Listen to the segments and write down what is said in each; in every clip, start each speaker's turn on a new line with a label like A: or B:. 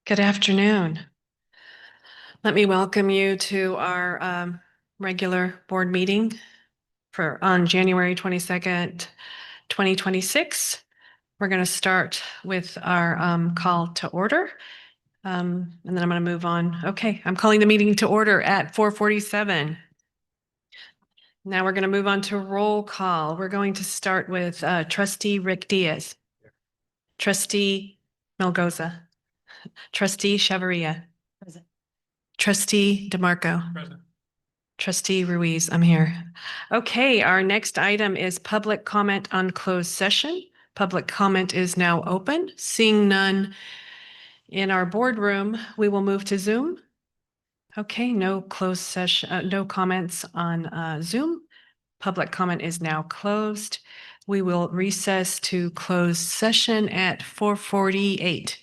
A: Good afternoon. Let me welcome you to our regular board meeting on January 22nd, 2026. We're going to start with our call to order, and then I'm going to move on. Okay, I'm calling the meeting to order at 4:47. Now we're going to move on to roll call. We're going to start with Trustee Rick Diaz, Trustee Melgoza, Trustee Chavarria, Trustee DeMarco.
B: Present.
A: Trustee Ruiz, I'm here. Okay, our next item is public comment on closed session. Public comment is now open. Seeing none in our boardroom, we will move to Zoom. Okay, no closed session, no comments on Zoom. Public comment is now closed. We will recess to closed session at 4:48.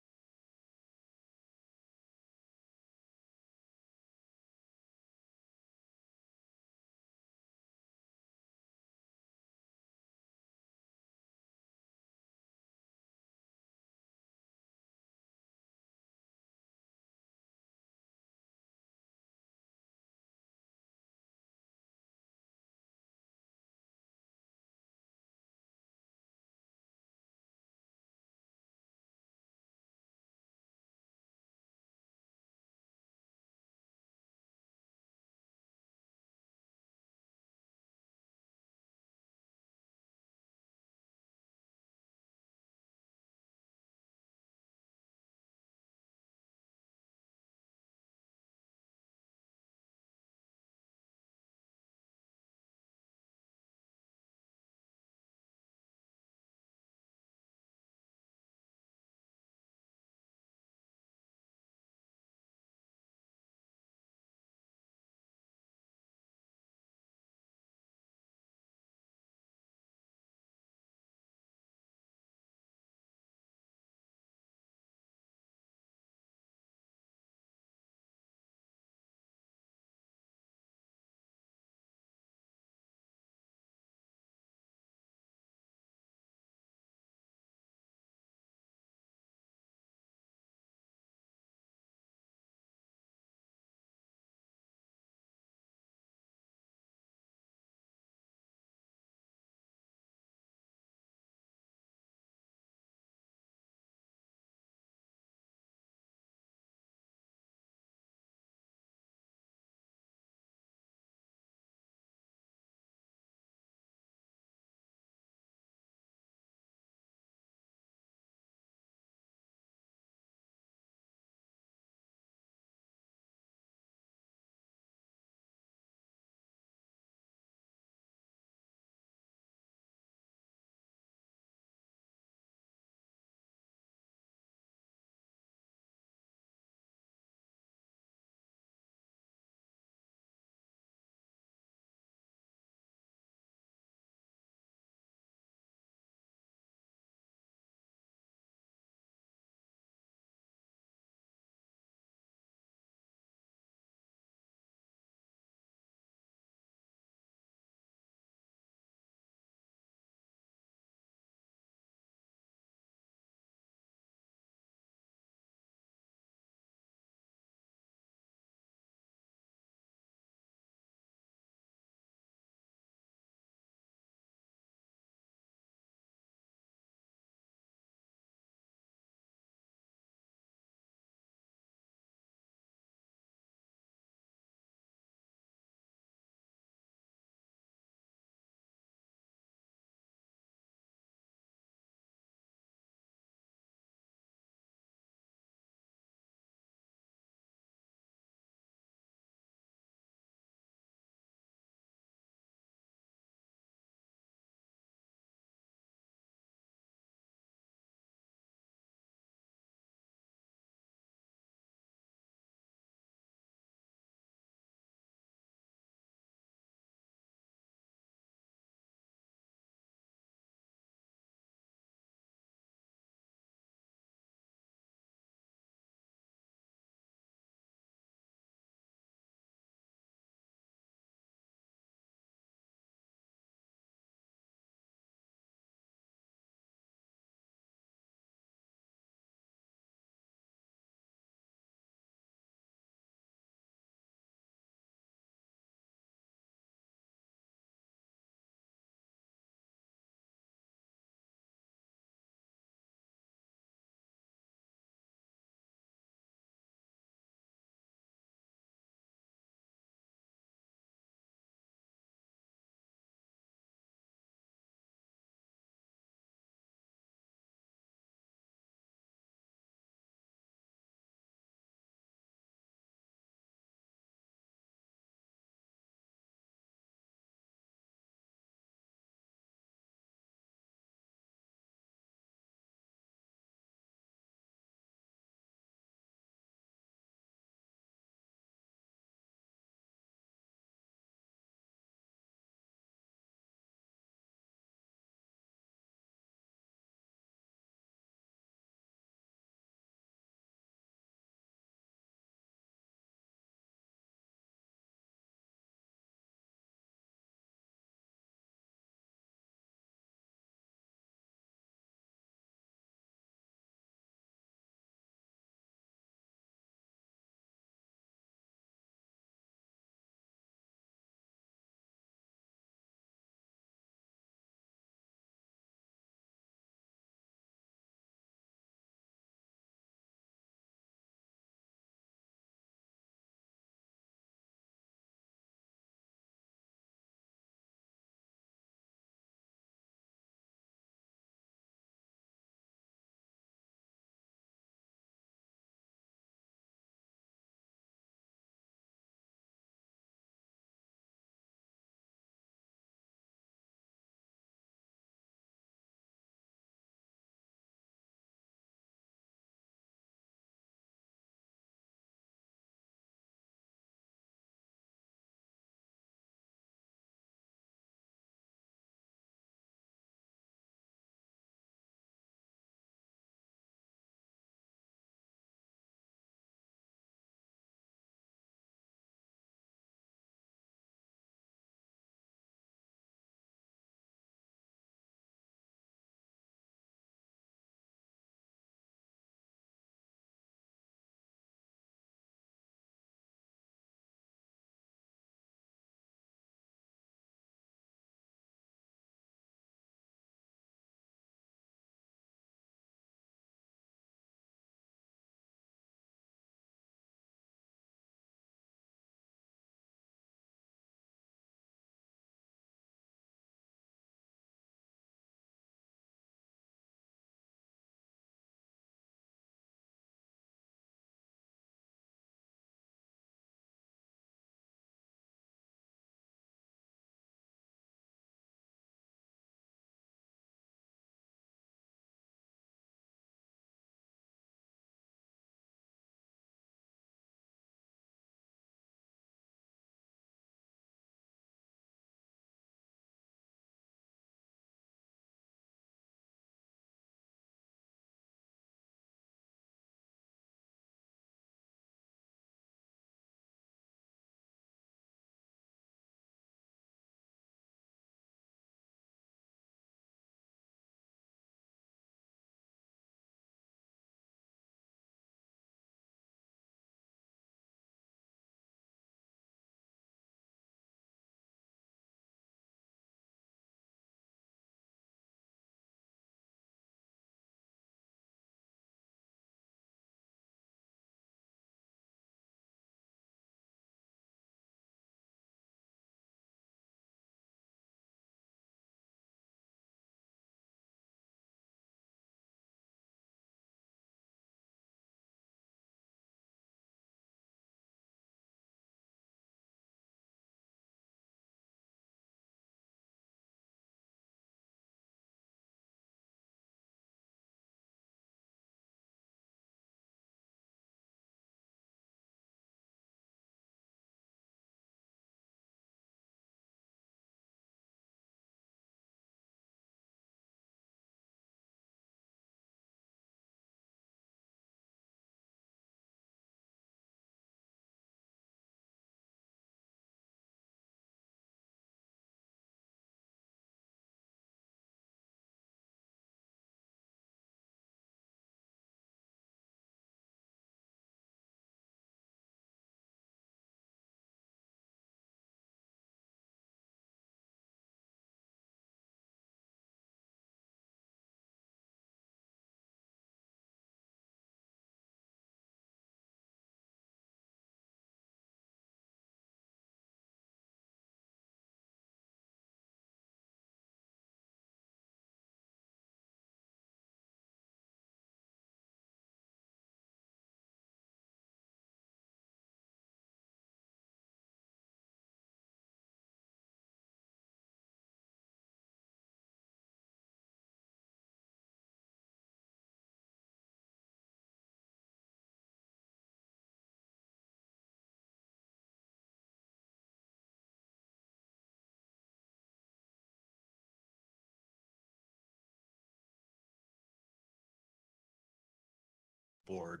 B: board.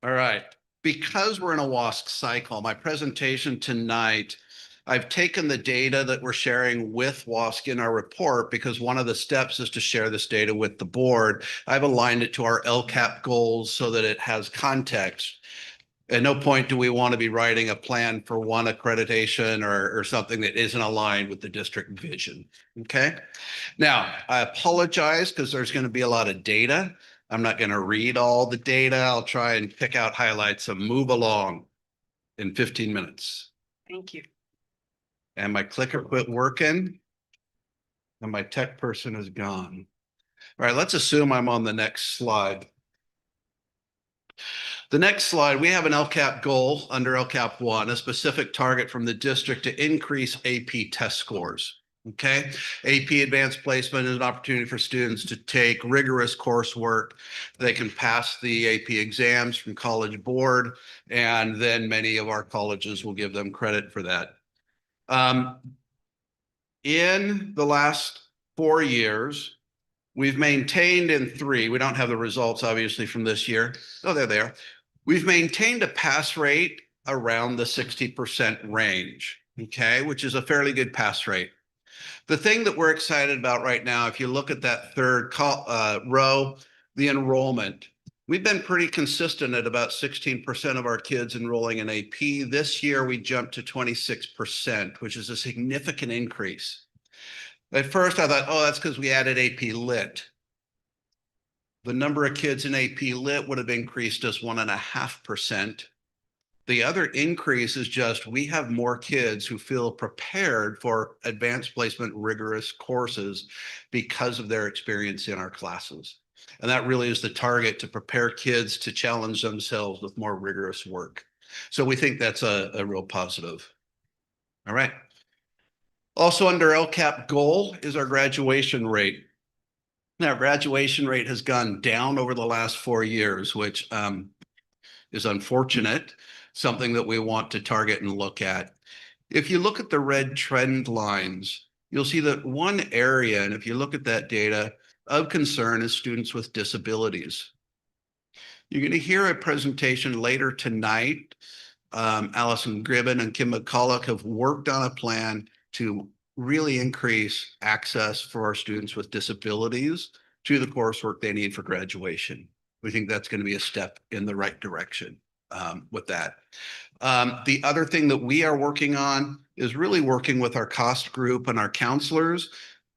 B: All right, because we're in a WASC cycle, my presentation tonight, I've taken the data that we're sharing with WASC in our report, because one of the steps is to share this data with the board. I've aligned it to our LCAP goals so that it has context. At no point do we want to be writing a plan for one accreditation or something that isn't aligned with the district vision. Okay. Now, I apologize because there's going to be a lot of data. I'm not going to read all the data. I'll try and pick out highlights and move along in 15 minutes.
A: Thank you.
B: And my clicker quit working and my tech person is gone. All right, let's assume I'm on the next slide. The next slide, we have an LCAP goal under LCAP 1, a specific target from the district to increase AP test scores. Okay, AP advanced placement is an opportunity for students to take rigorous coursework. They can pass the AP exams from College Board, and then many of our colleges will give them credit for that. In the last 4 years, we've maintained in 3, we don't have the results obviously from this year. Oh, they're there. We've maintained a pass rate around the 60% range, okay, which is a fairly good pass rate. The thing that we're excited about right now, if you look at that third row, the enrollment, we've been pretty consistent at about 16% of our kids enrolling in AP. This year, we jumped to 26%, which is a significant increase. At first, I thought, oh, that's because we added AP Lit. The number of kids in AP Lit would have increased just 1.5%. The other increase is just we have more kids who feel prepared for advanced placement rigorous courses because of their experience in our classes. And that really is the target, to prepare kids to challenge themselves with more rigorous work. So we think that's a real positive. All right. Also under LCAP goal is our graduation rate. Now, graduation rate has gone down over the last 4 years, which is unfortunate, something that we want to target and look at. If you look at the red trend lines, you'll see that one area, and if you look at that data, of concern is students with disabilities. You're going to hear a presentation later tonight. Allison Gribben and Kim McCulloch have worked on a plan to really increase access for our students with disabilities to the coursework they need for graduation. We think that's going to be a step in the right direction with that. The other thing that we are working on is really working with our cost group and our counselors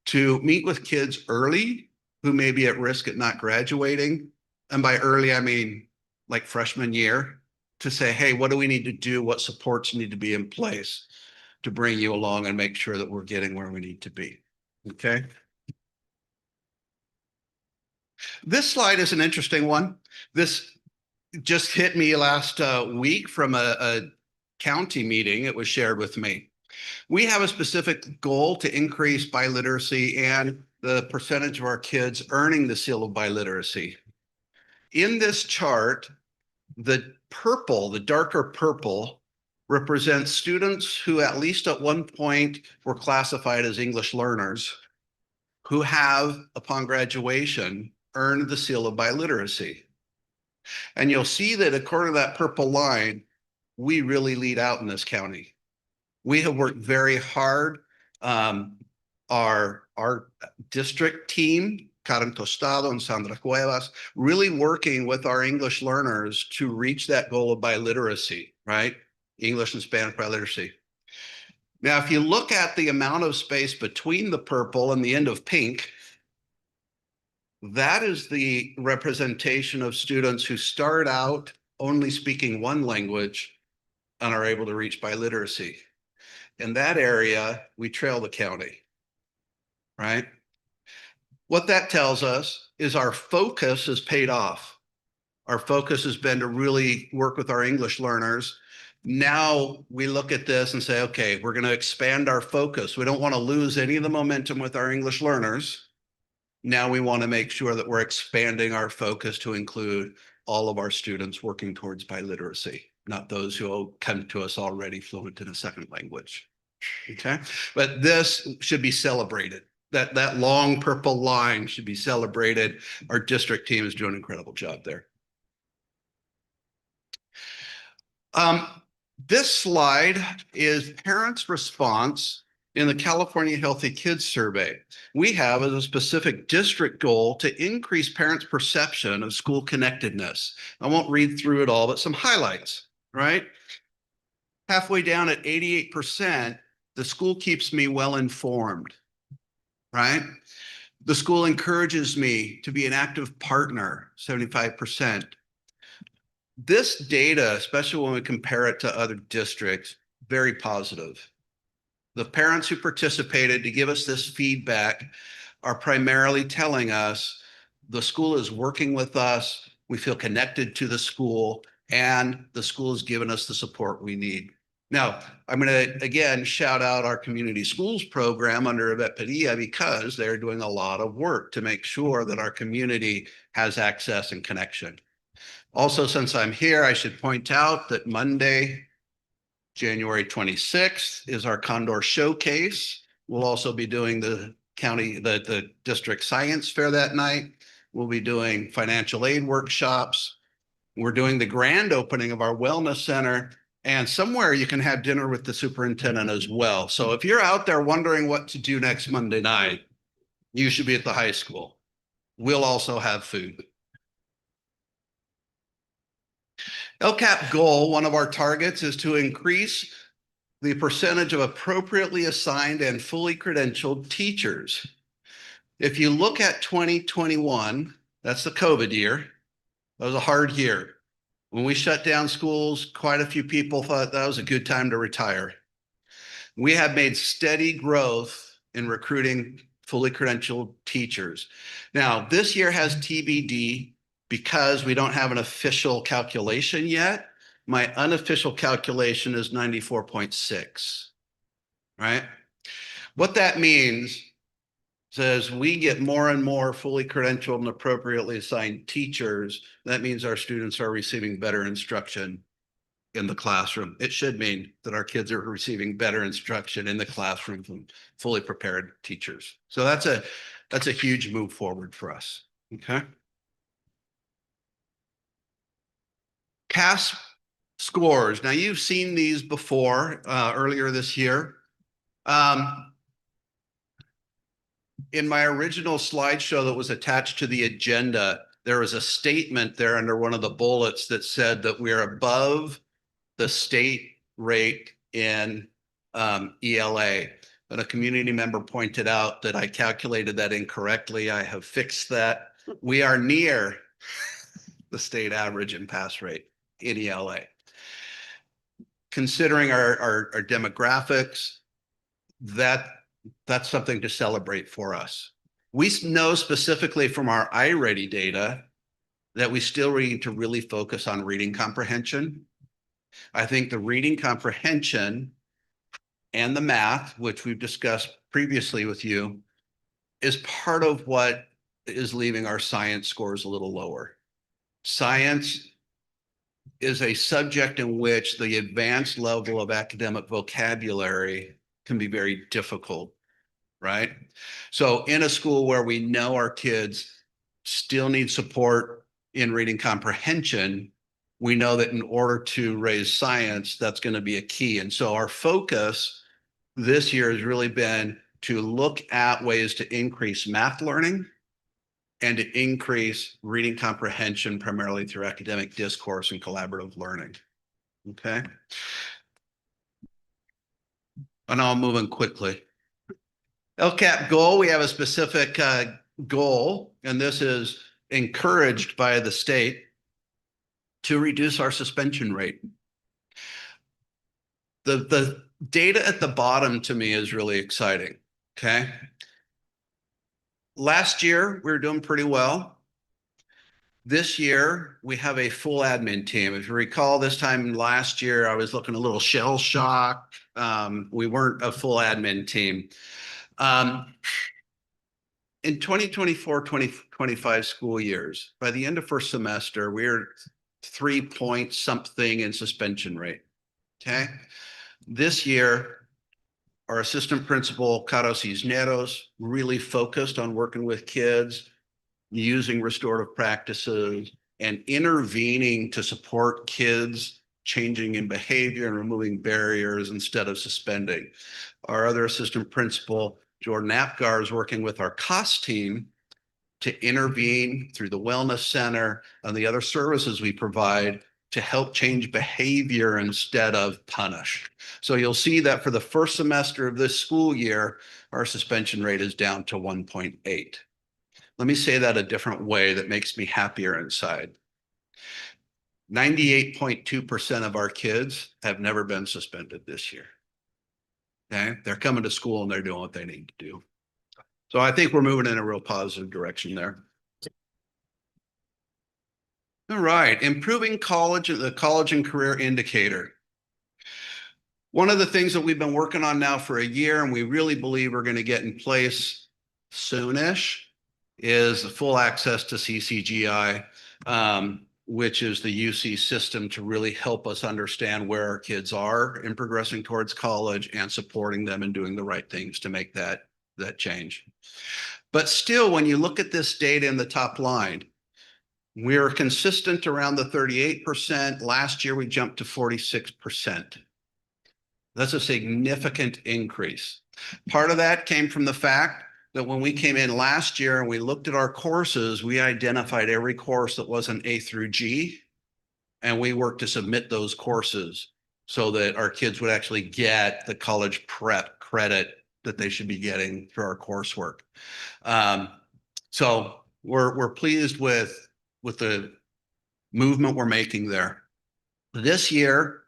B: to meet with kids early who may be at risk at not graduating. And by early, I mean like freshman year, to say, hey, what do we need to do? What supports need to be in place to bring you along and make sure that we're getting where we need to be. Okay. This slide is an interesting one. This just hit me last week from a county meeting. It was shared with me. We have a specific goal to increase biliteracy and the percentage of our kids earning the seal of biliteracy. In this chart, the purple, the darker purple, represents students who at least at one point were classified as English learners who have, upon graduation, earned the seal of biliteracy. And you'll see that according to that purple line, we really lead out in this county. We have worked very hard. Our district team, Karen Tostado and Sandra Cuevas, really working with our English learners to reach that goal of biliteracy, right? English and Spanish biliteracy. Now, if you look at the amount of space between the purple and the end of pink, that is the representation of students who start out only speaking one language and are able to reach biliteracy. In that area, we trail the county, right? What that tells us is our focus has paid off. Our focus has been to really work with our English learners. Now we look at this and say, okay, we're going to expand our focus. We don't want to lose any of the momentum with our English learners. Now we want to make sure that we're expanding our focus to include all of our students working towards biliteracy, not those who come to us already fluent in a second language. Okay, but this should be celebrated. That long purple line should be celebrated. Our district team is doing an incredible job there. This slide is parents' response in the California Healthy Kids Survey. We have as a specific district goal to increase parents' perception of school connectedness. I won't read through it all, but some highlights, right? Halfway down at 88%, the school keeps me well informed, right? The school encourages me to be an active partner, 75%. This data, especially when we compare it to other districts, very positive. The parents who participated to give us this feedback are primarily telling us the school is working with us, we feel connected to the school, and the school has given us the support we need. Now, I'm going to again shout out our community schools program under Yvette Padilla because they're doing a lot of work to make sure that our community has access and connection. Also, since I'm here, I should point out that Monday, January 26th is our Condor Showcase. We'll also be doing the district science fair that night. We'll be doing financial aid workshops. We're doing the grand opening of our wellness center, and somewhere you can have dinner with the superintendent as well. So if you're out there wondering what to do next Monday night, you should be at the high school. We'll also have food. LCAP goal, one of our targets, is to increase the percentage of appropriately assigned and fully credentialed teachers. If you look at 2021, that's the COVID year. That was a hard year. When we shut down schools, quite a few people thought that was a good time to retire. We have made steady growth in recruiting fully credentialed teachers. Now, this year has TBD because we don't have an official calculation yet. My unofficial calculation is 94.6, right? What that means is as we get more and more fully credentialed and appropriately assigned teachers, that means our students are receiving better instruction in the classroom. It should mean that our kids are receiving better instruction in the classroom from fully prepared teachers. So that's a huge move forward for us, okay? CAS scores. Now you've seen these before earlier this year. In my original slideshow that was attached to the agenda, there was a statement there under one of the bullets that said that we're above the state rate in ELA. But a community member pointed out that I calculated that incorrectly. I have fixed that. We are near the state average in pass rate in ELA. Considering our demographics, that's something to celebrate for us. We know specifically from our iReady data that we still need to really focus on reading comprehension. I think the reading comprehension and the math, which we've discussed previously with you, is part of what is leaving our science scores a little lower. Science is a subject in which the advanced level of academic vocabulary can be very difficult, right? So in a school where we know our kids still need support in reading comprehension, we know that in order to raise science, that's going to be a key. And so our focus this year has really been to look at ways to increase math learning and to increase reading comprehension primarily through academic discourse and collaborative learning. Okay. And I'm moving quickly. LCAP goal, we have a specific goal, and this is encouraged by the state to reduce our suspension rate. The data at the bottom to me is really exciting, okay? Last year, we were doing pretty well. This year, we have a full admin team. If you recall, this time last year, I was looking a little shell shocked. We weren't a full admin team. In 2024, 2025 school years, by the end of first semester, we're 3 point something in suspension rate, okay? This year, our assistant principal, Caro Cisneros, really focused on working with kids, using restorative practices, and intervening to support kids changing in behavior and removing barriers instead of suspending. Our other assistant principal, Jordan Apgar, is working with our cost team to intervene through the wellness center and the other services we provide to help change behavior instead of punish. So you'll see that for the first semester of this school year, our suspension rate is down to 1.8. Let me say that a different way that makes me happier inside. 98.2% of our kids have never been suspended this year. Okay, they're coming to school and they're doing what they need to do. So I think we're moving in a real positive direction there. All right, improving the college and career indicator. One of the things that we've been working on now for a year, and we really believe we're going to get in place soonish, is full access to CCGI, which is the UC system to really help us understand where our kids are in progressing towards college and supporting them and doing the right things to make that change. But still, when you look at this data in the top line, we're consistent around the 38%. Last year, we jumped to 46%. That's a significant increase. Part of that came from the fact that when we came in last year and we looked at our courses, we identified every course that wasn't A through G, and we worked to submit those courses so that our kids would actually get the college prep credit that they should be getting for our coursework. So we're pleased with the movement we're making there. This year,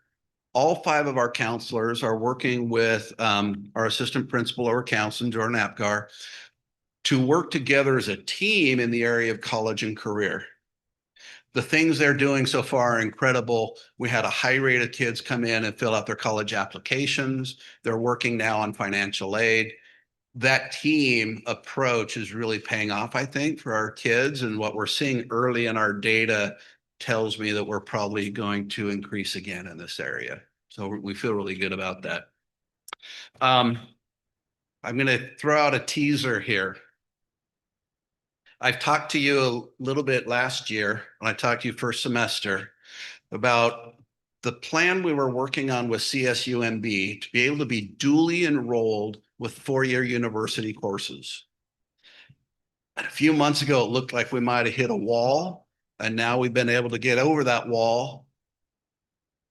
B: all 5 of our counselors are working with our assistant principal or counselor, Jordan Apgar, to work together as a team in the area of college and career. The things they're doing so far are incredible. We had a high rate of kids come in and fill out their college applications. They're working now on financial aid. That team approach is really paying off, I think, for our kids. And what we're seeing early in our data tells me that we're probably going to increase again in this area. So we feel really good about that. I'm going to throw out a teaser here. I've talked to you a little bit last year when I talked to you first semester about the plan we were working on with CSUMB to be able to be dually enrolled with 4-year university courses. And a few months ago, it looked like we might have hit a wall, and now we've been able to get over that wall.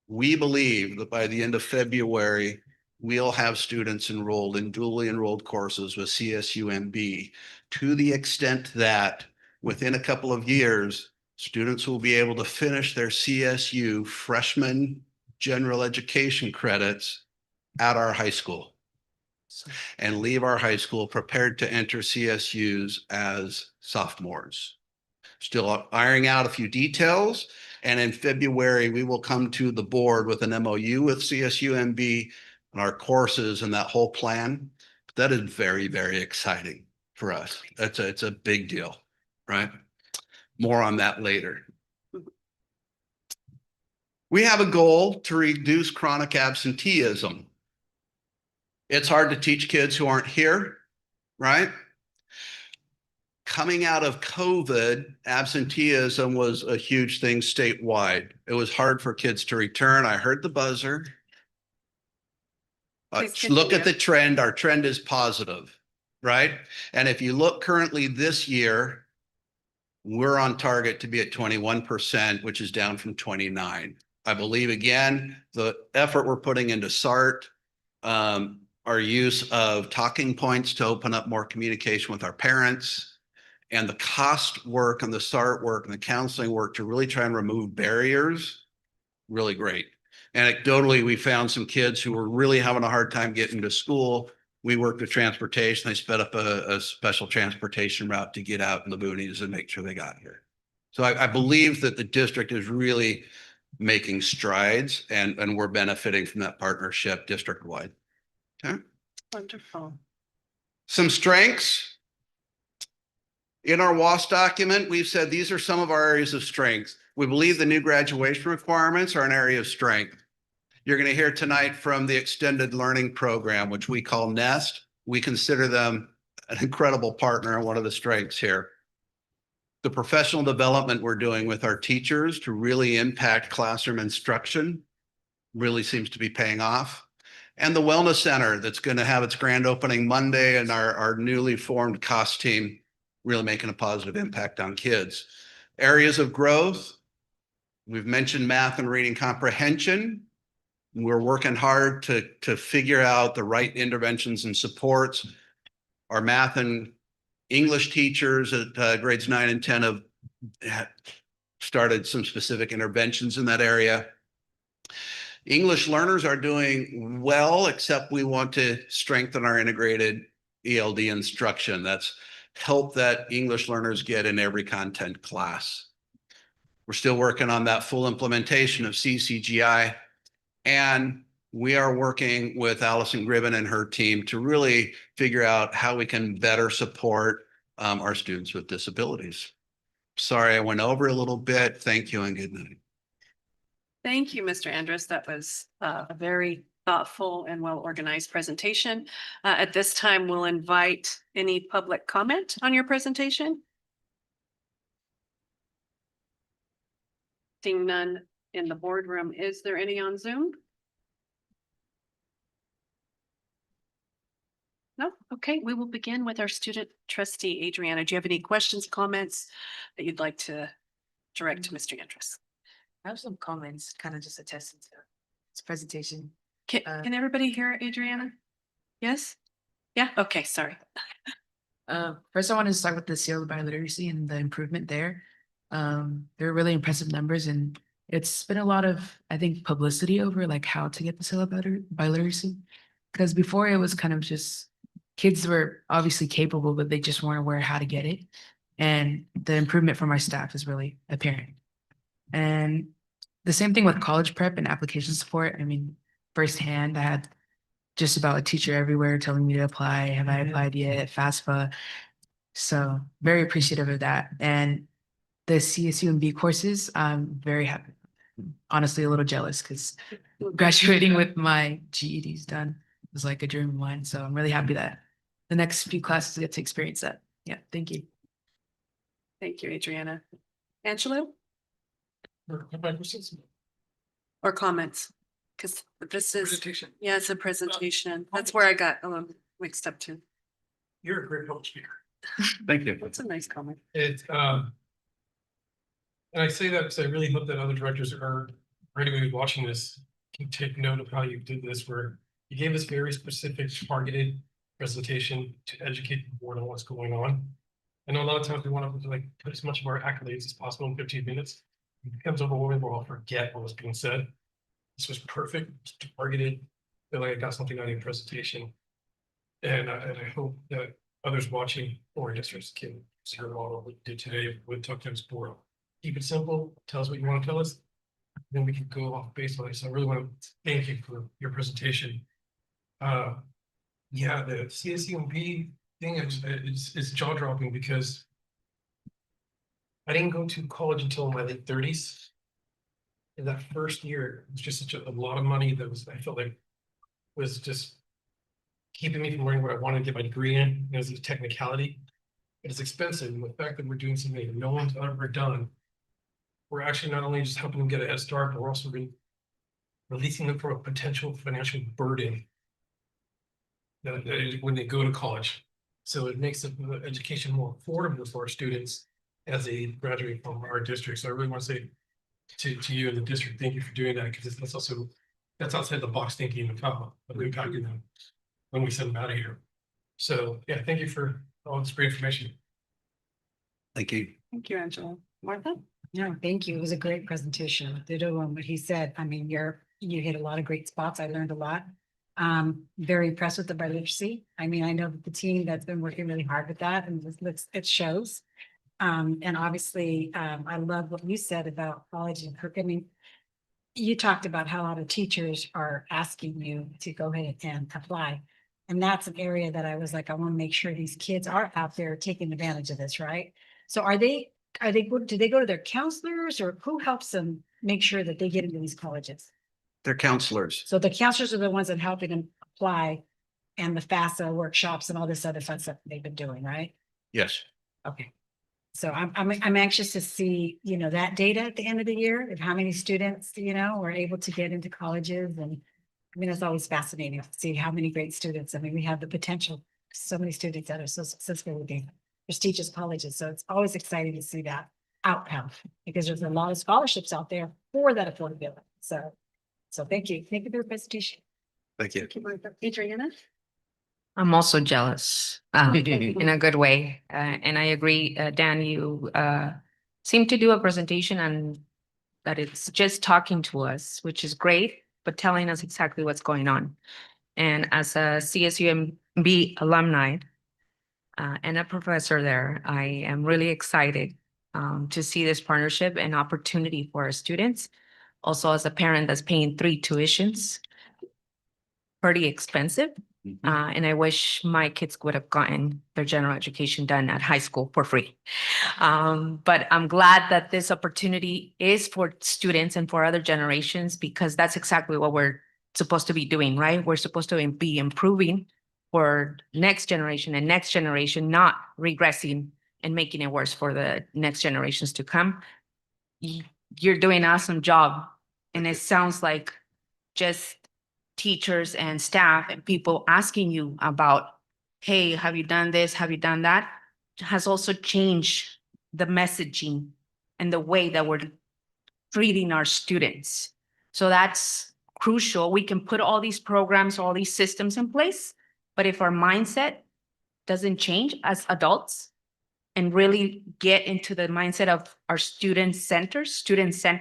B: We believe that by the end of February, we'll have students enrolled in dually enrolled courses with CSUMB to the extent that within a couple of years, students will be able to finish their CSU freshman general education credits at our high school and leave our high school prepared to enter CSUs as sophomores. Still ironing out a few details. And in February, we will come to the board with an MOU with CSUMB and our courses and that whole plan. That is very, very exciting for us. It's a big deal, right? More on that later. We have a goal to reduce chronic absenteeism. It's hard to teach kids who aren't here, right? Coming out of COVID, absenteeism was a huge thing statewide. It was hard for kids to return. I heard the buzzer. Look at the trend. Our trend is positive, right? And if you look currently this year, we're on target to be at 21%, which is down from 29. I believe, again, the effort we're putting into SART, our use of talking points to open up more communication with our parents, and the cost work and the SART work and the counseling work to really try and remove barriers, really great. Anecdotally, we found some kids who were really having a hard time getting to school. We worked with transportation. They sped up a special transportation route to get out in the boonies and make sure they got here. So I believe that the district is really making strides, and we're benefiting from that partnership district-wide. Okay.
A: Wonderful.
B: Some strengths. In our WAS document, we've said these are some of our areas of strength. We believe the new graduation requirements are an area of strength. You're going to hear tonight from the extended learning program, which we call NEST. We consider them an incredible partner and one of the strengths here. The professional development we're doing with our teachers to really impact classroom instruction really seems to be paying off. And the Wellness Center that's going to have its grand opening Monday, and our newly formed cost team really making a positive impact on kids. Areas of growth. We've mentioned math and reading comprehension. We're working hard to figure out the right interventions and supports. Our math and English teachers at grades 9 and 10 have started some specific interventions in that area. English learners are doing well, except we want to strengthen our integrated ELD instruction. That's help that English learners get in every content class. We're still working on that full implementation of CCGI, and we are working with Allison Gribben and her team to really figure out how we can better support our students with disabilities. Sorry, I went over a little bit. Thank you and good night.
A: Thank you, Mr. Andrus. That was a very thoughtful and well-organized presentation. At this time, we'll invite any public comment on your presentation. Seeing none in the boardroom, is there any on Zoom? No? Okay, we will begin with our student trustee, Adriana. Do you have any questions, comments that you'd like to direct to Mr. Andrus?
C: I have some comments, kind of just attesting to this presentation.
A: Can everybody hear Adriana? Yes? Yeah, okay, sorry.
C: First, I want to start with the seal by literacy and the improvement there. They're really impressive numbers, and it's been a lot of, I think, publicity over like how to get the seal by literacy. Because before it was kind of just kids were obviously capable, but they just weren't aware how to get it. And the improvement from our staff is really apparent. And the same thing with college prep and application support. I mean, firsthand, I had just about a teacher everywhere telling me to apply. Have I applied yet? FAFSA. So very appreciative of that. And the CSU and B courses, I'm very happy. Honestly, a little jealous because graduating with my GEDs done was like a dream of mine. So I'm really happy that the next few classes get to experience that. Yeah, thank you.
A: Thank you, Adriana. Angelo?
D: Questions?
A: Or comments? Because this is,
D: Presentation.
A: yeah, it's a presentation. That's where I got a little mixed up too.
D: You're a great public speaker.
B: Thank you.
A: That's a nice comment.
D: And I say that because I really hope that other directors are anybody watching this can take note of how you did this, where you gave us very specific targeted presentation to educate the board on what's going on. I know a lot of times we want to like put as much of our accolades as possible in 15 minutes. It becomes overwhelming, we'll all forget what was being said. This was perfect, targeted. I feel like I got something out of your presentation. And I hope that others watching or districts can see your model what you did today with Tuck Times board. Keep it simple, tell us what you want to tell us, then we can go off based on it. So I really want to thank you for your presentation. Yeah, the CSUMP thing is jaw dropping because I didn't go to college until my late 30s. In that first year, it was just such a lot of money that was, I felt like was just keeping me from learning what I wanted to get my degree in. It was a technicality. It's expensive. And the fact that we're doing something that no one's ever done, we're actually not only just helping them get a head start, but we're also releasing them from a potential financial burden when they go to college. So it makes the education more affordable for our students as they graduate from our district. So I really want to say to you and the district, thank you for doing that, because that's outside the box thinking of how we're impacting them when we send them out of here. So yeah, thank you for all this great information.
B: Thank you.
A: Thank you, Angela. Martha?
E: No, thank you. It was a great presentation. Ditto on what he said. I mean, you hit a lot of great spots. I learned a lot. Very impressed with the literacy. I mean, I know that the team that's been working really hard with that, and it shows. And obviously, I love what you said about college and Kirk. I mean, you talked about how a lot of teachers are asking you to go ahead and apply. And that's an area that I was like, I want to make sure these kids are out there taking advantage of this, right? So do they go to their counselors, or who helps them make sure that they get into these colleges?
B: They're counselors.
E: So the counselors are the ones that helping them apply, and the FAFSA workshops and all this other fun stuff they've been doing, right?
B: Yes.
E: Okay. So I'm anxious to see, that data at the end of the year of how many students, were able to get into colleges. And I mean, it's always fascinating to see how many great students. I mean, we have the potential, so many students that are so successful with the prestigious colleges. So it's always exciting to see that outcome because there's a lot of scholarships out there for that affordability. So thank you. Thank you for the presentation.
B: Thank you.
A: Adriana?
F: I'm also jealous in a good way. And I agree, Dan, you seem to do a presentation and that it's just talking to us, which is great, but telling us exactly what's going on. And as a CSUMB alumni and a professor there, I am really excited to see this partnership and opportunity for our students. Also, as a parent that's paying 3 tuitions, pretty expensive. And I wish my kids would have gotten their general education done at high school for free. But I'm glad that this opportunity is for students and for other generations, because that's exactly what we're supposed to be doing, right? We're supposed to be improving for next generation and next generation, not regressing and making it worse for the next generations to come. You're doing an awesome job. And it sounds like just teachers and staff and people asking you about, hey, have you done this? Have you done that? Has also changed the messaging and the way that we're treating our students. So that's crucial. We can put all these programs, all these systems in place, but if our mindset doesn't change as adults and really get into the mindset of our student center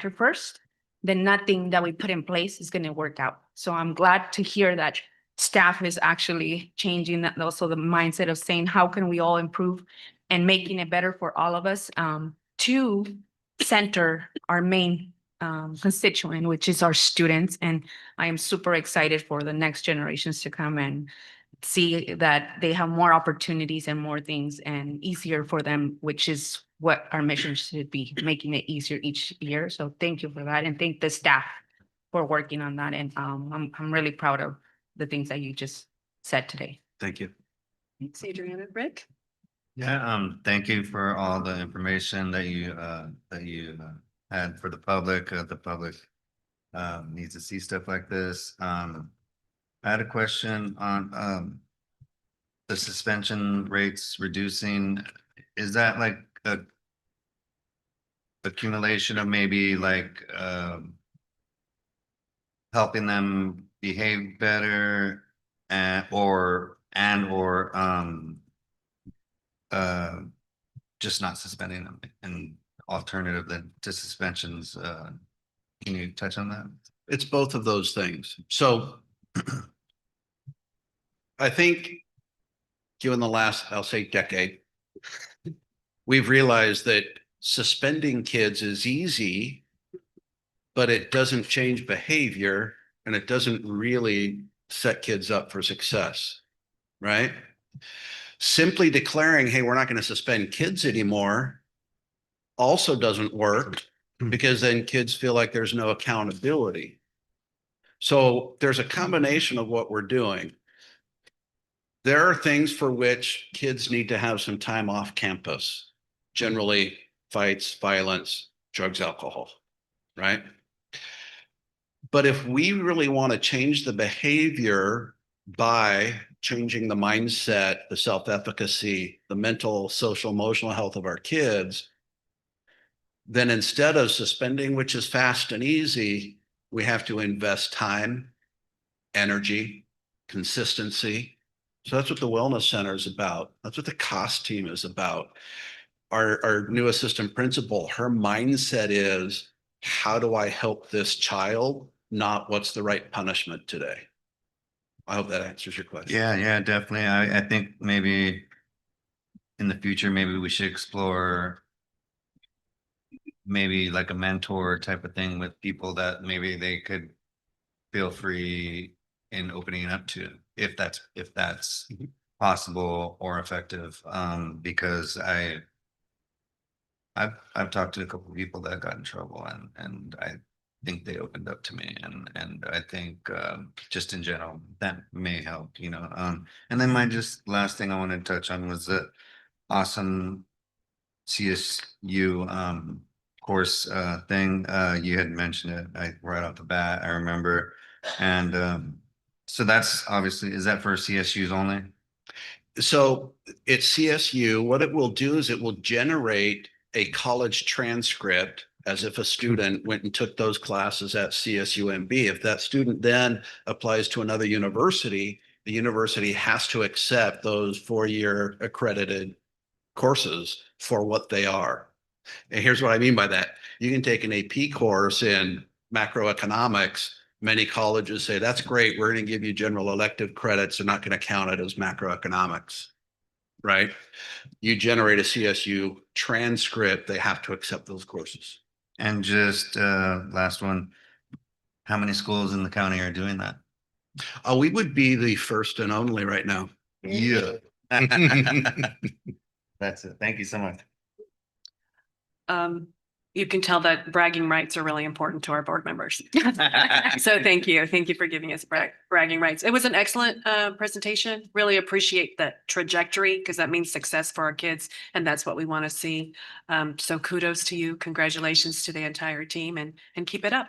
F: first, then nothing that we put in place is going to work out. So I'm glad to hear that staff is actually changing that, also the mindset of saying, how can we all improve and making it better for all of us to center our main constituent, which is our students. And I am super excited for the next generations to come and see that they have more opportunities and more things and easier for them, which is what our mission should be, making it easier each year. So thank you for that. And thank the staff for working on that. And I'm really proud of the things that you just said today.
B: Thank you.
A: Thanks, Adriana. Rick?
G: Yeah, thank you for all the information that you had for the public. The public needs to see stuff like this. I had a question on the suspension rates reducing. Is that like a accumulation of maybe like helping them behave better or just not suspending them and alternative than to suspensions? Can you touch on that?
B: It's both of those things. So I think given the last, I'll say decade, we've realized that suspending kids is easy, but it doesn't change behavior and it doesn't really set kids up for success, right? Simply declaring, hey, we're not going to suspend kids anymore also doesn't work because then kids feel like there's no accountability. So there's a combination of what we're doing. There are things for which kids need to have some time off campus, generally fights, violence, drugs, alcohol, right? But if we really want to change the behavior by changing the mindset, the self-efficacy, the mental, social, emotional health of our kids, then instead of suspending, which is fast and easy, we have to invest time, energy, consistency. So that's what the Wellness Center is about. That's what the cost team is about. Our new assistant principal, her mindset is, how do I help this child? Not what's the right punishment today. I hope that answers your question.
G: Yeah, definitely. I think maybe in the future, maybe we should explore maybe like a mentor type of thing with people that maybe they could feel free in opening up to, if that's possible or effective. Because I've talked to a couple of people that got in trouble and I think they opened up to me and I think just in general that may help, and then my just last thing I wanted to touch on was the awesome CSU course thing. You had mentioned it right off the bat, I remember. And so that's obviously, is that for CSUs only?
B: So it's CSU. What it will do is it will generate a college transcript as if a student went and took those classes at CSUMB. If that student then applies to another university, the university has to accept those 4-year accredited courses for what they are. And here's what I mean by that. You can take an AP course in macroeconomics. Many colleges say, that's great. We're going to give you general elective credits. They're not going to count it as macroeconomics, right? You generate a CSU transcript. They have to accept those courses.
G: And just last one, how many schools in the county are doing that?
B: We would be the first and only right now.
G: Yeah. That's it. Thank you so much.
A: You can tell that bragging rights are really important to our board members. So thank you. Thank you for giving us bragging rights. It was an excellent presentation. Really appreciate the trajectory because that means success for our kids and that's what we want to see. So kudos to you. Congratulations to the entire team and keep it up.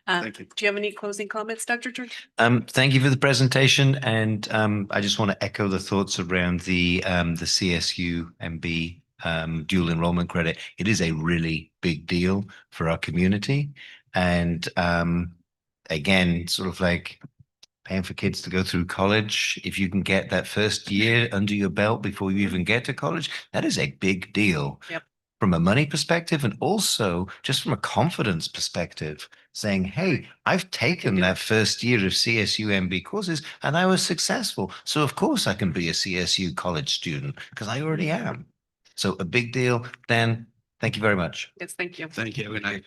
B: Thank you.
A: Do you have any closing comments, Dr. Drew?
H: Thank you for the presentation, and I just want to echo the thoughts around the CSU MB dual enrollment credit. It is a really big deal for our community, and again, sort of like paying for kids to go through college. If you can get that first year under your belt before you even get to college, that is a big deal.
A: Yep.
H: From a money perspective and also just from a confidence perspective, saying, hey, I've taken that first year of CSU MB courses and I was successful. So of course I can be a CSU college student because I already am. So a big deal. Dan, thank you very much.
A: Yes, thank you.
B: Thank you. Good night.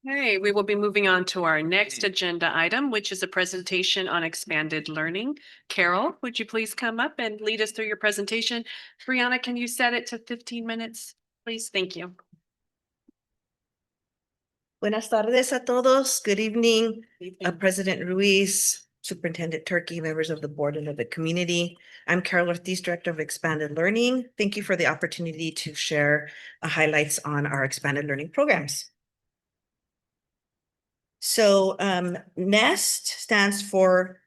A: Okay, we will be moving on to our next agenda item, which is a presentation on expanded learning. Carol, would you please come up and lead us through your presentation? Brianna, can you set it to 15 minutes, please? Thank you.
I: Buenas tardes a todos. Good evening,
A: Evening.
I: President Ruiz, Superintendent Turkey, members of the board and of the community. I'm Carol Ortiz, Director of Expanded Learning. Thank you for the opportunity to share highlights on our expanded learning programs. So NEST stands for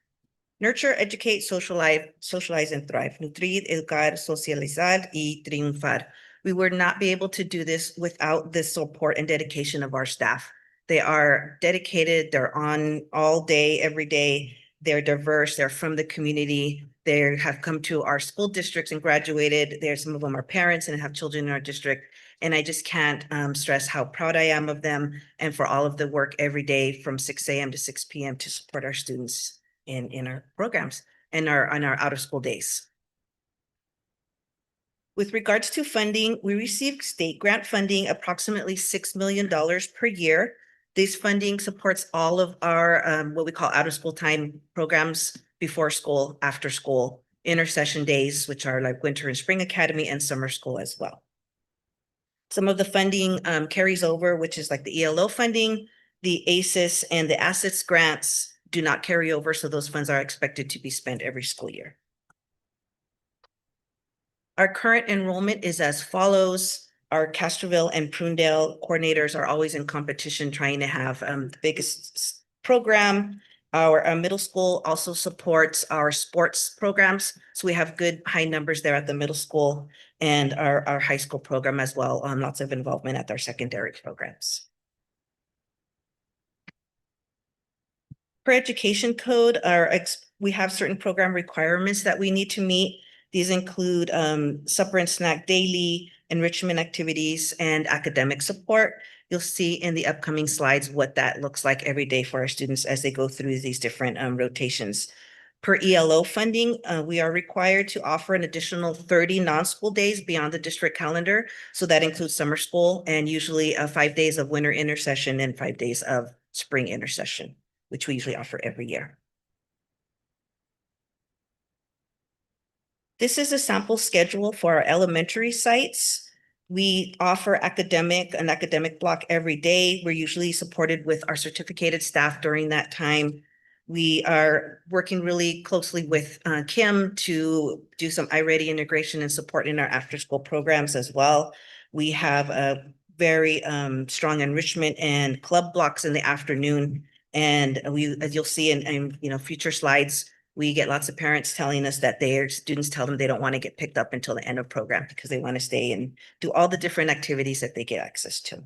I: Nurture, Educate, Socialize, and Thrive. Nutrir, Educar, Socializar, y Triunfar. We would not be able to do this without the support and dedication of our staff. They are dedicated, they're on all day, every day. They're diverse, they're from the community. They have come to our school districts and graduated. Some of them are parents and have children in our district. And I just can't stress how proud I am of them and for all of the work every day from 6 a.m. to 6 p.m. to support our students in our programs and on our out of school days. With regards to funding, we receive state grant funding, approximately $6 million per year. This funding supports all of our what we call out of school time programs, before school, after school, intersession days, which are like winter and spring academy and summer school as well. Some of the funding carries over, which is like the ELO funding, the ACES and the assets grants do not carry over. So those funds are expected to be spent every school year. Our current enrollment is as follows. Our Castroville and Prunedale coordinators are always in competition trying to have the biggest program. Our middle school also supports our sports programs. So we have good high numbers there at the middle school and our high school program as well. Lots of involvement at our secondary programs. Per education code, we have certain program requirements that we need to meet. These include supper and snack daily, enrichment activities, and academic support. You'll see in the upcoming slides what that looks like every day for our students as they go through these different rotations. Per ELO funding, we are required to offer an additional 30 non-school days beyond the district calendar. So that includes summer school and usually 5 days of winter intersession and 5 days of spring intersession, which we usually offer every year. This is a sample schedule for our elementary sites. We offer an academic block every day. We're usually supported with our certificated staff during that time. We are working really closely with Kim to do some iReady integration and support in our after-school programs as well. We have a very strong enrichment and club blocks in the afternoon. And we, as you'll see in future slides, we get lots of parents telling us that their students tell them they don't want to get picked up until the end of program because they want to stay and do all the different activities that they get access to.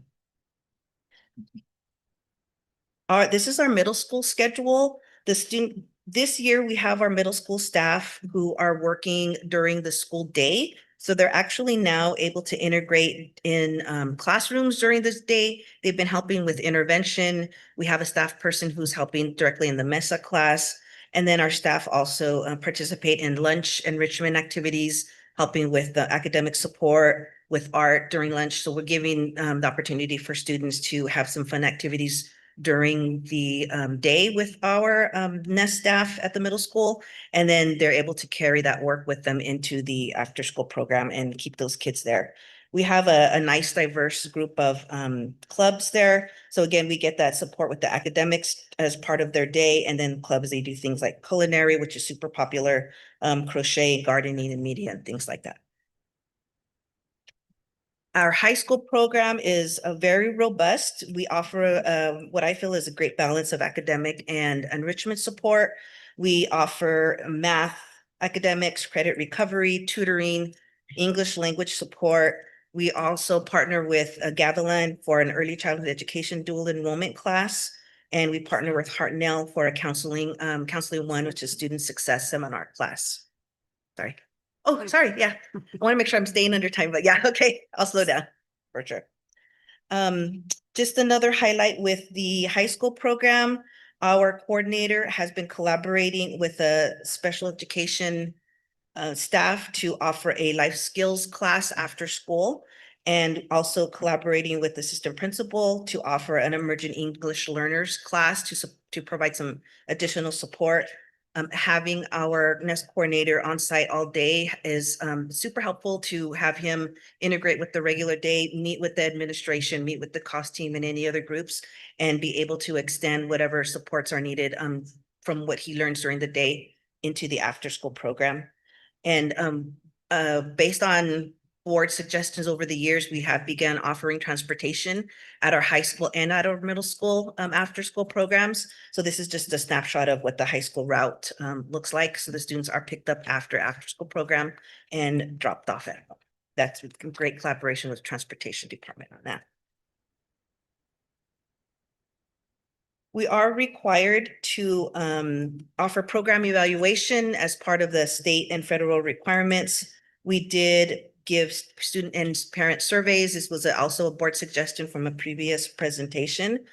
I: All right, this is our middle school schedule. This year we have our middle school staff who are working during the school day. So they're actually now able to integrate in classrooms during this day. They've been helping with intervention. We have a staff person who's helping directly in the MESA class. And then our staff also participate in lunch enrichment activities, helping with the academic support, with art during lunch. So we're giving the opportunity for students to have some fun activities during the day with our NEST staff at the middle school. And then they're able to carry that work with them into the after school program and keep those kids there. We have a nice diverse group of clubs there. So again, we get that support with the academics as part of their day. And then clubs, they do things like culinary, which is super popular, crochet, gardening, and media, and things like that. Our high school program is very robust. We offer what I feel is a great balance of academic and enrichment support. We offer math, academics, credit recovery, tutoring, English language support. We also partner with Gavilan for an early childhood education dual enrollment class. And we partner with Hartnell for a counseling 1, which is student success seminar class. Sorry. Oh, sorry. Yeah. I want to make sure I'm staying under time, but yeah, okay. I'll slow down for sure. Just another highlight with the high school program. Our coordinator has been collaborating with a special education staff to offer a life skills class after school, and also collaborating with the assistant principal to offer an emerging English learners class to provide some additional support. Having our NEST coordinator on site all day is super helpful to have him integrate with the regular day, meet with the administration, meet with the cost team and any other groups, and be able to extend whatever supports are needed from what he learns during the day into the after school program. And based on board suggestions over the years, we have begun offering transportation at our high school and at our middle school after school programs. So this is just a snapshot of what the high school route looks like. So the students are picked up after school program and dropped off at home. That's great collaboration with transportation department on that. We are required to offer program evaluation as part of the state and federal requirements. We did give student and parent surveys. This was also a board suggestion from a previous presentation.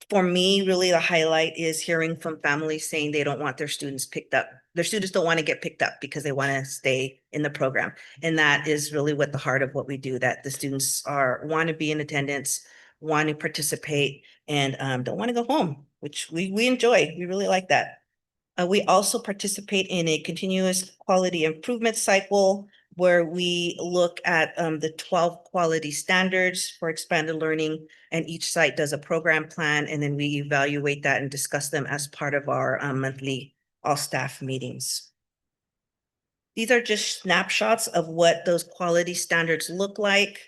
I: For me, really the highlight is hearing from families saying they don't want their students picked up. Their students don't want to get picked up because they want to stay in the program. And that is really what the heart of what we do, that the students want to be in attendance, want to participate, and don't want to go home, which we enjoy. We really like that. We also participate in a continuous quality improvement cycle where we look at the 12 quality standards for expanded learning, and each site does a program plan, and then we evaluate that and discuss them as part of our monthly all staff meetings. These are just snapshots of what those quality standards look like.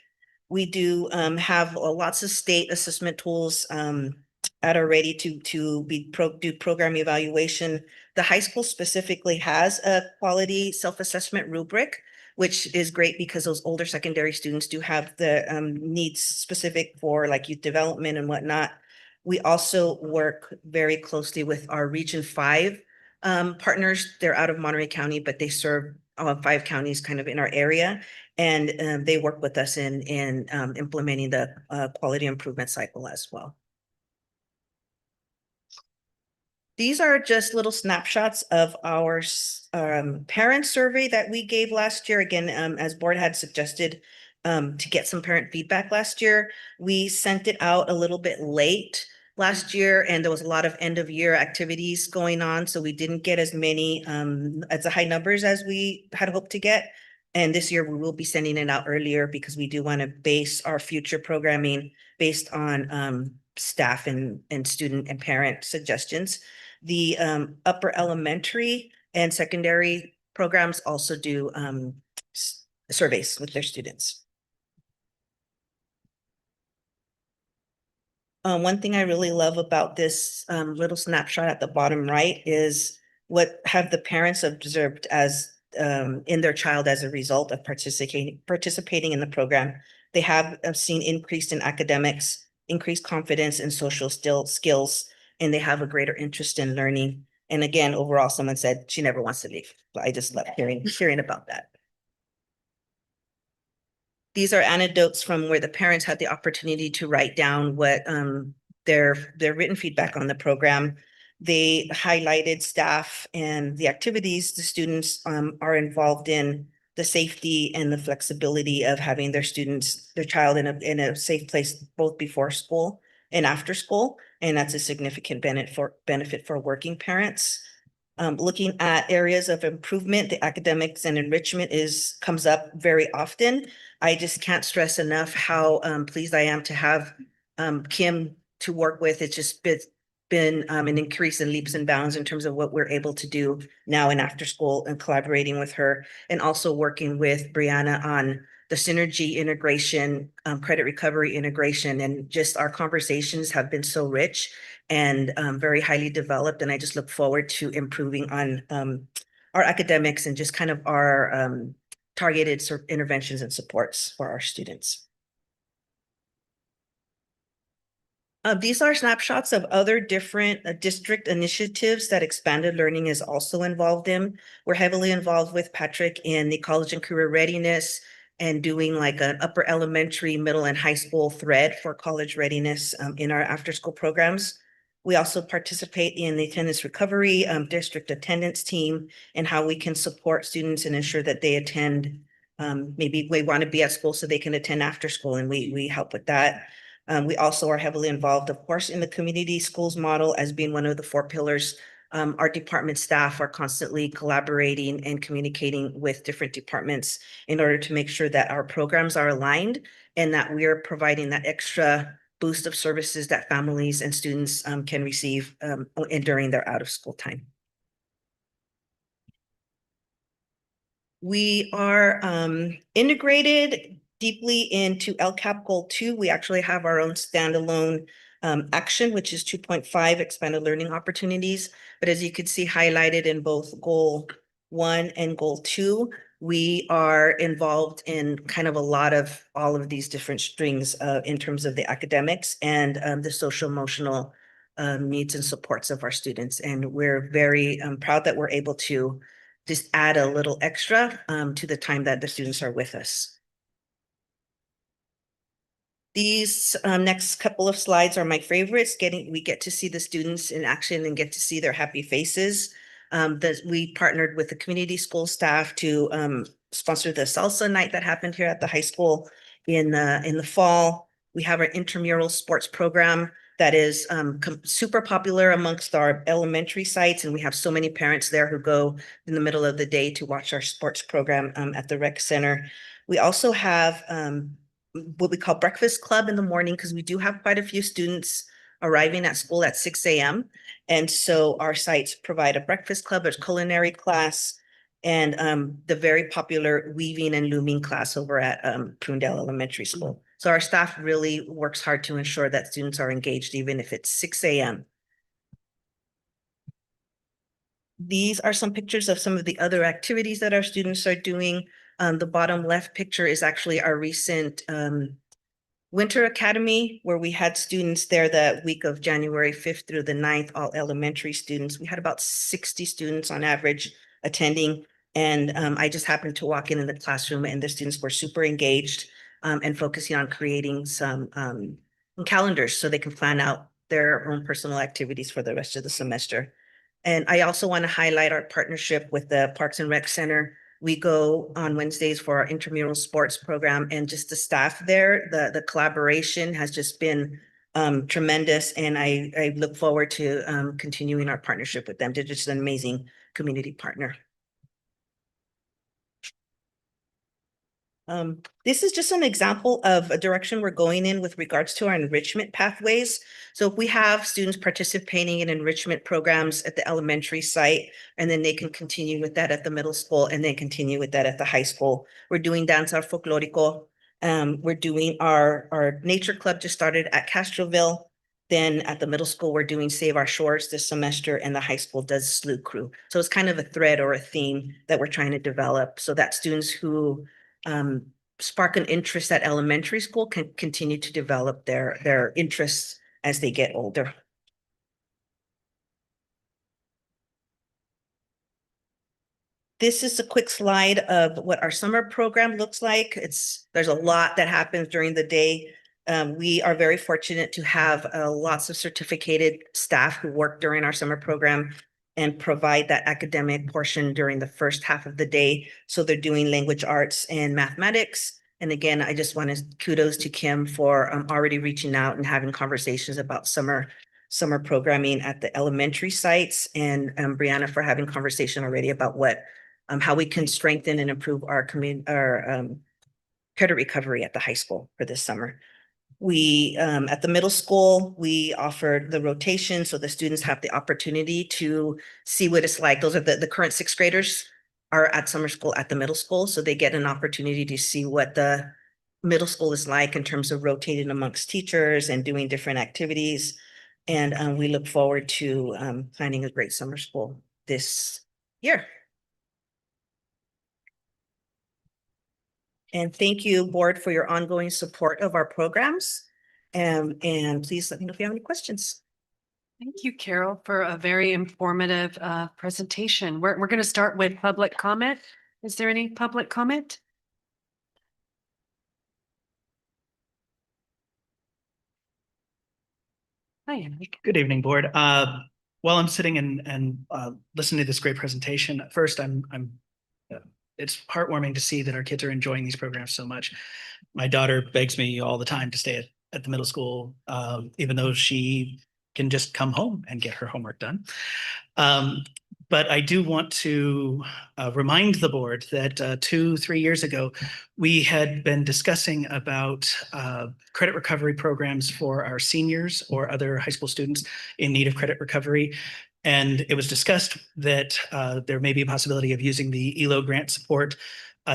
I: We do have lots of state assessment tools at our ready to do program evaluation. The high school specifically has a quality self-assessment rubric, which is great because those older secondary students do have the needs specific for like youth development and whatnot. We also work very closely with our Region 5 partners. They're out of Monterey County, but they serve 5 counties kind of in our area. And they work with us in implementing the quality improvement cycle as well. These are just little snapshots of our parent survey that we gave last year. Again, as board had suggested to get some parent feedback last year. We sent it out a little bit late last year, and there was a lot of end of year activities going on. So we didn't get as many, as the high numbers as we had hoped to get. And this year we will be sending it out earlier because we do want to base our future programming based on staff and student and parent suggestions. The upper elementary and secondary programs also do surveys with their students. One thing I really love about this little snapshot at the bottom right is what have the parents observed as in their child as a result of participating in the program. They have seen increased in academics, increased confidence in social skills, and they have a greater interest in learning. And again, overall, someone said she never wants to leave. But I just love hearing about that. These are anecdotes from where the parents had the opportunity to write down what their written feedback on the program. They highlighted staff and the activities the students are involved in, the safety and the flexibility of having their child in a safe place both before school and after school. And that's a significant benefit for working parents. Looking at areas of improvement, the academics and enrichment comes up very often. I just can't stress enough how pleased I am to have Kim to work with. It's just been an increase in leaps and bounds in terms of what we're able to do now and after school, and collaborating with her, and also working with Brianna on the synergy integration, credit recovery integration, and just our conversations have been so rich and very highly developed. And I just look forward to improving on our academics and just kind of our targeted interventions and supports for our students. These are snapshots of other different district initiatives that Expanded Learning is also involved in. We're heavily involved with Patrick in the college and career readiness and doing like an upper elementary, middle, and high school thread for college readiness in our after-school programs. We also participate in the attendance recovery district attendance team and how we can support students and ensure that they attend. Maybe we want to be at school so they can attend after school, and we help with that. We also are heavily involved, of course, in the community schools model as being one of the 4 pillars. Our department staff are constantly collaborating and communicating with different departments in order to make sure that our programs are aligned and that we are providing that extra boost of services that families and students can receive during their out of school time. We are integrated deeply into LCAP Goal 2. We actually have our own standalone action, which is 2.5 expanded learning opportunities. But as you can see highlighted in both Goal 1 and Goal 2, we are involved in kind of a lot of all of these different strings in terms of the academics and the social emotional needs and supports of our students. And we're very proud that we're able to just add a little extra to the time that the students are with us. These next couple of slides are my favorites. We get to see the students in action and get to see their happy faces. We partnered with the community school staff to sponsor the salsa night that happened here at the high school in the fall. We have our intramural sports program that is super popular amongst our elementary sites, and we have so many parents there who go in the middle of the day to watch our sports program at the rec center. We also have what we call breakfast club in the morning, because we do have quite a few students arriving at school at 6 a.m. And so our sites provide a breakfast club, there's culinary class, and the very popular weaving and looming class over at Prunedale Elementary School. So our staff really works hard to ensure that students are engaged, even if it's 6 a.m. These are some pictures of some of the other activities that our students are doing. The bottom left picture is actually our recent Winter Academy, where we had students there the week of January 5th through the 9th, all elementary students. We had about 60 students on average attending. And I just happened to walk in the classroom, and the students were super engaged and focusing on creating some calendars so they can plan out their own personal activities for the rest of the semester. And I also want to highlight our partnership with the Parks and Rec Center. We go on Wednesdays for our intramural sports program, and just the staff there, the collaboration has just been tremendous. And I look forward to continuing our partnership with them. They're just an amazing community partner. This is just an example of a direction we're going in with regards to our enrichment pathways. So if we have students participating in enrichment programs at the elementary site, and then they can continue with that at the middle school and then continue with that at the high school. We're doing danza folklorico. We're doing our nature club just started at Castroville. Then at the middle school, we're doing Save Our Shores this semester, and the high school does Slough Crew. So it's kind of a thread or a theme that we're trying to develop so that students who spark an interest at elementary school can continue to develop their interests as they get older. This is a quick slide of what our summer program looks like. There's a lot that happens during the day. We are very fortunate to have lots of certificated staff who work during our summer program and provide that academic portion during the first half of the day. So they're doing language arts and mathematics. And again, I just want to kudos to Kim for already reaching out and having conversations about summer programming at the elementary sites, and Brianna for having conversation already about how we can strengthen and improve our credit recovery at the high school for this summer. We, at the middle school, we offered the rotation so the students have the opportunity to see what it's like. Those are the current sixth graders are at summer school at the middle school. So they get an opportunity to see what the middle school is like in terms of rotating amongst teachers and doing different activities. And we look forward to planning a great summer school this year. And thank you, board, for your ongoing support of our programs. And please let me know if you have any questions.
A: Thank you, Carol, for a very informative presentation. We're going to start with public comment. Is there any public comment? Hi, Henrik.
J: Good evening, board. While I'm sitting and listening to this great presentation, first it's heartwarming to see that our kids are enjoying these programs so much. My daughter begs me all the time to stay at the middle school, even though she can just come home and get her homework done. But I do want to remind the board that 2-3 years ago, we had been discussing about credit recovery programs for our seniors or other high school students in need of credit recovery. And it was discussed that there may be a possibility of using the ELO grant support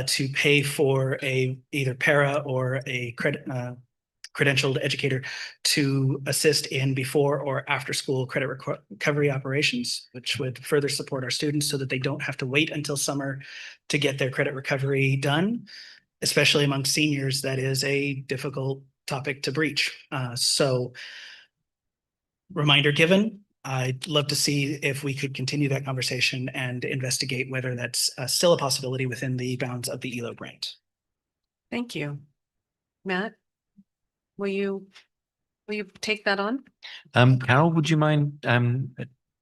J: to pay for either para or a credentialed educator to assist in before or after school credit recovery operations, which would further support our students so that they don't have to wait until summer to get their credit recovery done, especially among seniors. That is a difficult topic to breach. So reminder given. I'd love to see if we could continue that conversation and investigate whether that's still a possibility within the bounds of the ELO grant.
A: Thank you. Matt, will you take that on?
H: Carol, would you mind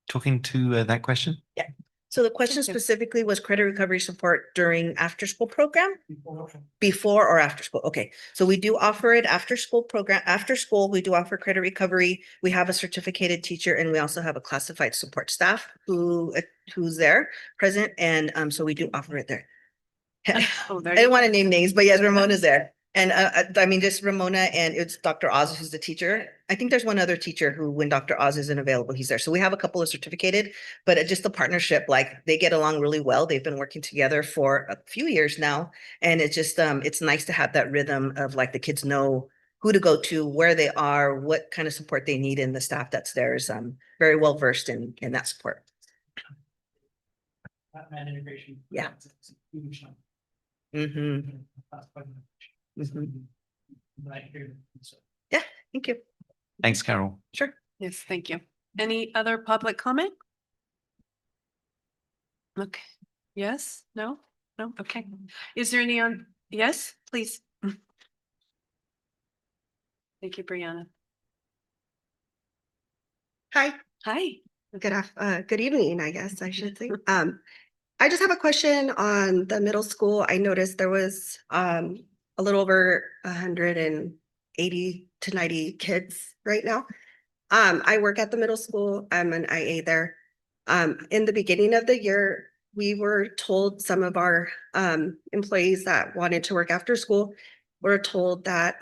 H: talking to that question?
I: Yeah. So the question
A: Thank you.
I: specifically was credit recovery support during after school program? Before or after school? Okay. So we do offer it after school program. After school, we do offer credit recovery. We have a certificated teacher, and we also have a classified support staff who's there present. And so we do offer it there.
A: Oh,
I: I didn't want to name names, but yes, Ramona's there. And I mean, just Ramona, and it's Dr. Oz who's the teacher. I think there's one other teacher who, when Dr. Oz isn't available, he's there. So we have a couple of certificated, but just the partnership, like they get along really well. They've been working together for a few years now. And it's just, it's nice to have that rhythm of like the kids know who to go to, where they are, what kind of support they need, and the staff that's there is very well versed in that support.
J: And integration.
I: Yeah. Mm-hmm. Yeah, thank you.
H: Thanks, Carol.
I: Sure.
A: Yes, thank you. Any other public comment? Okay. Yes, no, okay. Is there any on? Yes, please. Thank you, Brianna.
K: Hi,
A: Hi.
K: good evening, I guess I should say. I just have a question on the middle school. I noticed there was a little over 180 to 90 kids right now. I work at the middle school. I'm an IA there. In the beginning of the year, we were told, some of our employees that wanted to work after school were told that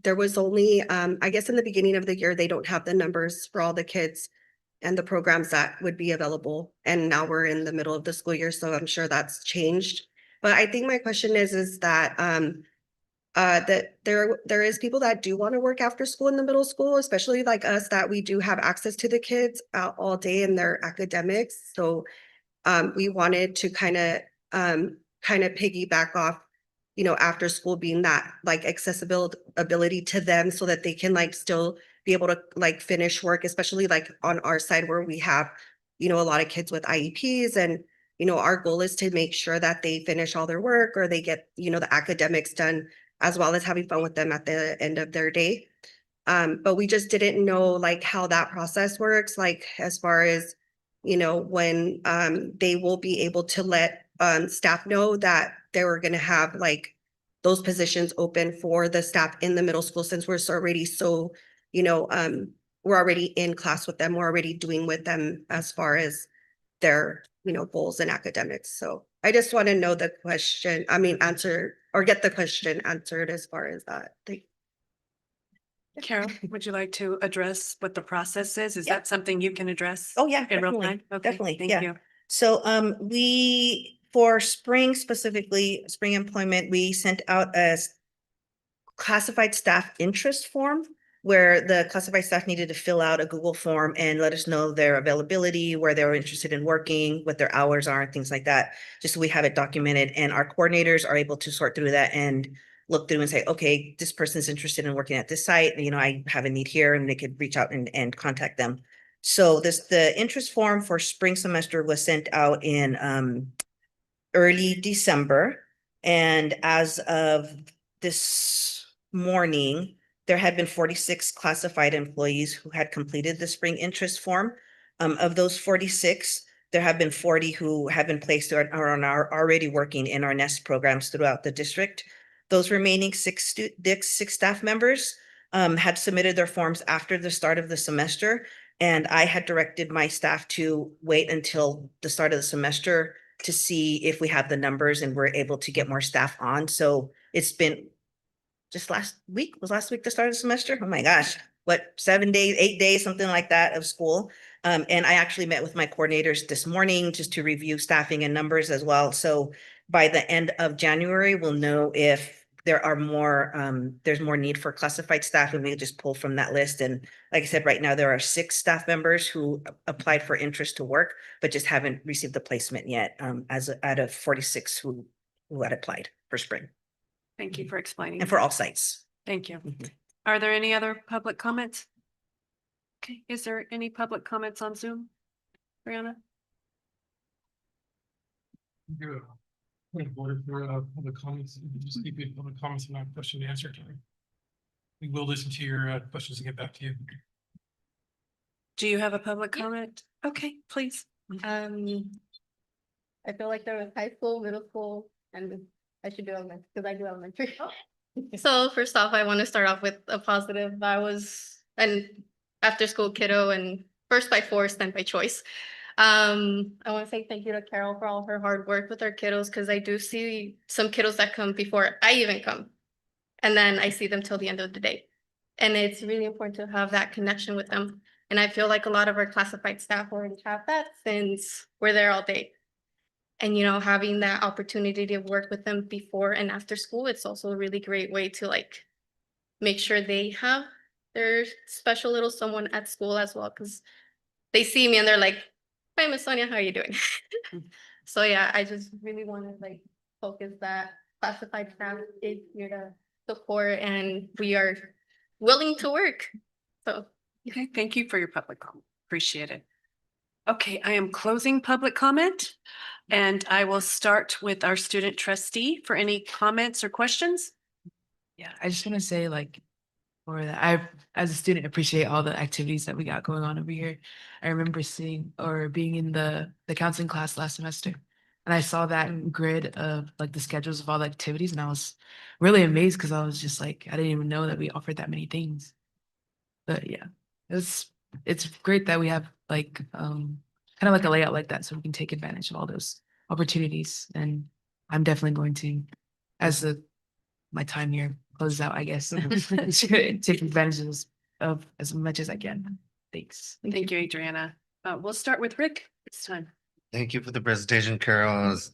K: there was only, I guess in the beginning of the year, they don't have the numbers for all the kids and the programs that would be available. And now we're in the middle of the school year, so I'm sure that's changed. But I think my question is that that there is people that do want to work after school in the middle school, especially like us, that we do have access to the kids all day in their academics. So we wanted to kind of piggyback off, you know, after school being that like accessible ability to them so that they can like still be able to like finish work, especially like on our side where we have, you know, a lot of kids with IEPs, and, you know, our goal is to make sure that they finish all their work or they get, you know, the academics done, as well as having fun with them at the end of their day. But we just didn't know like how that process works, like as far as, you know, when they will be able to let staff know that they were gonna have like those positions open for the staff in the middle school, since we're already so, you know, we're already in class with them, we're already doing with them as far as their, you know, goals and academics. So I just want to know the question, I mean, answer, or get the question answered as far as that.
A: Carol, would you like to address what the process is? Is
I: Yeah.
A: that something you can address?
I: Oh, yeah,
A: In real
I: definitely,
A: time? Okay,
I: definitely,
A: thank
I: yeah.
A: you.
I: So we, for spring specifically, spring employment, we sent out a classified staff interest form where the classified staff needed to fill out a Google form and let us know their availability, where they were interested in working, what their hours are, and things like that. Just so we have it documented, and our coordinators are able to sort through that and look through and say, okay, this person's interested in working at this site. You know, I have a need here, and they could reach out and contact them. So the interest form for spring semester was sent out in early December. And as of this morning, there had been 46 classified employees who had completed the spring interest form. Of those 46, there have been 40 who have been placed or are already working in our NEST programs throughout the district. Those remaining six staff members had submitted their forms after the start of the semester. And I had directed my staff to wait until the start of the semester to see if we have the numbers and we're able to get more staff on. So it's been just last week the start of the semester? Oh my gosh, what, 7 days, 8 days, something like that of school. And I actually met with my coordinators this morning just to review staffing and numbers as well. So by the end of January, we'll know if there are more, there's more need for classified staff, and we'll just pull from that list. And like I said, right now, there are 6 staff members who applied for interest to work, but just haven't received the placement yet, out of 46 who had applied for spring
A: Thank you for explaining.
I: and for all sites.
A: Thank you.
I: Mhm.
A: Are there any other public comments? Okay, is there any public comments on Zoom? Brianna?
D: Do a point of order for public comments. You can just keep your public comments and not question and answer time. We will listen to your questions and get back to you.
A: Do you have a public comment? Okay, please.
L: I feel like there was high school, middle school, and I should do elementary because I do elementary. So first off, I want to start off with a positive. I was an after school kiddo and first by force, then by choice. I want to say thank you to Carol for all her hard work with our kiddos, because I do see some kiddos that come before I even come. And then I see them till the end of the day. And it's really important to have that connection with them. And I feel like a lot of our classified staff already have that since we're there all day. And, you know, having that opportunity to work with them before and after school, it's also a really great way to like make sure they have their special little someone at school as well. Cause they see me and they're like, hi, Miss Sonia, how are you doing? So yeah, I just really want to like focus that classified staff is here to support, and we are willing to work. So
A: Okay, thank you for your public comment. Appreciate it. Okay, I am closing public comment, and I will start with our student trustee for any comments or questions.
C: Yeah, I just want to say like, for that, I, as a student, appreciate all the activities that we got going on over here. I remember seeing or being in the counseling class last semester, and I saw that grid of like the schedules of all the activities, and I was really amazed because I was just like, I didn't even know that we offered that many things. But yeah, it's great that we have like kind of like a layout like that, so we can take advantage of all those opportunities. And I'm definitely going to, as my time here closes out, I guess, to take advantage of as much as I can. Thanks.
A: Thank you, Adriana. We'll start with Rick this time.
G: Thank you for the presentation, Carol. It was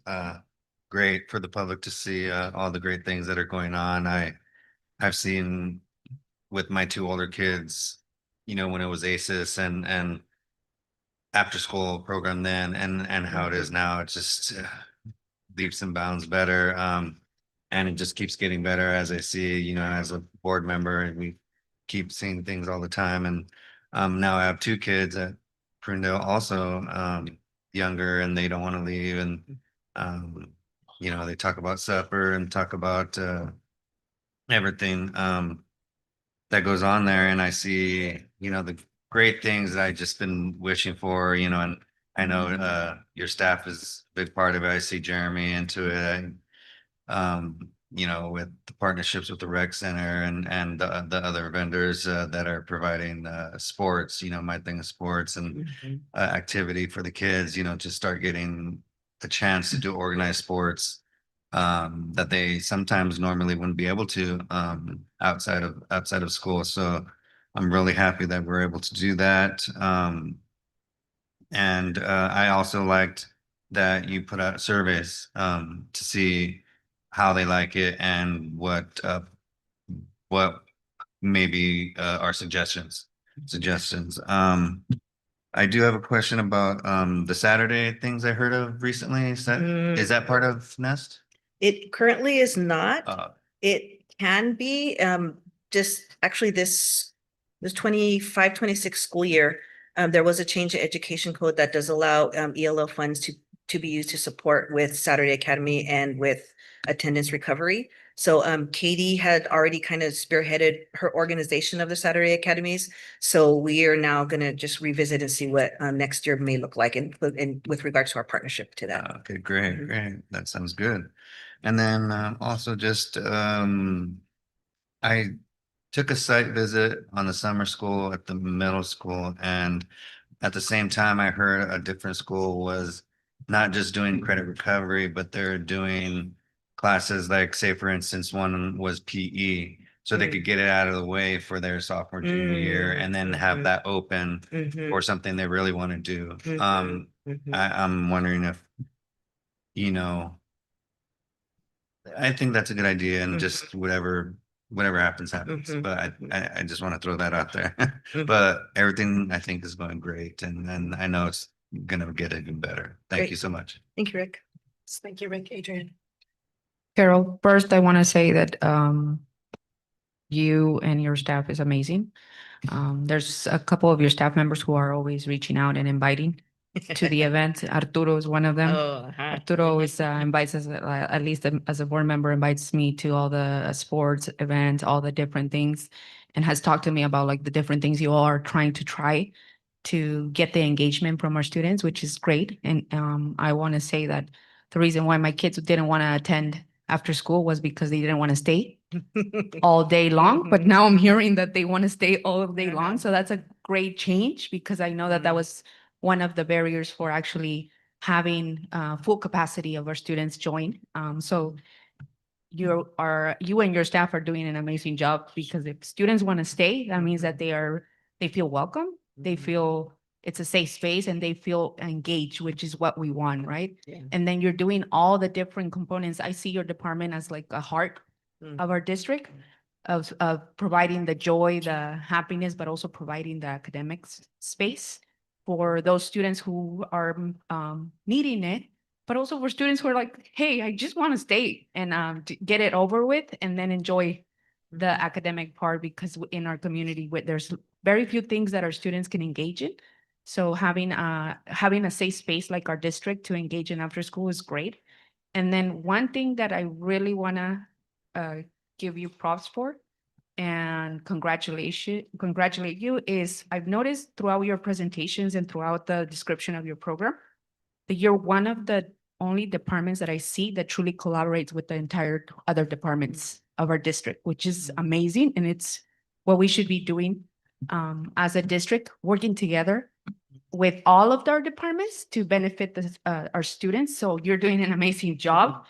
G: great for the public to see all the great things that are going on. I've seen with my two older kids, you know, when it was ACES and after school program then and how it is now. It's just leaps and bounds better. And it just keeps getting better as I see, you know, as a board member, and we keep seeing things all the time. And now I have two kids at Prunedale also younger, and they don't want to leave. And you know, they talk about supper and talk about everything that goes on there. And I see, you know, the great things that I just been wishing for, you know, and I know your staff is a big part of it. I see Jeremy into it. You know, with the partnerships with the rec center and the other vendors that are providing sports, you know, my thing is sports and activity for the kids, you know, to start getting a chance to do organized sports that they sometimes normally wouldn't be able to outside of school. So I'm really happy that we're able to do that. And I also liked that you put out surveys to see how they like it and what maybe are suggestions. I do have a question about the Saturday things I heard of recently. Is that part of Nest?
I: It currently is not.
G: Uh,
I: It can be, just actually this 25-26 school year. There was a change in education code that does allow ELL funds to be used to support with Saturday Academy and with attendance recovery. So Katie had already kind of spearheaded her organization of the Saturday Academies. So we are now going to just revisit and see what next year may look like and with regards to our partnership to that.
G: Okay, great. That sounds good. And then also just I took a site visit on the summer school at the middle school, and at the same time I heard a different school was not just doing credit recovery, but they're doing classes like, say for instance, one was PE, so they could get it out of the way for their sophomore junior year and then have that open for something they really want to do. I'm wondering if, you know, I think that's a good idea, and just whatever happens, but I just want to throw that out there. But everything I think is going great, and I know it's gonna get even better. Thank
I: Great.
G: you so much.
I: Thank you, Rick.
A: Thank you, Rick. Adrian.
F: Carol, first I want to say that you and your staff is amazing. There's a couple of your staff members who are always reaching out and inviting to the event. Arturo is one of them. Arturo always invites us, at least as a board member, invites me to all the sports events, all the different things, and has talked to me about like the different things you all are trying to get the engagement from our students, which is great. And I want to say that the reason why my kids didn't want to attend after school was because they didn't want to stay all day long. But now I'm hearing that they want to stay all day long. So that's a great change, because I know that that was one of the barriers for actually having full capacity of our students join. So you and your staff are doing an amazing job, because if students want to stay, that means that they feel welcome, they feel it's a safe space, and they feel engaged, which is what we want, right? And then you're doing all the different components. I see your department as like a heart of our district, of providing the joy, the happiness, but also providing the academics space for those students who are needing it, but also for students who are like, hey, I just want to stay and to get it over with and then enjoy the academic part, because in our community there's very few things that our students can engage in. So having a safe space like our district to engage in after school is great. And then one thing that I really want to give you props for and congratulate you is, I've noticed throughout your presentations and throughout the description of your program that you're one of the only departments that I see that truly collaborates with the entire other departments of our district, which is amazing. And it's what we should be doing as a district, working together
C: with all of our departments to benefit our students. So you're doing an amazing job.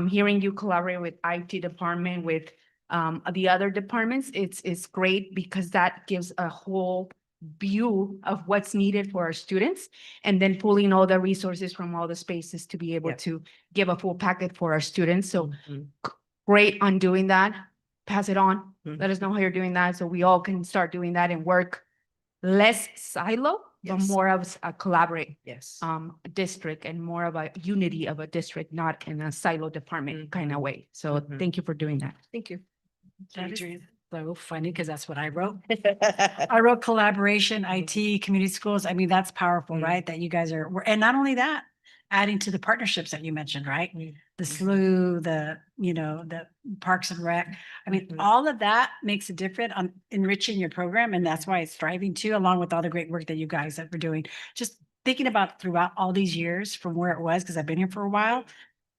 C: Hearing you collaborate with IT department, with the other departments, it's great because that gives a whole view of what's needed for our students, and then pulling all the resources from all the spaces to be able
I: Yep.
C: to give a full packet for our students. So
I: Mhm.
C: great on doing that. Pass it on.
I: Mhm.
C: Let us know how you're doing that so we all can start doing that and work less silo, but
I: Yes.
C: more of a collaborate
I: Yes.
C: district and more of a unity of a district, not in a silo department kind of way. So
I: Mhm.
C: thank you for doing that.
I: Thank you.
E: That is so funny because that's what I wrote. I wrote collaboration, IT, community schools. I mean, that's powerful,
I: Mm.
E: right? That you guys are, and not only that, adding to the partnerships that you mentioned, right? The SLU, the Parks and Rec. I mean,
I: Mhm.
E: all of that makes a difference on enriching your program. And that's why it's thriving too, along with all the great work that you guys have been doing. Just thinking about throughout all these years from where it was, because I've been here for a while,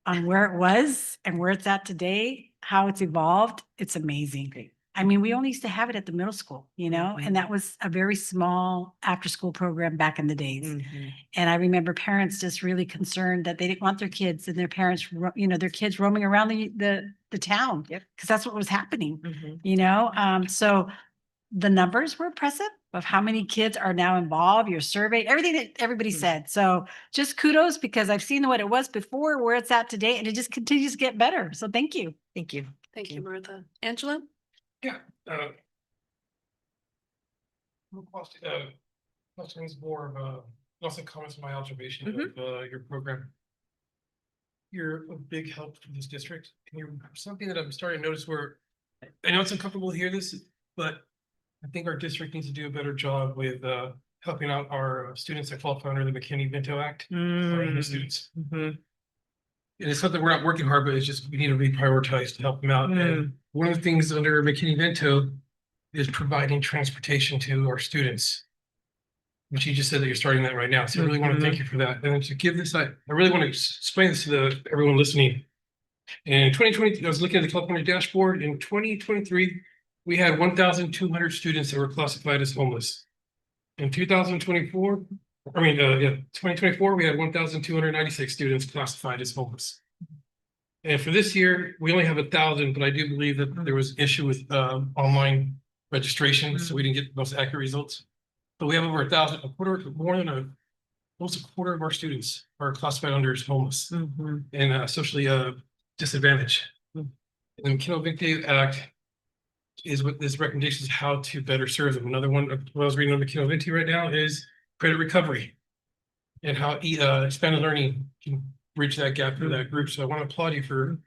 E: on where it was and where it's at today, how it's evolved, it's amazing. I mean, we only used to have it at the middle school, and that was a very small after-school program back in the days.
I: Mhm.
E: And I remember parents just really concerned that they didn't want their kids and their parents, their kids roaming around the town.
I: Yep.
E: Because that's what was happening,
I: Mhm.
E: so the numbers were impressive of how many kids are now involved, your survey, everything that everybody
I: Mhm.
E: said. So just kudos because I've seen what it was before, where it's at today, and it just continues to get better. So thank you.
I: Thank you.
A: Thank you, Martha. Angela?
D: Yeah. Question is more of also comments on my observation of your program. You're a big help for this district. And you're something that I'm starting to notice where I know it's uncomfortable to hear this, but I think our district needs to do a better job with helping out our students that qualify under the McKinney-Vento Act. Our English students.
I: Mhm.
D: And it's something we're not working hard, but it's just we need to reprioritize to help them out. And one of the things under McKinney-Vento is providing transportation to our students. Which you just said that you're starting that right now. So I really want to thank you for that. And to give this, I really want to explain this to everyone listening. In 2020, I was looking at the California dashboard. In 2023, we had 1,200 students that were classified as homeless. In 2024, 2024, we had 1,296 students classified as homeless. And for this year, we only have 1,000, but I do believe that there was issue with online registration, so we didn't get the most accurate results. But we have over 1,000, almost a quarter of our students are classified under as homeless and socially disadvantaged. And the McKinney-Vento Act is what this recommendation is how to better serve them. Another one, what I was reading on McKinney-Vento right now is credit recovery and how expanded learning can bridge that gap for that group. So I want to applaud you for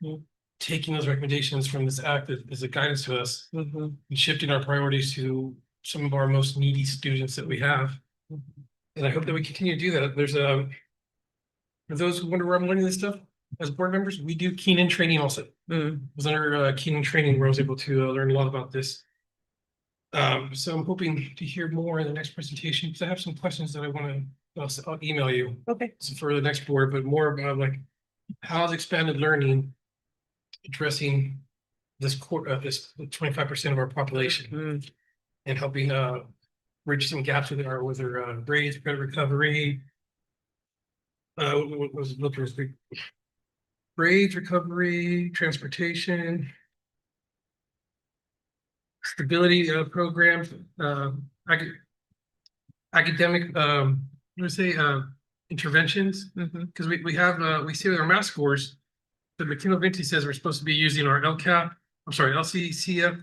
D: taking those recommendations from this act as a guidance to us and shifting our priorities to some of our most needy students that we have. And I hope that we continue to do that. There's for those who wonder where I'm learning this stuff, as board members, we do Keenan training also. It was under Keenan training where I was able to learn a lot about this. So I'm hoping to hear more in the next presentation because I have some questions that I want to I'll email you.
I: Okay.
D: For the next board, but more about like how's expanded learning addressing this 25% of our population and helping bridge some gaps with our grades, credit recovery. What was it? Grades, recovery, transportation, stability programs, academic, interventions. Because we see with our math scores, the McKinney-Vento says we're supposed to be using our LCCF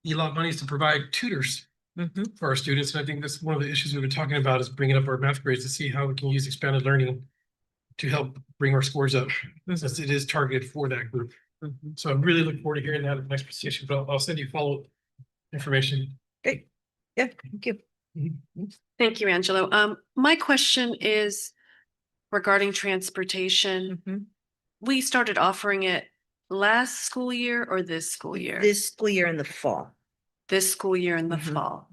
D: ELOT monies to provide tutors for our students. And I think that's one of the issues we've been talking about is bringing up our math grades to see how we can use expanded learning to help bring our scores up, since it is targeted for that group. So I really look forward to hearing that in the next presentation, but I'll send you follow-up information.
I: Great. Yeah, thank you.
A: Thank you, Angelo. My question is regarding transportation. We started offering it last school year or this school year?
I: This school year in the fall.
A: This school year in the fall.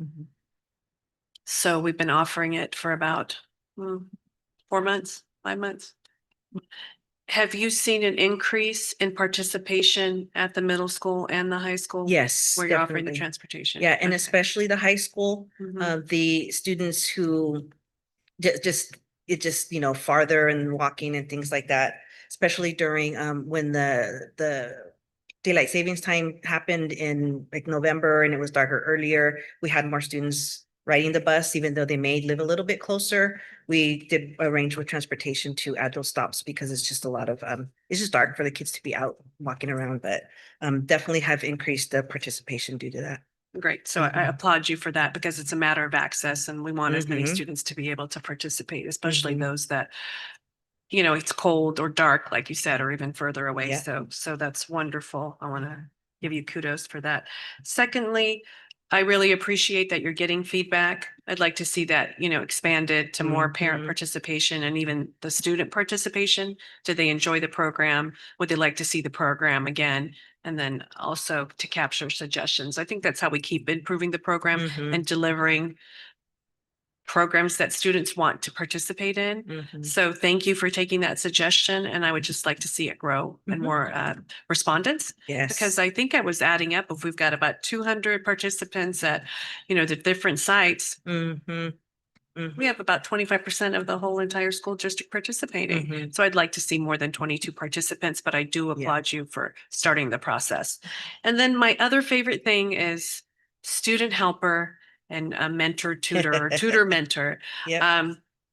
A: So we've been offering it for about 4 months, 5 months. Have you seen an increase in participation at the middle school and the high school?
I: Yes,
A: Where you're offering the
I: definitely.
A: transportation?
I: Yeah, and
A: Okay.
I: especially the high school, the students who it just, you know, farther and walking and things like that, especially during when the daylight savings time happened in like November and it was darker earlier. We had more students riding the bus, even though they may live a little bit closer. We did arrange with transportation to add those stops because it's just a lot of it's just dark for the kids to be out walking around, but definitely have increased the participation due to that.
A: Great. So I
I: Mhm.
A: applaud you for that because it's a matter of access and we want as many
I: Mhm.
A: students to be able to participate, especially
I: Mhm.
A: those that, you know, it's cold or dark, like you said, or even further away.
I: Yeah.
A: So that's wonderful. I want to give you kudos for that. Secondly, I really appreciate that you're getting feedback. I'd like to see that, you know, expanded to more parent
I: Mhm.
A: participation and even the student participation. Did they enjoy the program? Would they like to see the program again? And then also to capture suggestions. I think that's how we keep improving the program
I: Mhm.
A: and delivering programs that students want to participate in.
I: Mhm.
A: So thank you for taking that suggestion, and I would just like to see it grow and
I: Mhm.
A: more respondents.
I: Yes.
A: Because I think I was adding up, if we've got about 200 participants at, you know, the different sites,
I: Mhm.
A: we have about 25% of the whole entire school district participating.
I: Mhm.
A: So I'd like to see more than 22 participants, but I do applaud you for starting the process. And then my other favorite thing is student helper and a mentor tutor or tutor mentor.
I: Yep.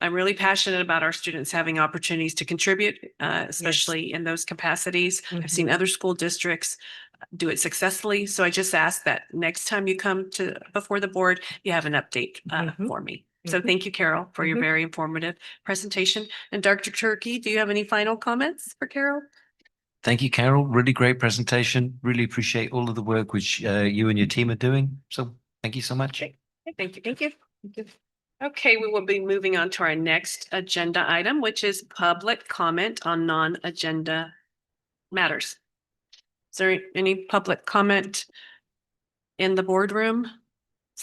A: I'm really passionate about our students having opportunities to contribute, especially in those capacities. I've seen
I: Mhm.
A: other school districts do it successfully. So I just ask that next time you come to before the board, you have an update
I: Mhm.
A: for me. So
I: Mhm.
A: thank you, Carol, for your
I: Mhm.
A: very informative presentation. And Dr. Turkey, do you have any final comments for Carol?
H: Thank you, Carol. Really great presentation. Really appreciate all of the work which you and your team are doing. So thank you so much.
A: Thank you. Thank you. Thank you. Okay, we will be moving on to our next agenda item, which is public comment on non-agenda matters. Is there any public comment in the boardroom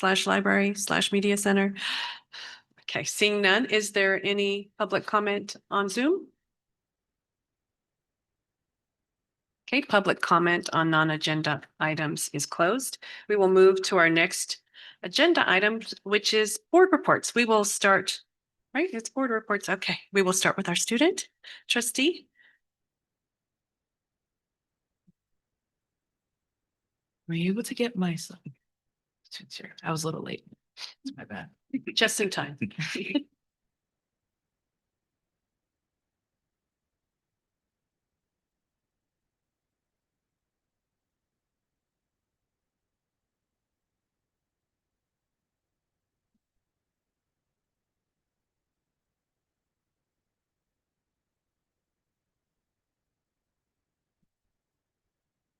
A: / library / media center? Okay, seeing none, is there any public comment on Zoom? Okay, public comment on non-agenda items is closed. We will move to our next agenda item, which is board reports. We will start, right? It's board reports. Okay, we will start with our student trustee.
C: Were you able to get my stuff? Sure. I was a little late. It's my bad.
A: Just in time.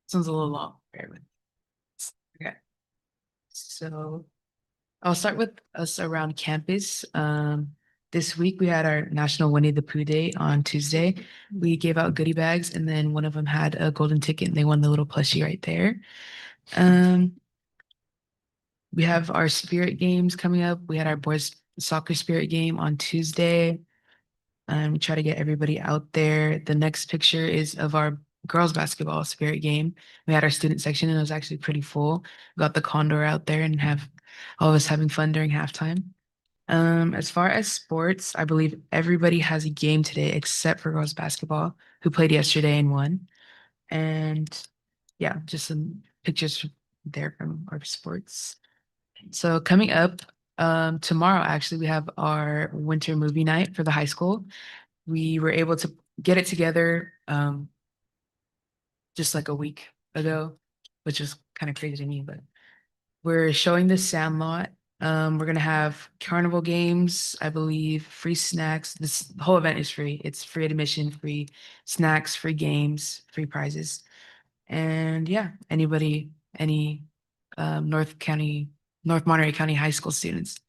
C: Sounds a little long. Bear with me. Okay. So I'll start with us around campus. This week we had our National Winnie the Pooh Day on Tuesday. We gave out goodie bags and then one of them had a golden ticket and they won the little plushie right there. We have our spirit games coming up. We had our boys soccer spirit game on Tuesday. We try to get everybody out there. The next picture is of our girls basketball spirit game. We had our student section and it was actually pretty full. We got the condor out there and have all of us having fun during halftime. As far as sports, I believe everybody has a game today except for girls basketball, who played yesterday and won. And yeah, just some pictures there from our sports. So coming up tomorrow, actually, we have our winter movie night for the high school. We were able to get it together just like a week ago, which is kind of crazy to me, but we're showing the Sandlot. We're gonna have carnival games, I believe, free snacks. This whole event is free. It's free admission, free snacks, free games, free prizes. And yeah, any North Monterey County high school students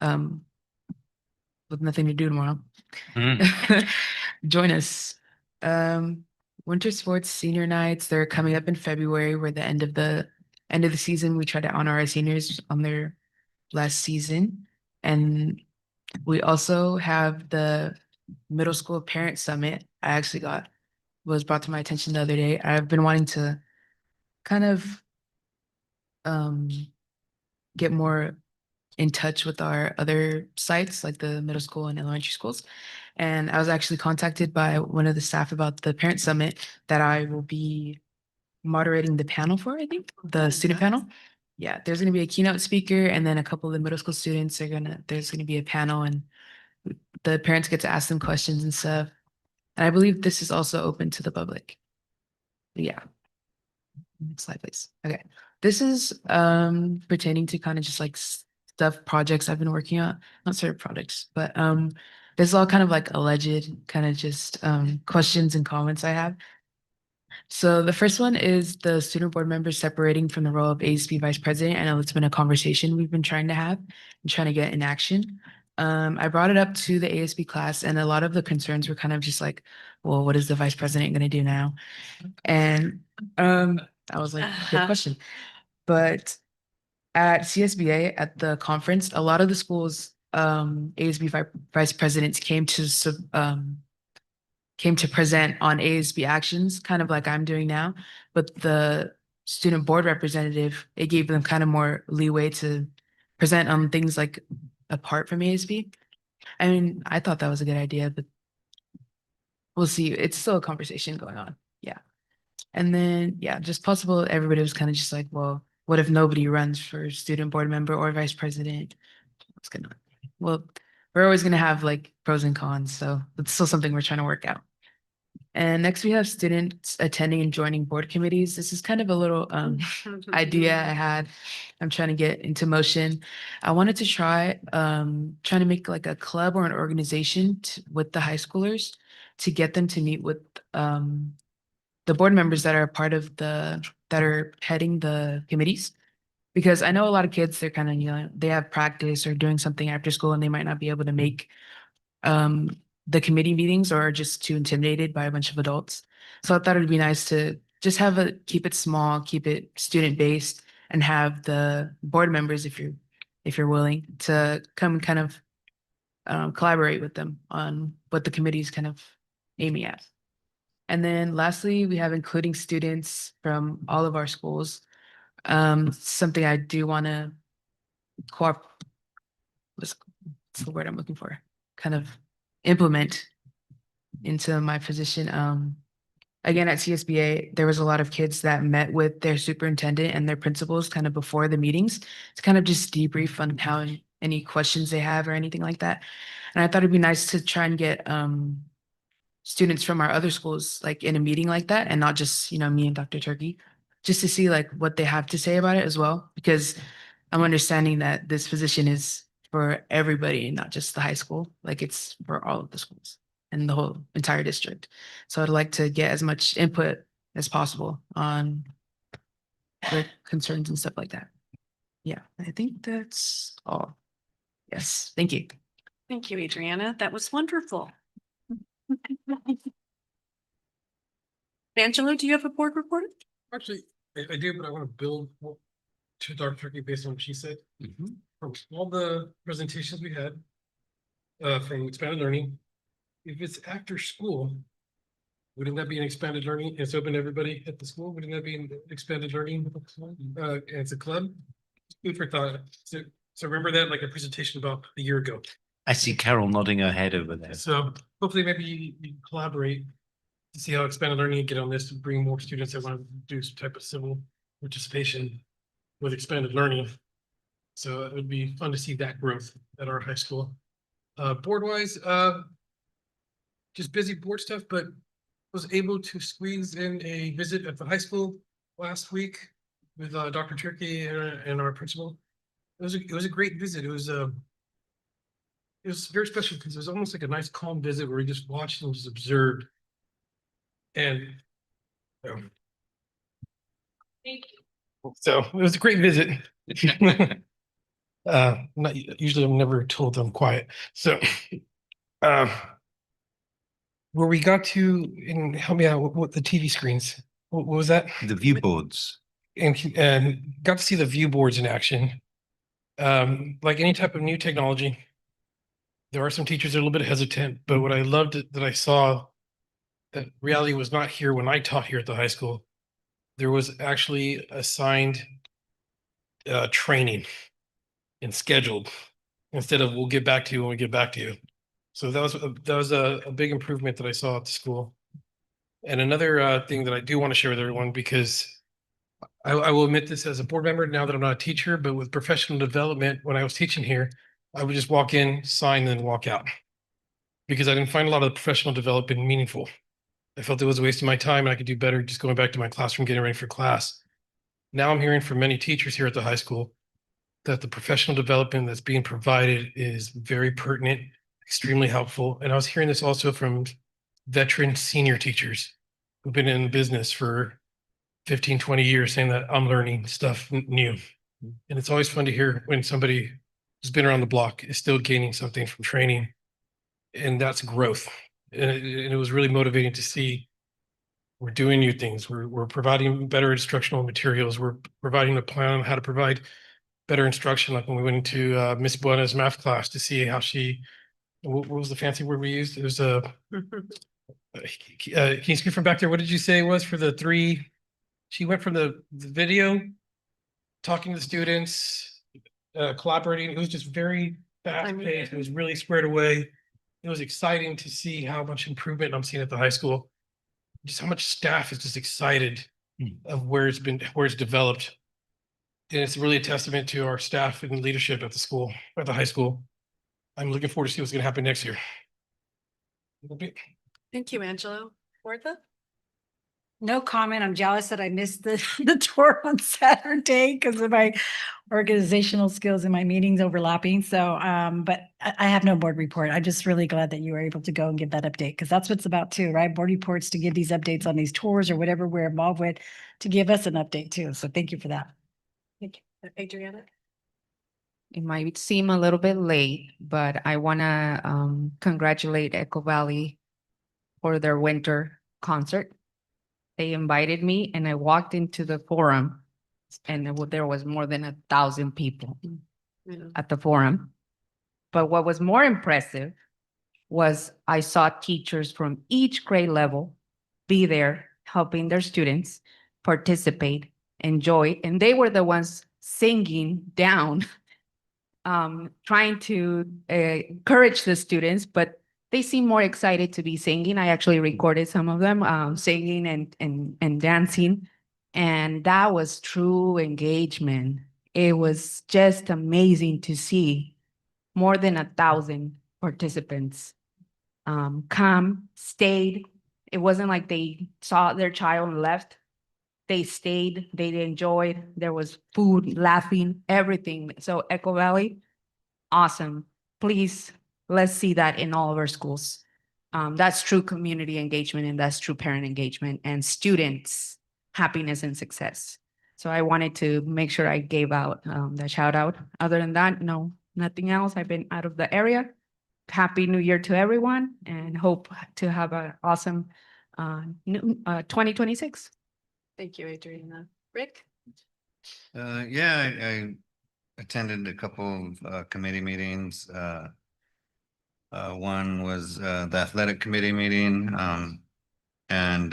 C: um, with nothing to do tomorrow, join us. Winter sports senior nights, they're coming up in February. We're the end of the season. We try to honor our seniors on their last season. And we also have the middle school parent summit. Was brought to my attention the other day. I've been wanting to kind of get more in touch with our other sites, like the middle school and elementary schools. And I was actually contacted by one of the staff about the parent summit that I will be moderating the panel for, I think, the student panel. Yeah, there's going to be a keynote speaker, and then a couple of the middle school students there's going to be a panel, and the parents get to ask them questions and stuff. And I believe this is also open to the public. Yeah. Next slide, please. Okay. This is pertaining to kind of just like stuff, projects I've been working on, not certain projects, but this is all kind of like alleged kind of just questions and comments I have. So the first one is the student board members separating from the role of ASB vice president. I know it's been a conversation we've been trying to have and trying to get in action. I brought it up to the ASB class, and a lot of the concerns were kind of just like, well, what is the vice president going to do now? And I was like, good question. But at CSBA, at the conference, a lot of the schools, ASB vice presidents came to present on ASB actions, kind of like I'm doing now. But the student board representative, it gave them kind of more leeway to present on things like apart from ASB. I mean, I thought that was a good idea, but we'll see. It's still a conversation going on. Yeah. And then, yeah, just possible. Everybody was kind of just like, well, what if nobody runs for student board member or vice president? What's going on? Well, we're always going to have like pros and cons. So it's still something we're trying to work out. And next we have students attending and joining board committees. This is kind of a little idea I had. I'm trying to get into motion. I wanted to trying to make like a club or an organization with the high schoolers to get them to meet with the board members that are part of that are heading the committees. Because I know a lot of kids, they're kind of, they have practice or doing something after school and they might not be able to make the committee meetings or are just too intimidated by a bunch of adults. So I thought it'd be nice to just keep it small, keep it student based, and have the board members, if you're willing, to come kind of collaborate with them on what the committee's kind of aiming at. And then lastly, we have including students from all of our schools. Something I do want to what's the word I'm looking for? Kind of implement into my position. Again, at CSBA, there was a lot of kids that met with their superintendent and their principals kind of before the meetings to kind of just debrief on how any questions they have or anything like that. And I thought it'd be nice to try and get students from our other schools like in a meeting like that, and not just, me and Dr. Turkey, just to see like what they have to say about it as well, because I'm understanding that this position is for everybody, not just the high school. Like it's for all of the schools and the whole entire district. So I'd like to get as much input as possible on their concerns and stuff like that. Yeah, I think that's all. Yes, thank you.
A: Thank you, Adriana. That was wonderful. Angelo, do you have a board report?
D: Actually, I do, but I want to build to Dr. Turkey based on what she said. From all the presentations we had from expanded learning, if it's after school, wouldn't that be an expanded learning? It's open to everybody at the school. Wouldn't that be an expanded learning? And it's a club. Food for thought. So remember that like a presentation about a year ago.
H: I see Carol nodding her head over there.
D: So hopefully maybe you collaborate to see how expanded learning can get on this to bring more students that want to do some type of civil participation with expanded learning. So it would be fun to see that growth at our high school. Board wise, just busy board stuff, but was able to squeeze in a visit at the high school last week with Dr. Turkey and our principal. It was a great visit. It was very special because it was almost like a nice calm visit where we just watched and just observed. And so it was a great visit. Not usually I'm never told I'm quiet. So where we got to, and help me out with the TV screens. What was that?
H: The view boards.
D: And got to see the view boards in action. Like any type of new technology, there are some teachers that are a little bit hesitant, but what I loved that I saw that reality was not here when I taught here at the high school. There was actually assigned training and scheduled instead of we'll get back to you when we get back to you. So that was a big improvement that I saw at the school. And another thing that I do want to share with everyone, because I will admit this as a board member now that I'm not a teacher, but with professional development, when I was teaching here, I would just walk in, sign, and then walk out. Because I didn't find a lot of the professional development meaningful. I felt it was a waste of my time and I could do better just going back to my classroom, getting ready for class. Now I'm hearing from many teachers here at the high school that the professional development that's being provided is very pertinent, extremely helpful. And I was hearing this also from veteran senior teachers who've been in the business for 15, 20 years saying that I'm learning stuff new. And it's always fun to hear when somebody who's been around the block is still gaining something from training. And that's growth. And it was really motivating to see we're doing new things. We're providing better instructional materials. We're providing a plan on how to provide better instruction. Like when we went into Miss Buena's math class to see how she, what was the fancy word we used? It was can you speak from back there? What did you say it was for the three? She went from the video, talking to the students, collaborating. It was just very fast paced. It was really squared away. It was exciting to see how much improvement I'm seeing at the high school. Just how much staff is just excited of where it's developed. And it's really a testament to our staff and leadership at the school, at the high school. I'm looking forward to see what's going to happen next year.
A: Thank you, Angelo. Martha?
E: No comment. I'm jealous that I missed the tour on Saturday because of my organizational skills and my meetings overlapping. So, but I have no board report. I'm just really glad that you were able to go and give that update because that's what it's about too, right? Board reports to give these updates on these tours or whatever we're involved with to give us an update too. So thank you for that.
A: Thank you. Adriana?
F: It might seem a little bit late, but I want to congratulate Echo Valley for their winter concert. They invited me and I walked into the forum and there was more than 1,000 people at the forum. But what was more impressive was I saw teachers from each grade level be there helping their students participate, enjoy, and they were the ones singing down, trying to encourage the students, but they seem more excited to be singing. I actually recorded some of them singing and dancing, and that was true engagement. It was just amazing to see more than 1,000 participants come, stayed. It wasn't like they saw their child and left. They stayed, they enjoyed. There was food, laughing, everything. So Echo Valley, awesome. Please, let's see that in all of our schools. That's true community engagement and that's true parent engagement and students' happiness and success. So I wanted to make sure I gave out that shout out. Other than that, no, nothing else. I've been out of the area. Happy New Year to everyone and hope to have an awesome 2026.
A: Thank you, Adriana. Rick?
G: Yeah, I attended a couple of committee meetings. One was the athletic committee meeting, and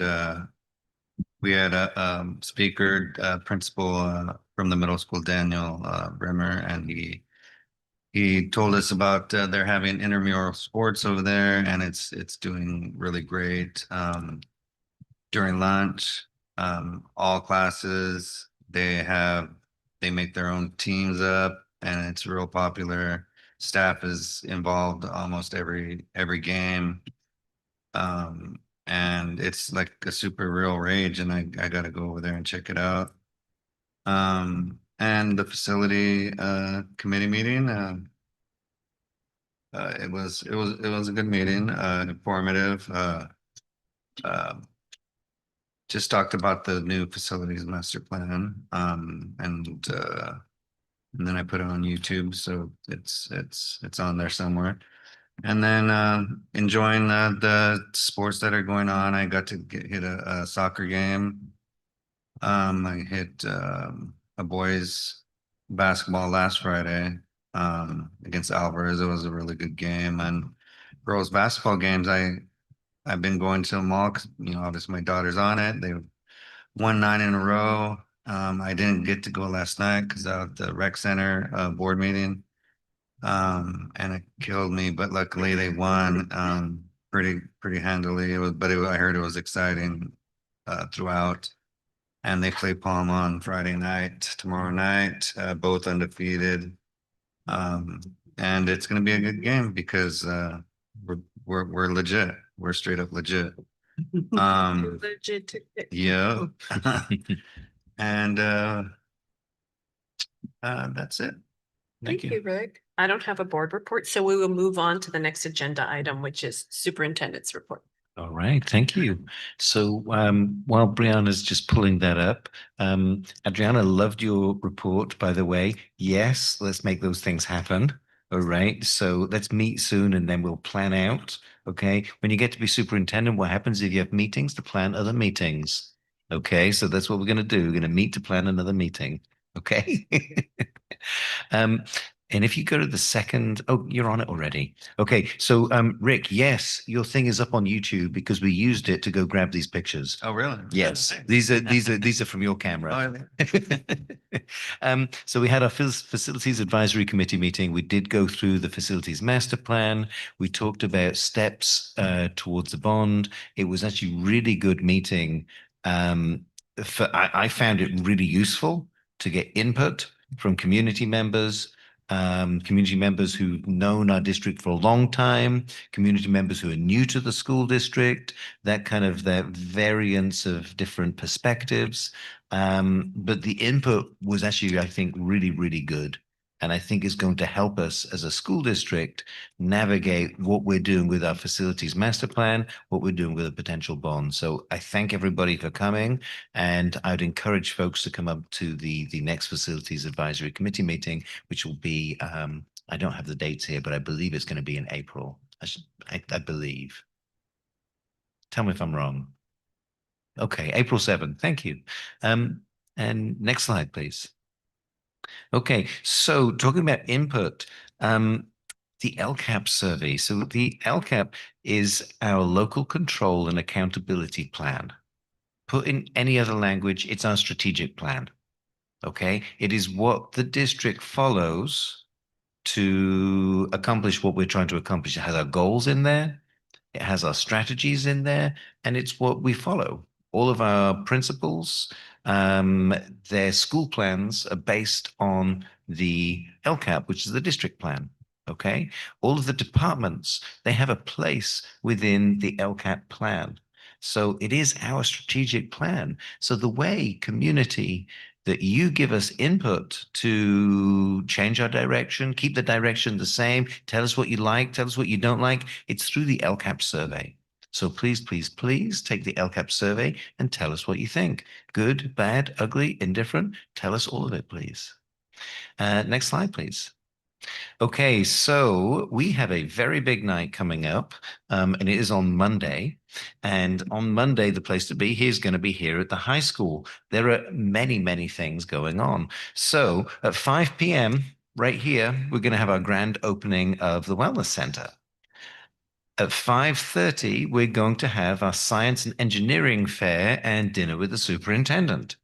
G: we had a speaker, principal from the middle school, Daniel Brimmer, and he told us about they're having intramural sports over there, and it's doing really great. During lunch, all classes they make their own teams up, and it's real popular. Staff is involved almost every game. And it's like a super real rage, and I got to go over there and check it out. And the facility committee meeting, it was a good meeting, informative. Just talked about the new facilities master plan, and then I put it on YouTube, so it's on there somewhere. And then enjoying the sports that are going on. I got to hit a soccer game. I hit a boys basketball last Friday against Alvarez. It was a really good game. And girls basketball games, I've been going to them all 'cause, obviously my daughter's on it. They've won 9 in a row. I didn't get to go last night because I was at the rec center board meeting. And it killed me, but luckily they won pretty handily. I heard it was exciting throughout. And they play Palm on Friday night, tomorrow night, both undefeated. And it's gonna be a good game because we're legit. We're straight up legit.
I: Legit.
G: Yeah. And that's it.
A: Thank you, Rick. I don't have a board report, so we will move on to the next agenda item, which is superintendent's report.
H: All right, thank you. So while Brianna's just pulling that up, Adriana, loved your report, by the way. Yes, let's make those things happen. All right, so let's meet soon and then we'll plan out. Okay, when you get to be superintendent, what happens if you have meetings to plan other meetings? Okay, so that's what we're going to do. We're going to meet to plan another meeting. Okay. Um, and if you go to the second, oh, you're on it already. Okay, so Rick, yes, your thing is up on YouTube because we used it to go grab these pictures.
G: Oh, really?
H: Yes, these are from your camera. So we had our facilities advisory committee meeting. We did go through the facilities master plan. We talked about steps towards the bond. It was actually really good meeting. I found it really useful to get input from community members who've known our district for a long time, community members who are new to the school district, that variance of different perspectives. But the input was actually, I think, really, really good. And I think is going to help us as a school district navigate what we're doing with our facilities master plan, what we're doing with a potential bond. So I thank everybody for coming. And I'd encourage folks to come up to the next facilities advisory committee meeting, which will be, I don't have the dates here, but I believe it's going to be in April. I believe. Tell me if I'm wrong. Okay, April 7th. Thank you. And next slide, please. Okay, so talking about input, the LCAP survey. So the LCAP is our local control and accountability plan. Put in any other language, it's our strategic plan. Okay, it is what the district follows to accomplish what we're trying to accomplish. It has our goals in there, it has our strategies in there, and it's what we follow. All of our principals, their school plans are based on the LCAP, which is the district plan. Okay, all of the departments, they have a place within the LCAP plan. So it is our strategic plan. So the way community that you give us input to change our direction, keep the direction the same, tell us what you like, tell us what you don't like, it's through the LCAP survey. So please, please, please take the LCAP survey and tell us what you think. Good, bad, ugly, indifferent, tell us all of it, please. Next slide, please. Okay, so we have a very big night coming up, and it is on Monday. And on Monday, the place to be here is going to be here at the high school. There are many, many things going on. So at 5 p.m., right here, we're going to have our grand opening of the Wellness Center. At 5:30, we're going to have our science and engineering fair and dinner with the superintendent.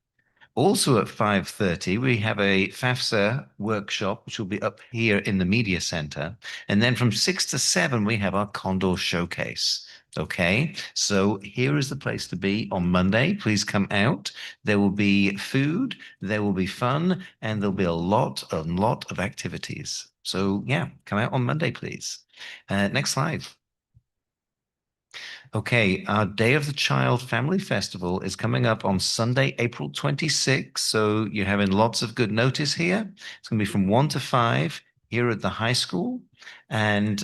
H: Also at 5:30, we have a FAFSA workshop, which will be up here in the media center. And then from 6 to 7, we have our Condor showcase. Okay, so here is the place to be on Monday. Please come out. There will be food, there will be fun, and there'll be a lot of activities. So yeah, come out on Monday, please. Next slide. Okay, our Day of the Child Family Festival is coming up on Sunday, April 26th. So you're having lots of good notice here. It's going to be from 1 to 5 here at the high school. And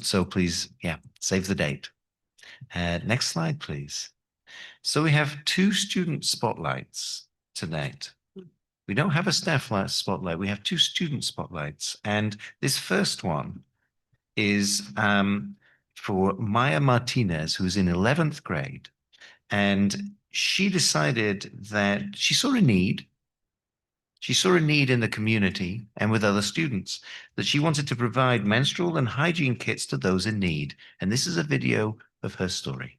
H: so please, yeah, save the date. Next slide, please. So we have 2 student spotlights tonight. We don't have a staff spotlight. We have 2 student spotlights. And this first one is for Maya Martinez, who's in 11th grade. And she decided that she saw a need. She saw a need in the community and with other students that she wanted to provide menstrual and hygiene kits to those in need. And this is a video of her story.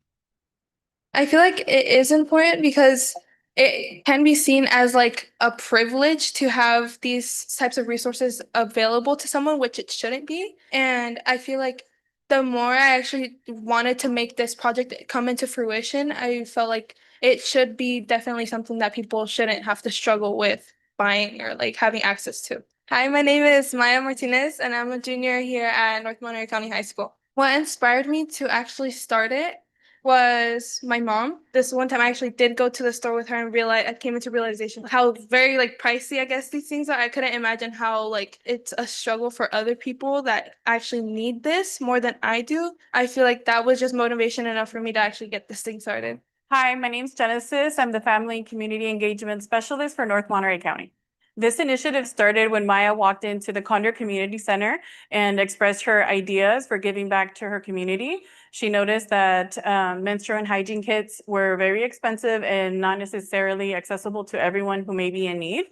M: I feel like it is important because it can be seen as like a privilege to have these types of resources available to someone, which it shouldn't be. And I feel like the more I actually wanted to make this project come into fruition, I felt like it should be definitely something that people shouldn't have to struggle with buying or like having access to. Hi, my name is Maya Martinez, and I'm a junior here at North Monterey County High School. What inspired me to actually start it was my mom. This one time I actually did go to the store with her and realize I came into realization how very like pricey I guess these things are. I couldn't imagine how like it's a struggle for other people that actually need this more than I do. I feel like that was just motivation enough for me to actually get this thing started.
N: Hi, my name's Genesis. I'm the Family and Community Engagement Specialist for North Monterey County. This initiative started when Maya walked into the Condor Community Center and expressed her ideas for giving back to her community. She noticed that menstrual and hygiene kits were very expensive and not necessarily accessible to everyone who may be in need.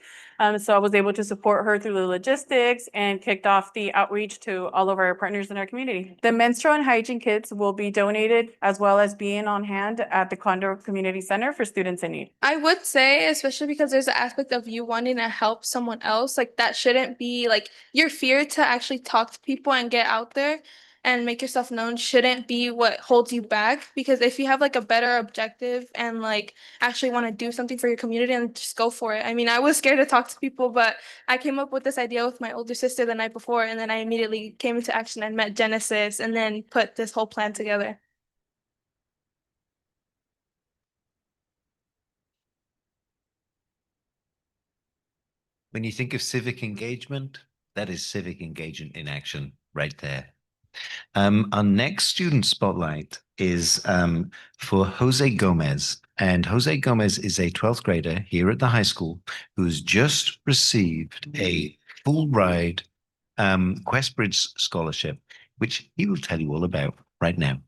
N: So I was able to support her through the logistics and kicked off the outreach to all of our partners in our community. The menstrual and hygiene kits will be donated as well as being on hand at the Condor Community Center for students in need.
M: I would say, especially because there's an aspect of you wanting to help someone else, like that shouldn't be like your fear to actually talk to people and get out there and make yourself known shouldn't be what holds you back. Because if you have like a better objective and like actually want to do something for your community, and just go for it. I mean, I was scared to talk to people, but I came up with this idea with my older sister the night before, and then I immediately came into action and met Genesis and then put this whole plan together.
H: When you think of civic engagement, that is civic engagement in action right there. Our next student spotlight is for Jose Gomez. And Jose Gomez is a 12th grader here at the high school who's just received a full ride Questbridge scholarship, which he will tell you all about right now.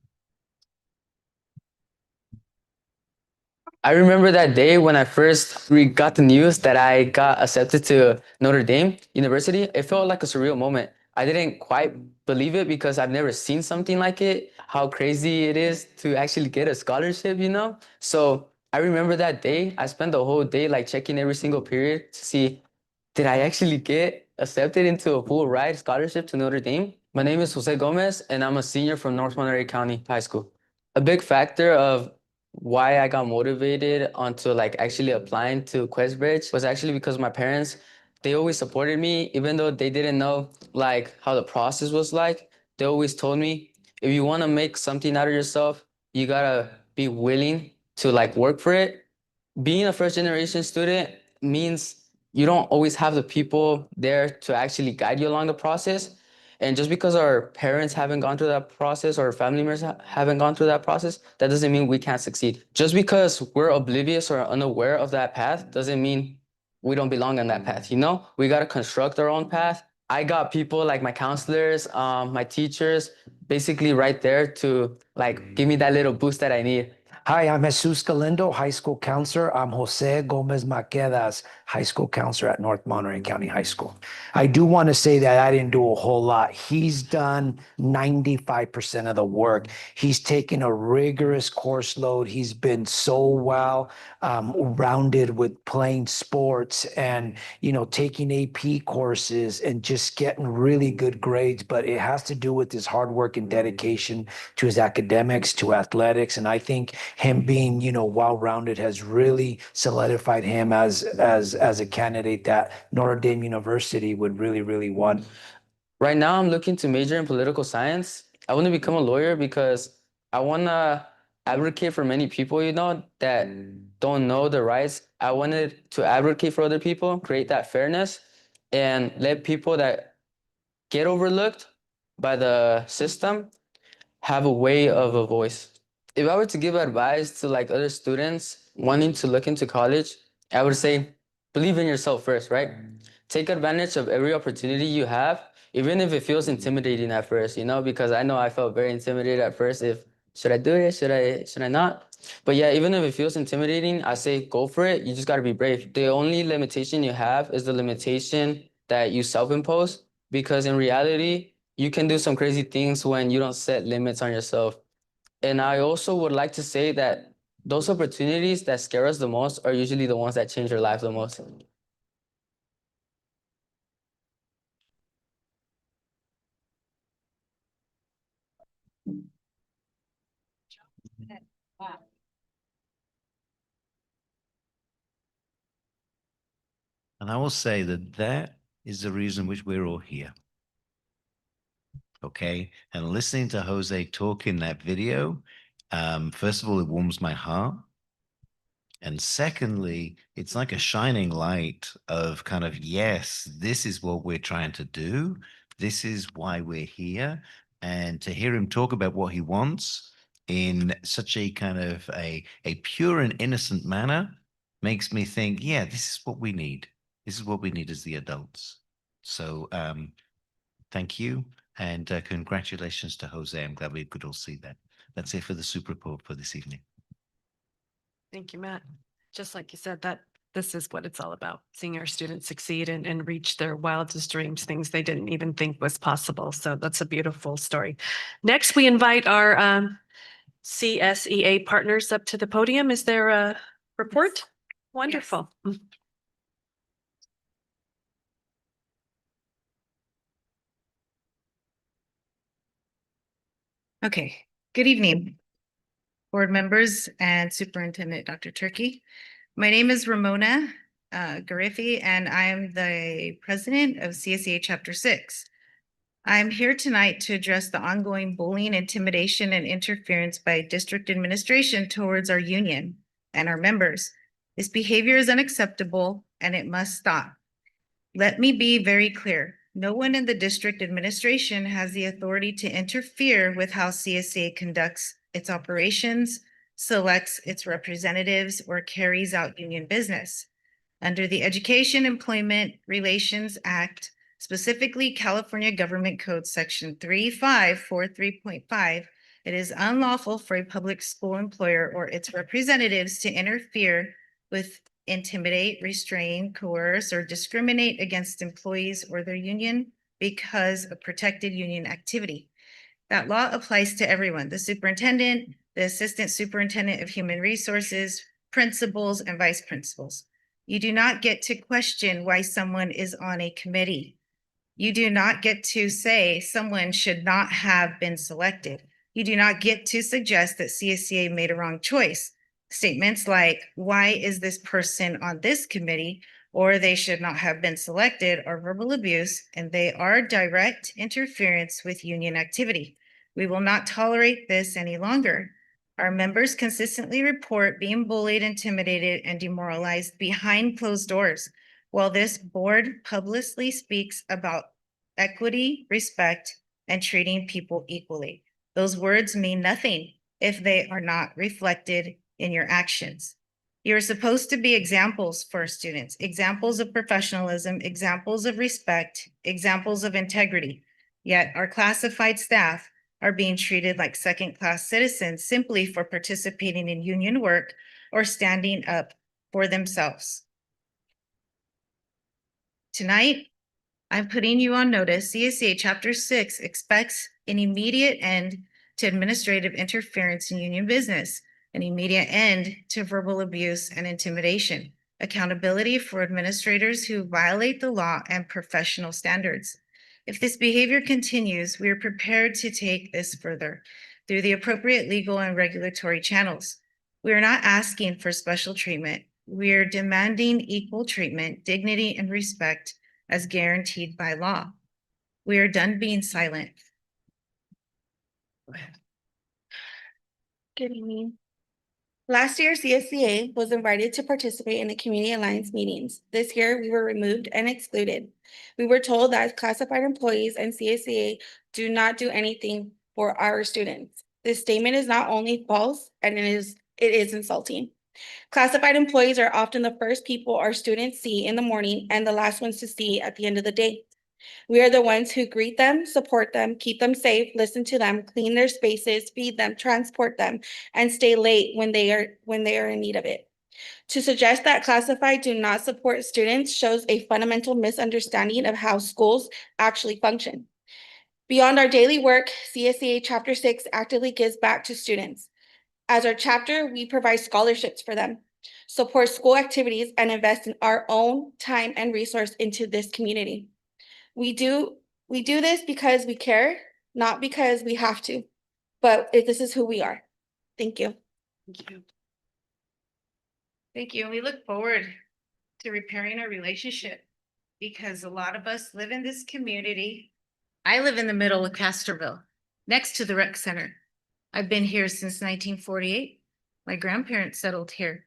O: I remember that day when I first got the news that I got accepted to Notre Dame University. It felt like a surreal moment. I didn't quite believe it because I've never seen something like it, how crazy it is to actually get a scholarship, you know? So I remember that day. I spent the whole day like checking every single period to see, did I actually get accepted into a full ride scholarship to Notre Dame? My name is Jose Gomez, and I'm a senior from North Monterey County High School. A big factor of why I got motivated onto like actually applying to Questbridge was actually because my parents, they always supported me, even though they didn't know like how the process was like. They always told me, if you want to make something out of yourself, you gotta be willing to like work for it. Being a first generation student means you don't always have the people there to actually guide you along the process. And just because our parents haven't gone through that process or family members haven't gone through that process, that doesn't mean we can't succeed. Just because we're oblivious or unaware of that path doesn't mean we don't belong on that path, you know? We got to construct our own path. I got people like my counselors, my teachers, basically right there to like give me that little boost that I need.
P: Hi, I'm Jesus Galindo, high school counselor. I'm Jose Gomez Maquedas, high school counselor at North Monterey County High School. I do want to say that I didn't do a whole lot. He's done 95% of the work. He's taken a rigorous course load. He's been so well rounded with playing sports and, you know, taking AP courses and just getting really good grades. But it has to do with his hard work and dedication to his academics, to athletics. And I think him being, you know, well-rounded has really solidified him as a candidate that Notre Dame University would really want.
O: Right now, I'm looking to major in political science. I want to become a lawyer because I want to advocate for many people, you know, that don't know the rights. I wanted to advocate for other people, create that fairness, and let people that get overlooked by the system have a way of a voice. If I were to give advice to like other students wanting to look into college, I would say, believe in yourself first, right? Take advantage of every opportunity you have, even if it feels intimidating at first, you know, because I know I felt very intimidated at first. If should I do it? Should I not? But yeah, even if it feels intimidating, I say go for it. You just got to be brave. The only limitation you have is the limitation that you self-impose, because in reality, you can do some crazy things when you don't set limits on yourself. And I also would like to say that those opportunities that scare us the most are usually the ones that change our lives the most.
H: And I will say that that is the reason which we're all here. Okay. And listening to Jose talk in that video, first of all, it warms my heart. And secondly, it's like a shining light of kind of, yes, this is what we're trying to do. This is why we're here. And to hear him talk about what he wants in such a kind of a pure and innocent manner makes me think, yeah, this is what we need. This is what we need as the adults. So thank you. And congratulations to Jose. I'm glad we could all see that. That's it for the super report for this evening.
A: Thank you, Matt. Just like you said, that this is what it's all about, seeing our students succeed and reach their wildest dreams, things they didn't even think was possible. So that's a beautiful story. Next, we invite our CSEA partners up to the podium. Is there a report? Wonderful.
Q: Okay, good evening, board members and Superintendent Dr. Turkey. My name is Ramona Gariffi, and I am the president of CSEA Chapter 6. I'm here tonight to address the ongoing bullying, intimidation, and interference by district administration towards our union and our members. This behavior is unacceptable and it must stop. Let me be very clear. No one in the district administration has the authority to interfere with how CSA conducts its operations, selects its representatives, or carries out union business. Under the Education Employment Relations Act, specifically California Government Code Section 3543.5, it is unlawful for a public school employer or its representatives to interfere with, intimidate, restrain, coerce, or discriminate against employees or their union because of protected union activity. That law applies to everyone, the superintendent, the assistant superintendent of human resources, principals, and vice principals. You do not get to question why someone is on a committee. You do not get to say someone should not have been selected. You do not get to suggest that CSCA made a wrong choice. Statements like, why is this person on this committee, or they should not have been selected, are verbal abuse, and they are direct interference with union activity. We will not tolerate this any longer. Our members consistently report being bullied, intimidated, and demoralized behind closed doors. While this board publicly speaks about equity, respect, and treating people equally, those words mean nothing if they are not reflected in your actions. You're supposed to be examples for students, examples of professionalism, examples of respect, examples of integrity. Yet our classified staff are being treated like second-class citizens simply for participating in union work or standing up for themselves. Tonight, I'm putting you on notice. CSA Chapter 6 expects an immediate end to administrative interference in union business, an immediate end to verbal abuse and intimidation, accountability for administrators who violate the law and professional standards. If this behavior continues, we are prepared to take this further through the appropriate legal and regulatory channels. We are not asking for special treatment. We are demanding equal treatment, dignity, and respect as guaranteed by law. We are done being silent.
R: Good evening. Last year, CSCA was invited to participate in the Community Alliance meetings. This year, we were removed and excluded. We were told that classified employees and CSCA do not do anything for our students. This statement is not only false, and it is insulting. Classified employees are often the first people our students see in the morning and the last ones to see at the end of the day. We are the ones who greet them, support them, keep them safe, listen to them, clean their spaces, feed them, transport them, and stay late when they are in need of it. To suggest that classified do not support students shows a fundamental misunderstanding of how schools actually function. Beyond our daily work, CSEA Chapter 6 actively gives back to students. As our chapter, we provide scholarships for them, support school activities, and invest in our own time and resource into this community. We do this because we care, not because we have to, but this is who we are. Thank you.
A: Thank you.
Q: Thank you. And we look forward to repairing our relationship because a lot of us live in this community. I live in the middle of Castroville, next to the rec center. I've been here since 1948. My grandparents settled here.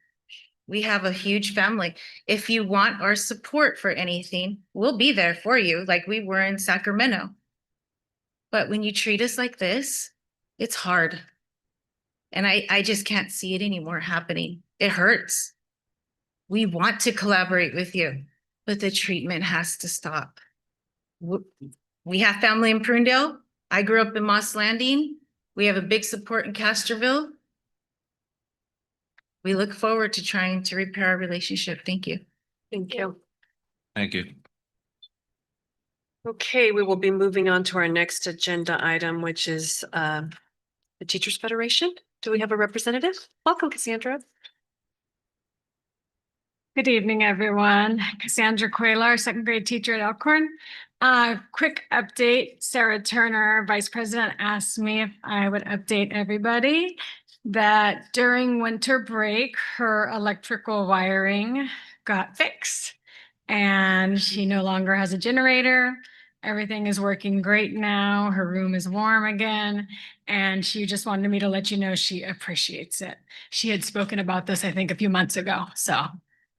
Q: We have a huge family. If you want our support for anything, we'll be there for you like we were in Sacramento. But when you treat us like this, it's hard. And I just can't see it anymore happening. It hurts. We want to collaborate with you, but the treatment has to stop. We have family in Prunedale. I grew up in Moss Landing. We have a big support in Castroville. We look forward to trying to repair our relationship. Thank you.
A: Thank you.
G: Thank you.
A: Okay, we will be moving on to our next agenda item, which is the Teachers Federation. Do we have a representative? Welcome, Cassandra.
S: Good evening, everyone. Cassandra Cuellar, second grade teacher at Elkhorn. Quick update. Sarah Turner, vice president, asked me if I would update everybody that during winter break, her electrical wiring got fixed and she no longer has a generator. Everything is working great now. Her room is warm again. And she just wanted me to let you know she appreciates it. She had spoken about this, I think, a few months ago. So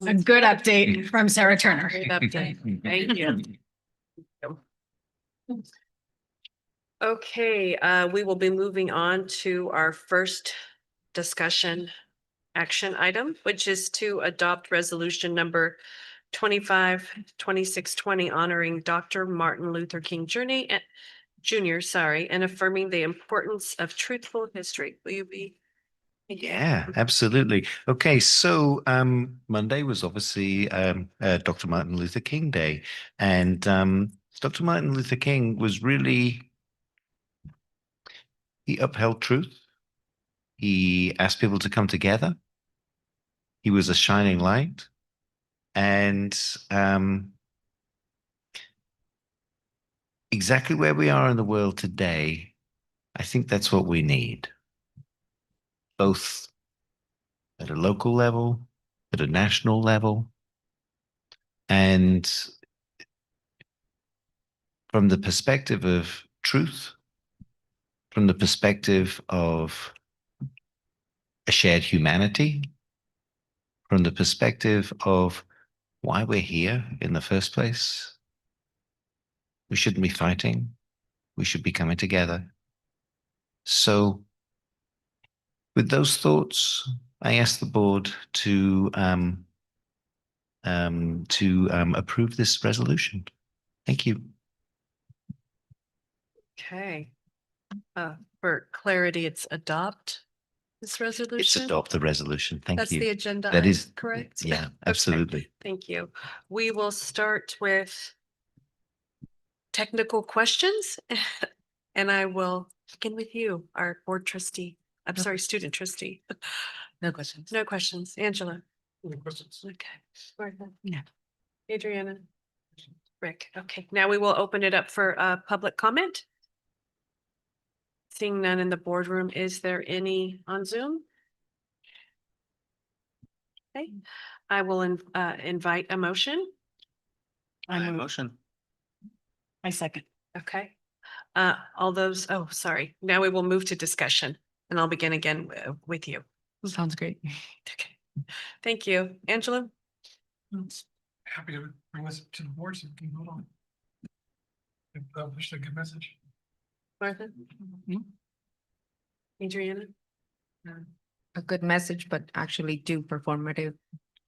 S: a good update from Sarah Turner.
A: Great update. Thank you. Okay, we will be moving on to our first discussion action item, which is to adopt resolution number 2620 honoring Dr. Martin Luther King Jr., and affirming the importance of truthful history. Will you be?
H: Yeah, absolutely. Okay, so Monday was obviously Dr. Martin Luther King Day, and Dr. Martin Luther King was really, he upheld truth. He asked people to come together. He was a shining light, and exactly where we are in the world today, I think that's what we need, both at a local level, at a national level, and from the perspective of truth, from the perspective of a shared humanity, from the perspective of why we're here in the first place. We shouldn't be fighting. We should be coming together. So with those thoughts, I ask the board to approve this resolution. Thank you.
A: Okay. For clarity, it's adopt this resolution.
H: It's adopt the resolution. Thank
A: That's
H: you.
A: the agenda.
H: That is
A: correct.
H: Yeah,
A: Okay.
H: absolutely.
A: Thank you. We will start with technical questions and I will begin with you, our board trustee. I'm sorry, student trustee.
C: No questions.
A: No questions. Angela.
D: Any questions?
A: Okay. Martha.
C: No.
A: Adriana. Rick. Okay. Now we will open it up for public comment. Seeing none in the boardroom, is there any on Zoom? Okay. I will invite a motion.
G: Motion.
S: I second.
A: Okay. All those, oh, sorry. Now we will move to discussion and I'll begin again with you.
C: Sounds great.
A: Okay. Thank you. Angela?
D: Happy to bring this to the board so we can vote on it. Wish a good message.
A: Martha? Adriana?
F: A good message, but actually do performative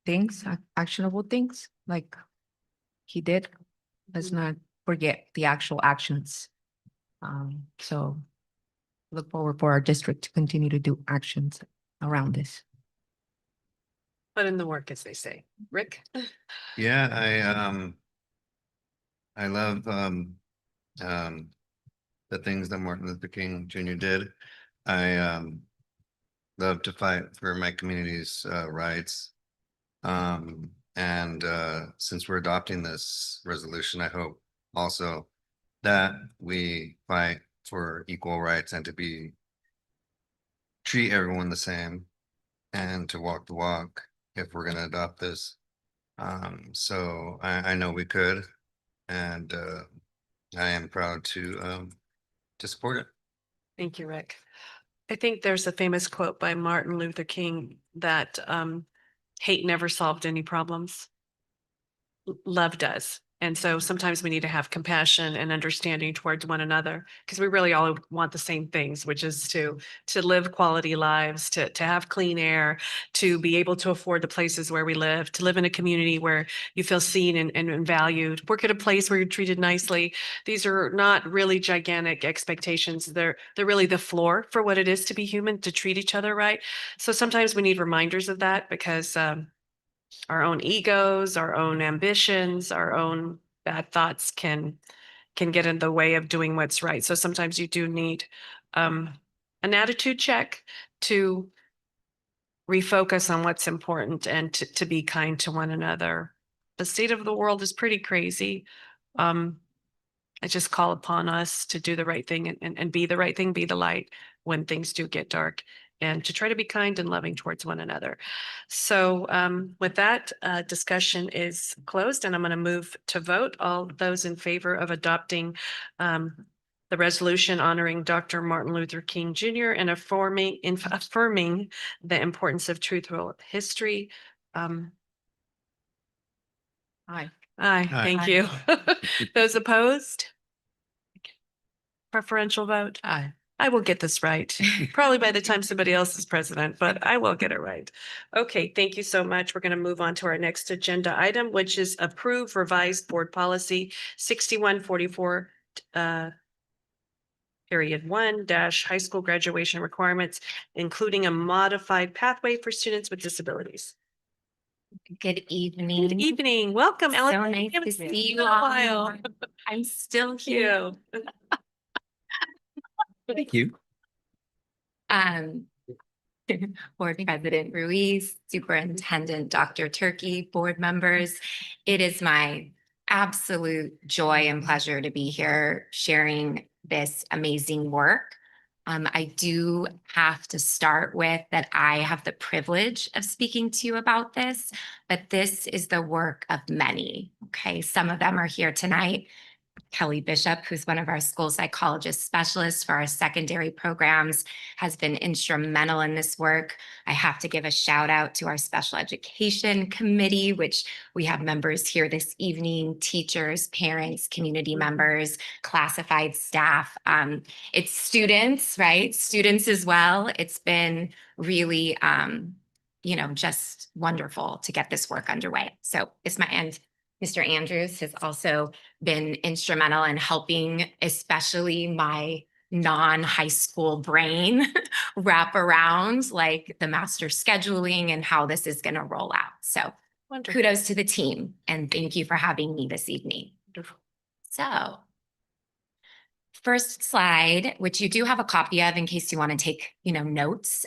F: things, actionable things like he did. Let's not forget the actual actions. So look forward for our district to continue to do actions around this.
A: Put in the work, as they say. Rick?
G: Yeah, I love the things that Martin Luther King Jr. did. I love to fight for my community's rights. And since we're adopting this resolution, I hope also that we fight for equal rights and to treat everyone the same and to walk the walk if we're going to adopt this. So I know we could, and I am proud to support it.
A: Thank you, Rick. I think there's a famous quote by Martin Luther King that hate never solved any problems. Love does. And so sometimes we need to have compassion and understanding towards one another because we really all want the same things, which is to live quality lives, to have clean air, to be able to afford the places where we live, to live in a community where you feel seen and valued, work at a place where you're treated nicely. These are not really gigantic expectations. They're really the floor for what it is to be human, to treat each other right. So sometimes we need reminders of that because our own egos, our own ambitions, our own bad thoughts can get in the way of doing what's right. So sometimes you do need an attitude check to refocus on what's important and to be kind to one another. The state of the world is pretty crazy. I just call upon us to do the right thing and be the right thing, be the light when things do get dark, and to try to be kind and loving towards one another. So with that, discussion is closed, and I'm going to move to vote. All those in favor of adopting the resolution honoring Dr. Martin Luther King Jr. and affirming the importance of truthful history. Aye. Aye, thank
F: Aye.
A: you. Those opposed? Preferential vote?
C: Aye.
A: I will get this right. Probably by the time somebody else is president, but I will get it right. Okay, thank you so much. We're going to move on to our next agenda item, which is approve revised board policy 6144 period 1 high school graduation requirements, including a modified pathway for students with disabilities.
F: Good evening.
A: Good evening. Welcome, Ellen.
F: So nice to see you all. I'm still here.
H: Thank you.
F: Board President Ruiz, Superintendent Dr. Turkey, board members. It is my absolute joy and pleasure to be here sharing this amazing work. I do have to start with that I have the privilege of speaking to you about this, but this is the work of many. Okay, some of them are here tonight. Kelly Bishop, who's one of our school psychologist specialists for our secondary programs, has been instrumental in this work. I have to give a shout out to our special education committee, which we have members here this evening, teachers, parents, community members, classified staff. It's students, right? Students as well. It's been really, just wonderful to get this work underway. So it's my end. Mr. Andrews has also been instrumental in helping, especially my non-high school brain wrap around like the master scheduling and how this is going to roll out. So
A: Wonderful.
F: Kudos to the team and thank you for having me this evening.
A: Wonderful.
F: So first slide, which you do have a copy of in case you want to take, notes,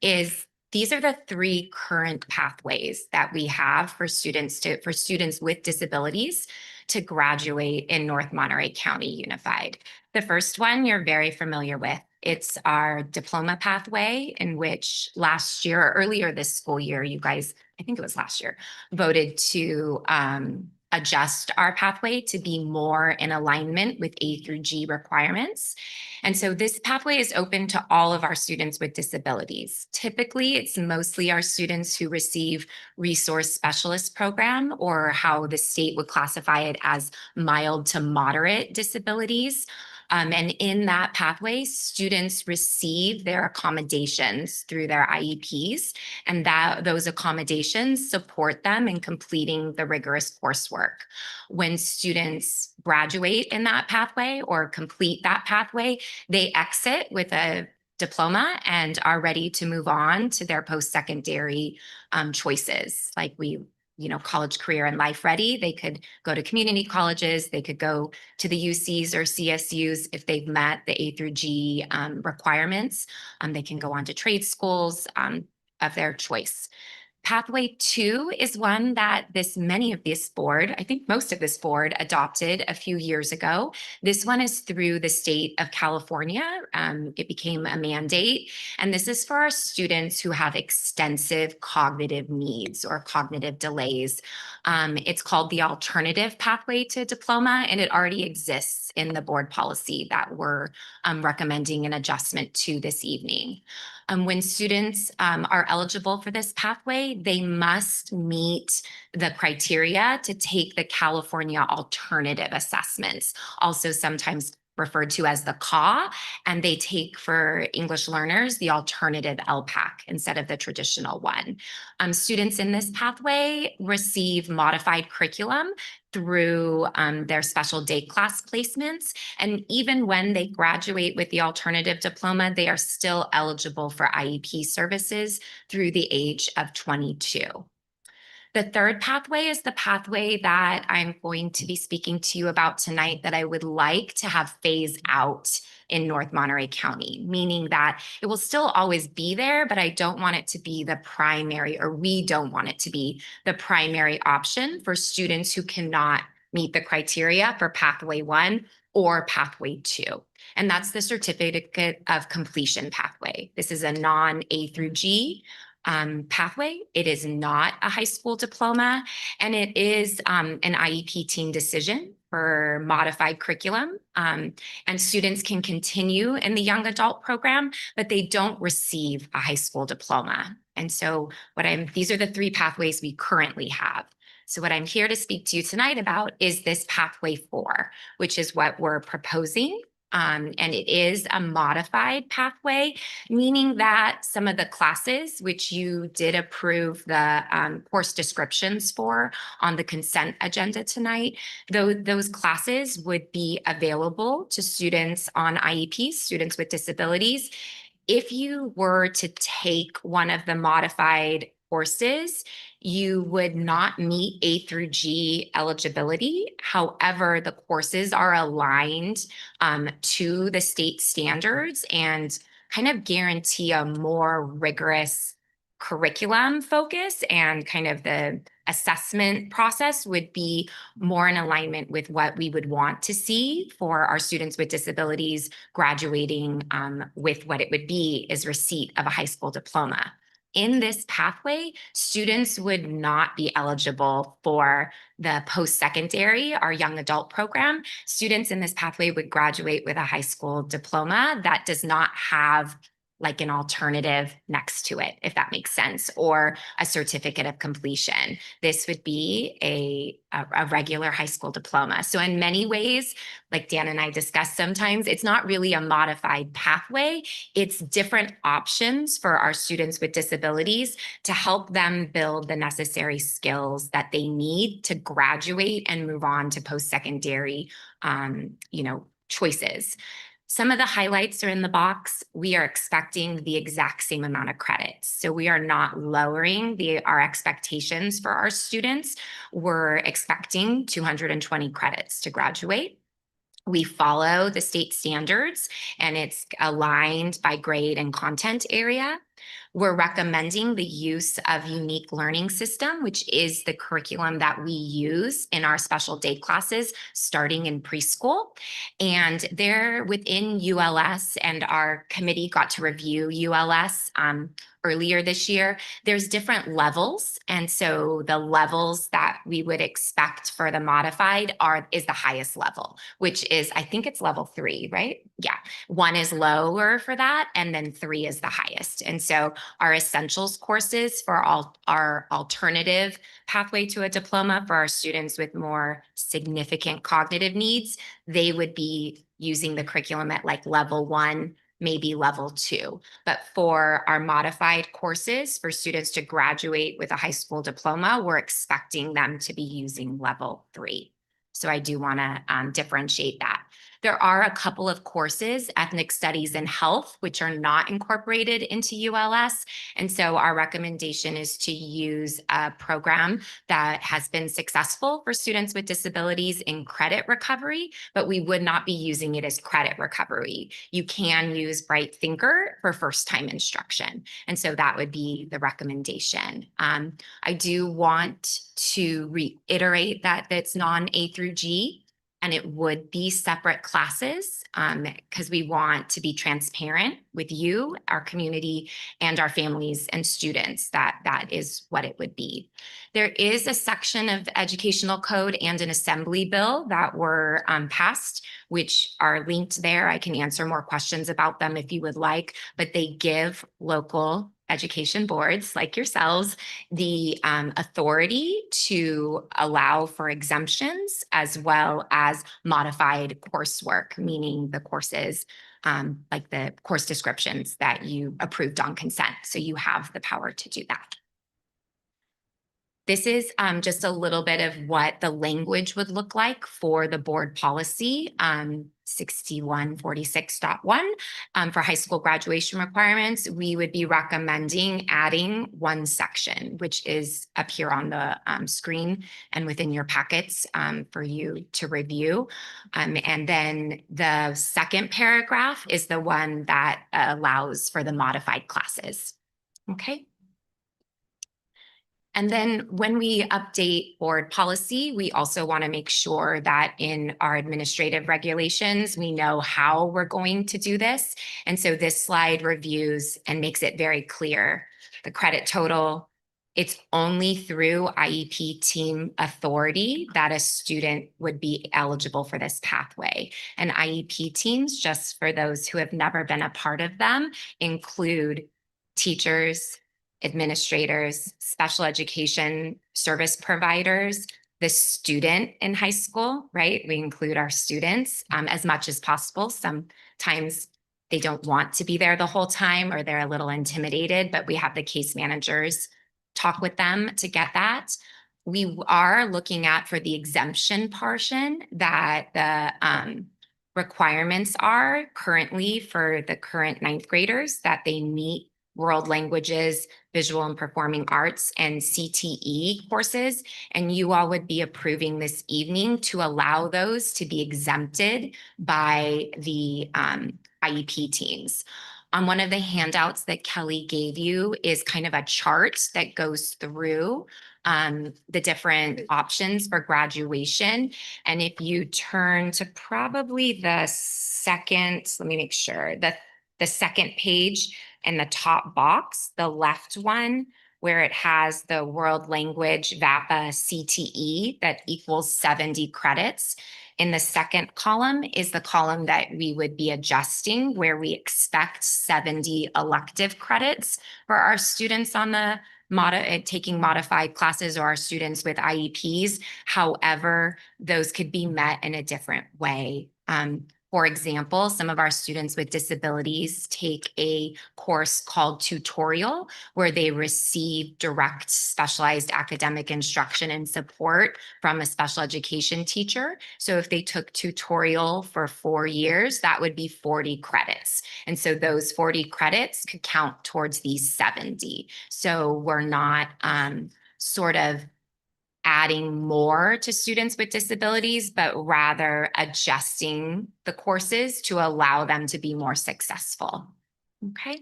F: is these are the 3 current pathways that we have for students with disabilities to graduate in North Monterey County Unified. The first one you're very familiar with. It's our diploma pathway in which earlier this school year, you guys, I think it was last year, voted to adjust our pathway to be more in alignment with A through G requirements. And so this pathway is open to all of our students with disabilities. Typically, it's mostly our students who receive resource specialist program, or how the state would classify it as mild to moderate disabilities. And in that pathway, students receive their accommodations through their IEPs, and those accommodations support them in completing the rigorous coursework. When students graduate in that pathway or complete that pathway, they exit with a diploma and are ready to move on to their post-secondary choices, like we college career and life ready. They could go to community colleges, they could go to the UCs or CSUs if they've met the A through G requirements. They can go on to trade schools of their choice. Pathway 2 is one that many of this board, I think most of this board, adopted a few years ago. This one is through the state of California. It became a mandate, and this is for our students who have extensive cognitive needs or cognitive delays. It's called the alternative pathway to diploma, and it already exists in the board policy that we're recommending an adjustment to this evening. When students are eligible for this pathway, they must meet the criteria to take the California Alternative Assessments, also sometimes referred to as the CAW, and they take for English learners the alternative LPAC instead of the traditional one. Students in this pathway receive modified curriculum through their special day class placements. And even when they graduate with the alternative diploma, they are still eligible for IEP services through the age of 22. The third pathway is the pathway that I'm going to be speaking to you about tonight that I would like to have phased out in North Monterey County, meaning that it will still always be there, but I don't want it to be the primary, or we don't want it to be the primary option for students who cannot meet the criteria for pathway 1 or pathway 2. And that's the certificate of completion pathway. This is a non-A through G pathway. It is not a high school diploma, and it is an IEP team decision for modified curriculum. And students can continue in the young adult program, but they don't receive a high school diploma. And so these are the 3 pathways we currently have. So what I'm here to speak to you tonight about is this pathway 4, which is what we're proposing. And it is a modified pathway, meaning that some of the classes which you did approve the course descriptions for on the consent agenda tonight, those classes would be available to students on IEPs, students with disabilities. If you were to take one of the modified courses, you would not meet A through G eligibility. However, the courses are aligned to the state standards and kind of guarantee a more rigorous curriculum focus, and kind of the assessment process would be more in alignment with what we would want to see for our students with disabilities graduating with what it would be is receipt of a high school diploma. In this pathway, students would not be eligible for the post-secondary, our young adult program. Students in this pathway would graduate with a high school diploma that does not have like an alternative next to it, if that makes sense, or a certificate of completion. This would be a regular high school diploma. So in many ways, like Dan and I discussed sometimes, it's not really a modified pathway. It's different options for our students with disabilities to help them build the necessary skills that they need to graduate and move on to post-secondary, choices. Some of the highlights are in the box. We are expecting the exact same amount of credits. So we are not lowering our expectations for our students. We're expecting 220 credits to graduate. We follow the state standards, and it's aligned by grade and content area. We're recommending the use of unique learning system, which is the curriculum that we use in our special day classes starting in preschool. And they're within ULS, and our committee got to review ULS earlier this year. There's different levels. And so the levels that we would expect for the modified is the highest level, which is, I think it's level 3, right? Yeah. 1 is lower for that, and then 3 is the highest. And so our essentials courses for our alternative pathway to a diploma for our students with more significant cognitive needs, they would be using the curriculum at like level 1, maybe level 2. But for our modified courses for students to graduate with a high school diploma, we're expecting them to be using level 3. So I do want to differentiate that.
T: There are a couple of courses, ethnic studies and health, which are not incorporated into ULS. And so our recommendation is to use a program that has been successful for students with disabilities in credit recovery, but we would not be using it as credit recovery. You can use Bright Thinker for first-time instruction. And so that would be the recommendation. I do want to reiterate that it's non-A through G, and it would be separate classes because we want to be transparent with you, our community, and our families and students. That is what it would be. There is a section of educational code and an assembly bill that were passed, which are linked there. I can answer more questions about them if you would like, but they give local education boards like yourselves the authority to allow for exemptions as well as modified coursework, meaning the courses like the course descriptions that you approved on consent. So you have the power to do that. This is just a little bit of what the language would look like for the board policy 6146.1 for high school graduation requirements. We would be recommending adding one section, which is up here on the screen and within your packets for you to review. And then the second paragraph is the one that allows for the modified classes. Okay. And then when we update board policy, we also want to make sure that in our administrative regulations, we know how we're going to do this. And so this slide reviews and makes it very clear. The credit total, it's only through IEP team authority that a student would be eligible for this pathway. And IEP teams, just for those who have never been a part of them, include teachers, administrators, special education service providers, the student in high school, right? We include our students as much as possible. Sometimes they don't want to be there the whole time or they're a little intimidated, but we have the case managers talk with them to get that. We are looking at for the exemption portion that the requirements are currently for the current ninth graders that they meet world languages, visual and performing arts, and CTE courses. And you all would be approving this evening to allow those to be exempted by the IEP teams. On one of the handouts that Kelly gave you is kind of a chart that goes through the different options for graduation. And if you turn to probably the second, let me make sure, the second page, in the top box, the left one, where it has the world language VAPA CTE that equals 70 credits. In the second column is the column that we would be adjusting, where we expect 70 elective credits for our students on the taking modified classes or our students with IEPs. However, those could be met in a different way. For example, some of our students with disabilities take a course called Tutorial, where they receive direct specialized academic instruction and support from a special education teacher. So if they took Tutorial for 4 years, that would be 40 credits. And so those 40 credits could count towards these 70. So we're not sort of adding more to students with disabilities, but rather adjusting the courses to allow them to be more successful. Okay.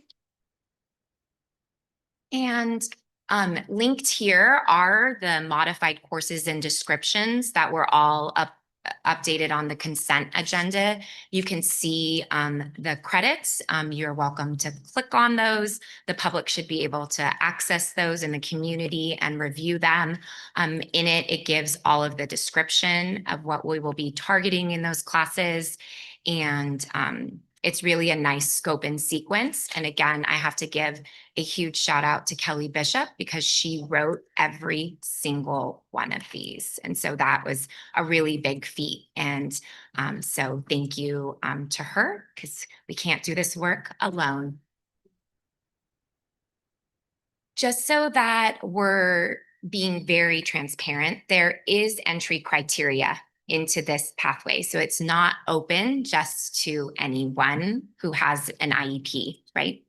T: And linked here are the modified courses and descriptions that were all updated on the consent agenda. You can see the credits. You're welcome to click on those. The public should be able to access those in the community and review them. In it, it gives all of the description of what we will be targeting in those classes. And it's really a nice scope and sequence. And again, I have to give a huge shout out to Kelly Bishop because she wrote every single one of these. And so that was a really big feat. And so thank you to her because we can't do this work alone. Just so that we're being very transparent, there is entry criteria into this pathway. So it's not open just to anyone who has an IEP, right?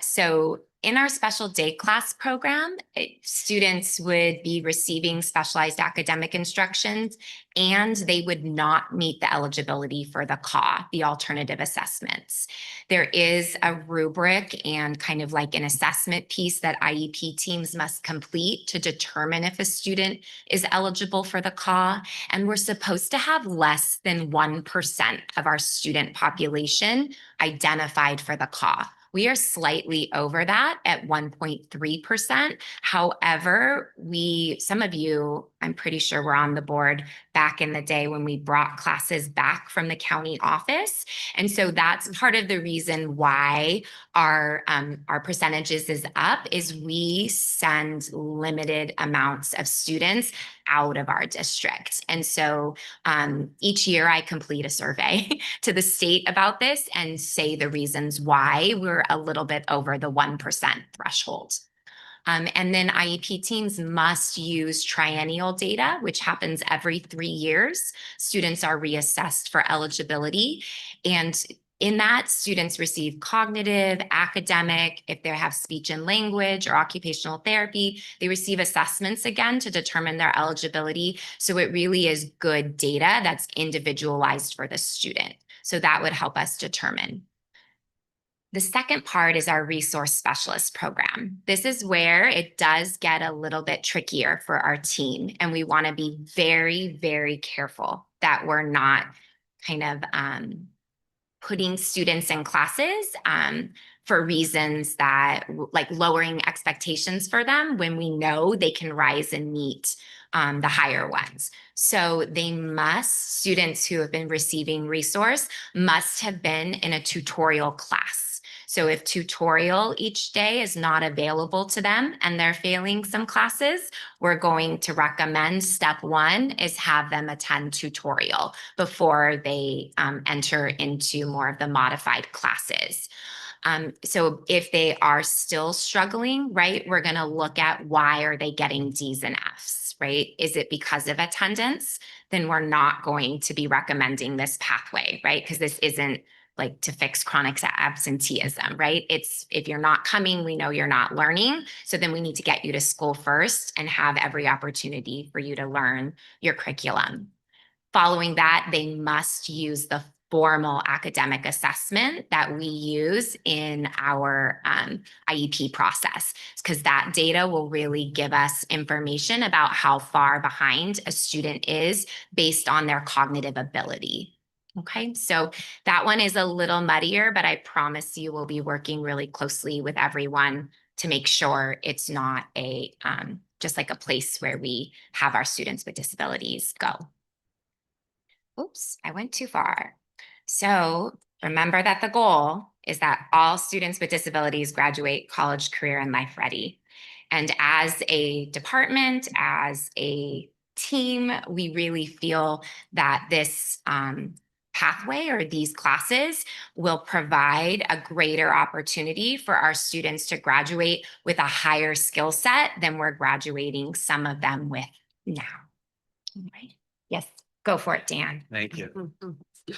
T: So in our special day class program, students would be receiving specialized academic instructions, and they would not meet the eligibility for the CAW, the alternative assessments. There is a rubric and kind of like an assessment piece that IEP teams must complete to determine if a student is eligible for the CAW. And we're supposed to have less than 1% of our student population identified for the CAW. We are slightly over that at 1.3%. However, some of you, I'm pretty sure were on the board back in the day when we brought classes back from the county office. And so that's part of the reason why our percentages is up, is we send limited amounts of students out of our district. And so each year I complete a survey to the state about this and say the reasons why we're a little bit over the 1% threshold. And then IEP teams must use triennial data, which happens every 3 years. Students are reassessed for eligibility. And in that, students receive cognitive, academic, if they have speech and language or occupational therapy, they receive assessments again to determine their eligibility. So it really is good data that's individualized for the student. So that would help us determine. The second part is our resource specialist program. This is where it does get a little bit trickier for our team, and we want to be very, very careful that we're not kind of putting students in classes for reasons that like lowering expectations for them when we know they can rise and meet the higher ones. So students who have been receiving resource must have been in a tutorial class. So if tutorial each day is not available to them and they're failing some classes, we're going to recommend step 1 is have them attend tutorial before they enter into more of the modified classes. So if they are still struggling, right, we're going to look at why are they getting D's and F's, right? Is it because of attendance? Then we're not going to be recommending this pathway, right? Because this isn't like to fix chronic absenteeism, right? It's if you're not coming, we know you're not learning. So then we need to get you to school first and have every opportunity for you to learn your curriculum. Following that, they must use the formal academic assessment that we use in our IEP process, because that data will really give us information about how far behind a student is based on their cognitive ability. Okay, so that one is a little muddier, but I promise you we'll be working really closely with everyone to make sure it's not a just like a place where we have our students with disabilities go. Oops, I went too far. So remember that the goal is that all students with disabilities graduate college, career, and life ready. And as a department, as a team, we really feel that this pathway or these classes will provide a greater opportunity for our students to graduate with a higher skill set than we're graduating some of them with now. All right. Yes, go for it, Dan.
B: Thank you.
T: Do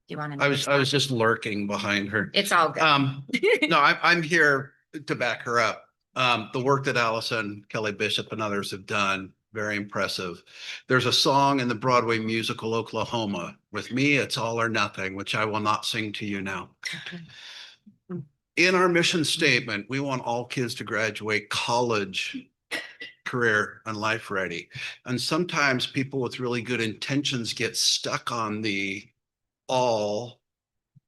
T: you want to?
B: I was just lurking behind her.
T: It's all good.
B: No, I'm here to back her up. The work that Allison, Kelly Bishop, and others have done, very impressive. There's a song in the Broadway musical Oklahoma, "With Me, It's All or Nothing," which I will not sing to you now. In our mission statement, we want all kids to graduate college, career, and life ready. And sometimes people with really good intentions get stuck on the all.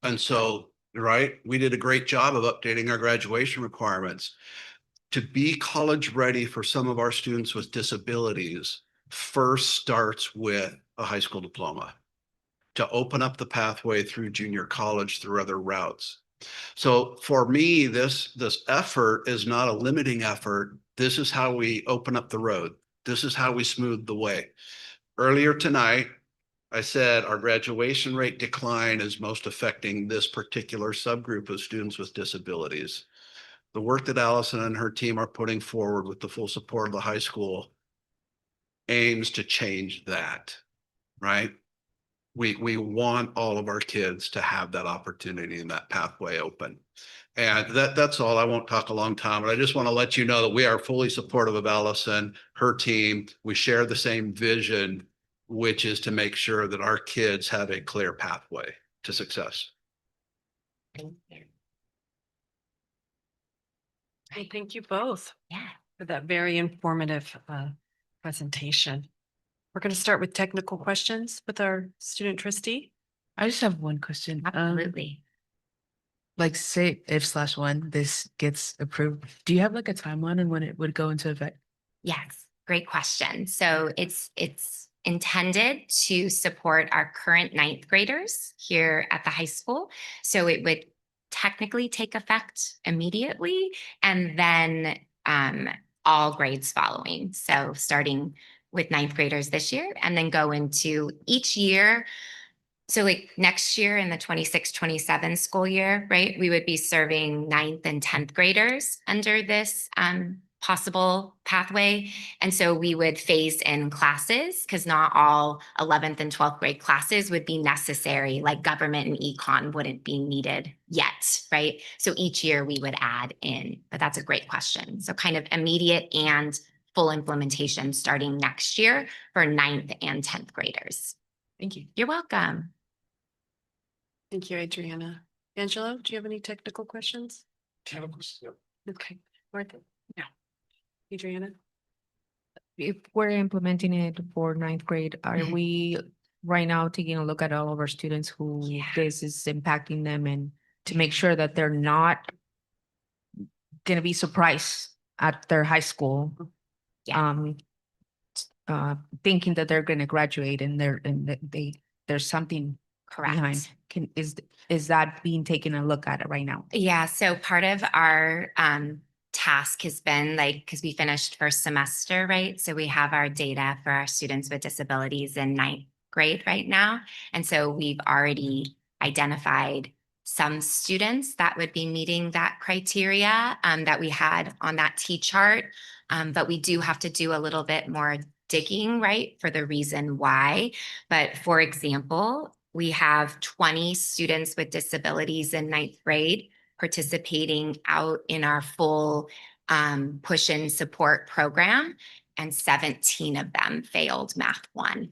B: And so, right, we did a great job of updating our graduation requirements. To be college ready for some of our students with disabilities first starts with a high school diploma to open up the pathway through junior college through other routes. So for me, this effort is not a limiting effort. This is how we open up the road. This is how we smooth the way. Earlier tonight, I said our graduation rate decline is most affecting this particular subgroup of students with disabilities. The work that Allison and her team are putting forward with the full support of the high school aims to change that. right? We want all of our kids to have that opportunity and that pathway open. And that's all. I won't talk a long time, but I just want to let you know that we are fully supportive of Allison, her team. We share the same vision, which is to make sure that our kids have a clear pathway to success.
A: Well, thank you both.
T: Yeah.
A: For that very informative presentation. We're going to start with technical questions with our student trustee.
C: I just have one question.
T: Absolutely.
C: Like say if/1 this gets approved, do you have like a timeline on when it would go into effect?
T: Yes, great question. So it's intended to support our current ninth graders here at the high school. So it would technically take effect immediately, and then all grades following. So starting with ninth graders this year, and then go into each year. So like next year in the 26-27 school year, right, we would be serving ninth and 10th graders under this possible pathway. And so we would phase in classes because not all 11th and 12th grade classes would be necessary, like government and econ wouldn't be needed yet, right? So each year we would add in, but that's a great question. So kind of immediate and full implementation starting next year for ninth and 10th graders.
C: Thank you.
T: You're welcome.
A: Thank you, Adriana. Angelo, do you have any technical questions? Okay, Martha? No. Adriana?
F: If we're implementing it for ninth grade, are we right now taking a look at all of our students who this is impacting them and to make sure that they're not going to be surprised at their high school, thinking that they're going to graduate and there's something behind. Is that being taken a look at it right now?
T: Yeah, so part of our task has been like, because we finished first semester, right? So we have our data for our students with disabilities in ninth grade right now. And so we've already identified some students that would be meeting that criteria that we had on that T chart. But we do have to do a little bit more digging, right, for the reason why. But for example, we have 20 students with disabilities in ninth grade participating out in our full push and support program, and 17 of them failed Math 1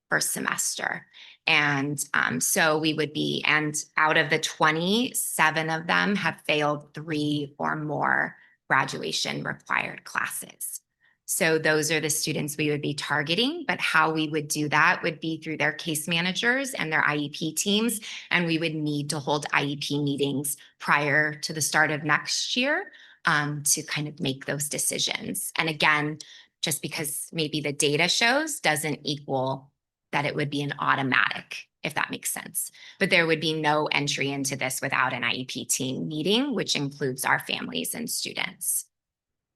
T: first semester. And so we would be, and out of the 20, 7 of them have failed 3 or more graduation required classes. So those are the students we would be targeting, but how we would do that would be through their case managers and their IEP teams. And we would need to hold IEP meetings prior to the start of next year to kind of make those decisions. And again, just because maybe the data shows doesn't equal that it would be an automatic, if that makes sense. But there would be no entry into this without an IEP team meeting, which includes our families and students.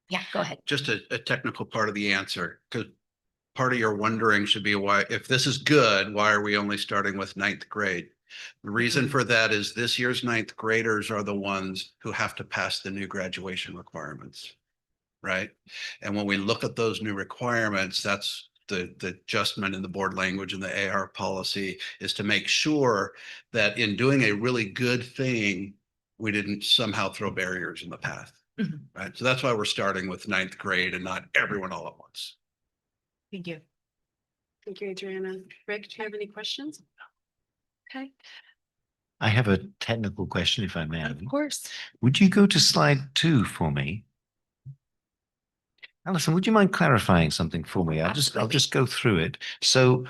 T: Yeah, go ahead.
B: Just a technical part of the answer, because part of your wondering should be why, if this is good, why are we only starting with ninth grade? The reason for that is this year's ninth graders are the ones who have to pass the new graduation requirements, right? And when we look at those new requirements, that's the adjustment in the board language and the AR policy is to make sure that in doing a really good thing, we didn't somehow throw barriers in the path. Right. So that's why we're starting with ninth grade and not everyone all at once.
A: Thank you. Thank you, Adriana. Rick, do you have any questions? Okay.
H: I have a technical question, if I may.
A: Of course.
H: Would you go to slide 2 for me? Alison, would you mind clarifying something for me? I'll just go through it. So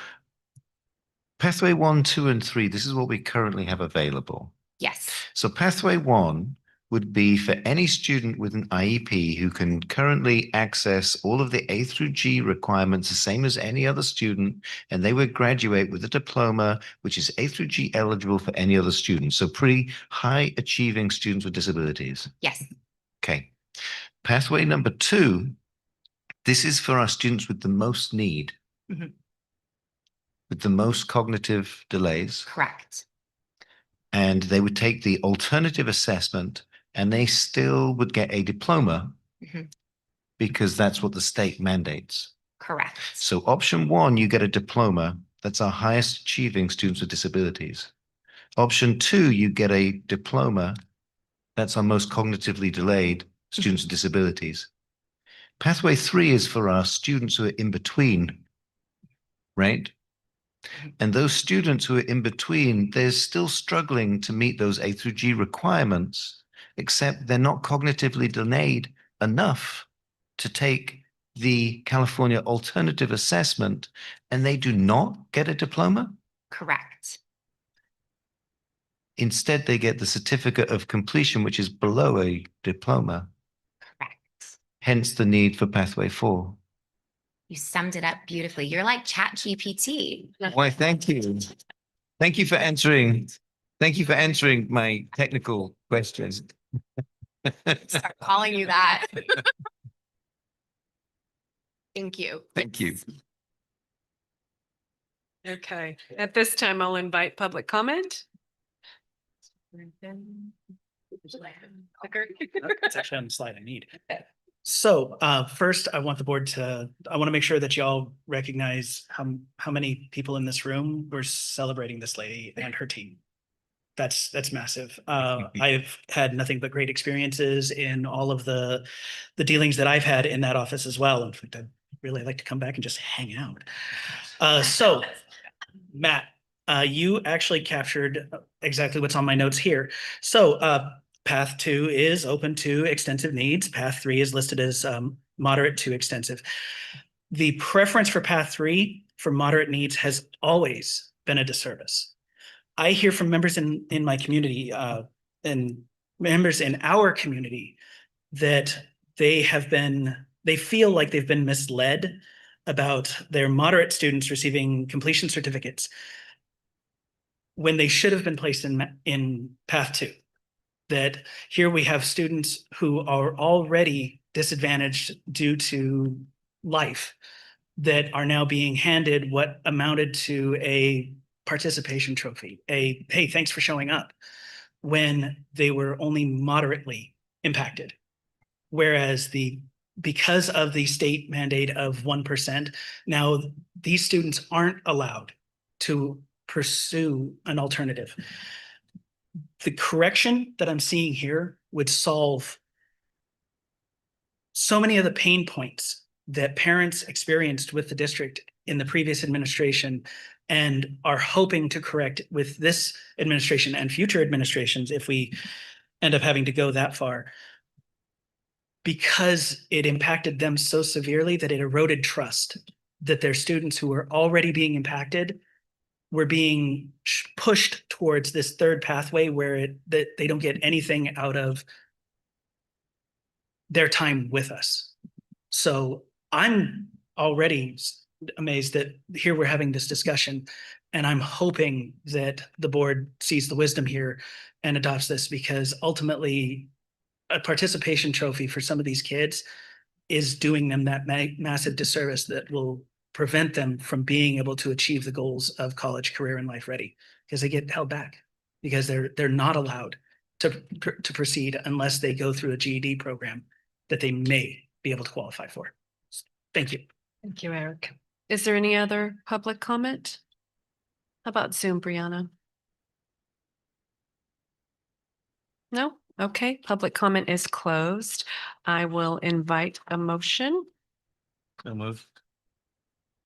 H: pathway 1, 2, and 3, this is what we currently have available.
T: Yes.
H: So pathway 1 would be for any student with an IEP who can currently access all of the A through G requirements, the same as any other student, and they would graduate with a diploma, which is A through G eligible for any other student. So pretty high achieving students with disabilities.
T: Yes.
H: Okay. Pathway number 2, this is for our students with the most need, with the most cognitive delays.
T: Correct.
H: And they would take the alternative assessment and they still would get a diploma because that's what the state mandates.
T: Correct.
H: So option 1, you get a diploma. That's our highest achieving students with disabilities. Option 2, you get a diploma. That's our most cognitively delayed students with disabilities. Pathway 3 is for our students who are in between, right? And those students who are in between, they're still struggling to meet those A through G requirements, except they're not cognitively delayed enough to take the California alternative assessment, and they do not get a diploma.
T: Correct.
H: Instead, they get the certificate of completion, which is below a diploma.
T: Correct.
H: Hence the need for Pathway 4.
T: You summed it up beautifully. You're like ChatGPT.
H: Why, thank you. Thank you for answering. Thank you for answering my technical questions.
T: Start calling you that. Thank you.
H: Thank you.
A: Okay, at this time, I'll invite public comment.
J: It's actually on the slide I need. So first, I want to make sure that y'all recognize how many people in this room were celebrating this lady and her team. That's massive. I've had nothing but great experiences in all of the dealings that I've had in that office as well. In fact, I'd really like to come back and just hang out. So Matt, you actually captured exactly what's on my notes here. So Path 2 is open to extensive needs. Path 3 is listed as moderate to extensive. The preference for Path 3 for moderate needs has always been a disservice. I hear from members in my community and members in our community that they feel like they've been misled about their moderate students receiving completion certificates when they should have been placed in Path 2. That here we have students who are already disadvantaged due to life that are now being handed what amounted to a participation trophy, hey, thanks for showing up, when they were only moderately impacted. Whereas because of the state mandate of 1%, now these students aren't allowed to pursue an alternative. The correction that I'm seeing here would solve so many of the pain points that parents experienced with the district in the previous administration and are hoping to correct with this administration and future administrations if we end up having to go that far, because it impacted them so severely that it eroded trust that their students who were already being impacted were being pushed towards this third pathway where that they don't get anything out of their time with us. So I'm already amazed that here we're having this discussion, and I'm hoping that the board sees the wisdom here and adopts this, because ultimately a participation trophy for some of these kids is doing them that massive disservice that will prevent them from being able to achieve the goals of college, career, and life ready, because they get held back because they're not allowed to proceed unless they go through a GED program that they may be able to qualify for. Thank you.
A: Thank you, Eric. Is there any other public comment? How about Zoom, Brianna? No? Okay, public comment is closed. I will invite a motion.
G: So move.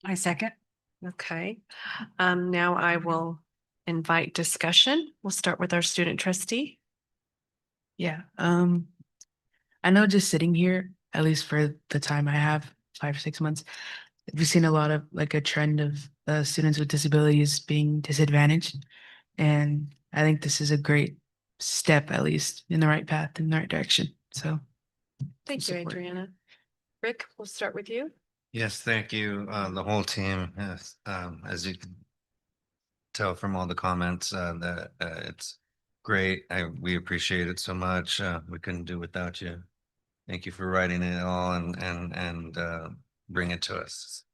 S: I second.
A: Okay, now I will invite discussion. We'll start with our student trustee.
C: Yeah, I know just sitting here, at least for the time I have, 5 or 6 months, we've seen a lot of like a trend of students with disabilities being disadvantaged. And I think this is a great step, at least in the right path, in the right direction. So
A: Thank you,
C: support.
A: Adriana. Rick, we'll start with you.
G: Yes, thank you, the whole team. Yes, as you can tell from all the comments, that it's great. We appreciate it so much. We couldn't do without you. Thank you for writing it all and bring it to us.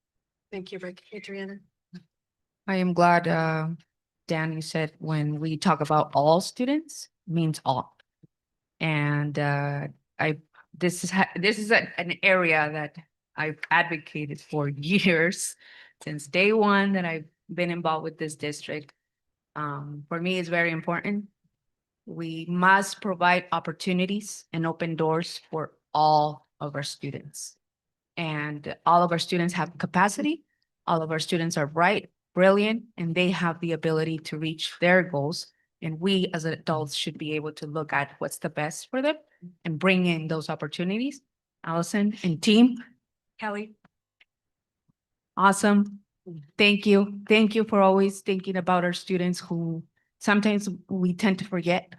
A: Thank you, Rick. Adriana.
F: I am glad, Dan, you said when we talk about all students, means all. And this is an area that I've advocated for years, since day one that I've been involved with this district. For me, it's very important. We must provide opportunities and open doors for all of our students. And all of our students have capacity. All of our students are bright, brilliant, and they have the ability to reach their goals. And we as adults should be able to look at what's the best for them and bring in those opportunities. Allison and team, Kelly. Awesome. Thank you. Thank you for always thinking about our students who sometimes we tend to forget.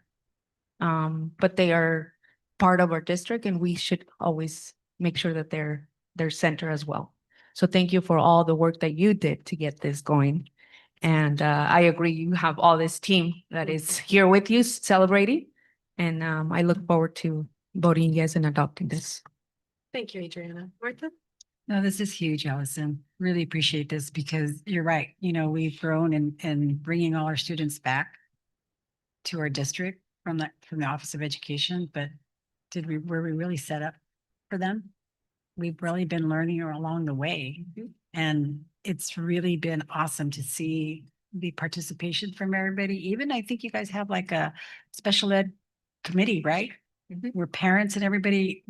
F: But they are part of our district and we should always make sure that they're center as well. So thank you for all the work that you did to get this going. And I agree, you have all this team that is here with you celebrating. And I look forward to voting yes and adopting this.
A: Thank you, Adriana. Martha?
E: No, this is huge, Allison. Really appreciate this because you're right. You know, we've grown in bringing all our students back to our district from the Office of Education, but were we really set up for them? We've really been learning along the way. And it's really been awesome to see the participation from everybody. Even I think you guys have like a special ed committee, right? Where parents and everybody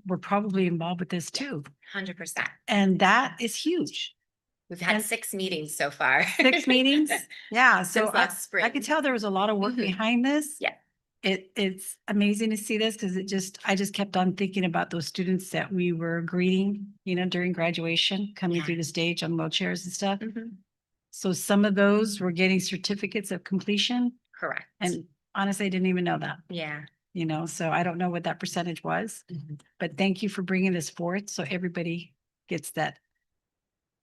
E: were probably involved with this too.
T: 100%.
E: And that is huge.
T: We've had
E: And
T: 6 meetings so far.
E: 6 meetings? Yeah, so
T: Since last spring.
E: I could tell there was a lot of work behind this.
T: Yeah.
E: It's amazing to see this because I just kept on thinking about those students that we were greeting, you know, during graduation, coming through the stage on wheelchairs and stuff. So some of those were getting certificates of completion.
T: Correct.
E: And honestly, I didn't even know that.
T: Yeah.
E: You know, so I don't know what that percentage was, but thank you for bringing this forth. So everybody gets that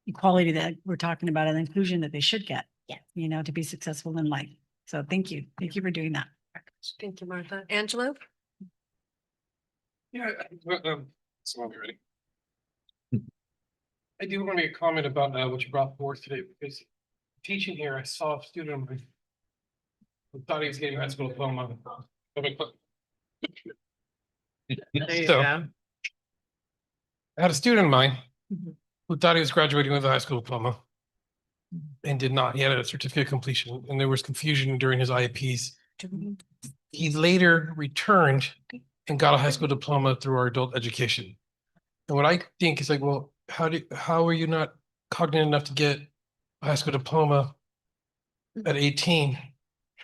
E: equality that we're talking about and inclusion that they should get.
T: Yeah.
E: You know, to be successful in life. So thank you. Thank you for doing that.
A: Thank you, Martha. Angelo?
D: Yeah, so I'll be ready. I do want to make a comment about what you brought forth today, because teaching here, I saw a student of mine who thought he was getting a high school diploma. So, I had a student of mine who thought he was graduating with a high school diploma and did not. He had a certificate of completion, and there was confusion during his IEPs. He later returned and got a high school diploma through our adult education. And what I think is like, well, how are you not cognizant enough to get a high school diploma at 18,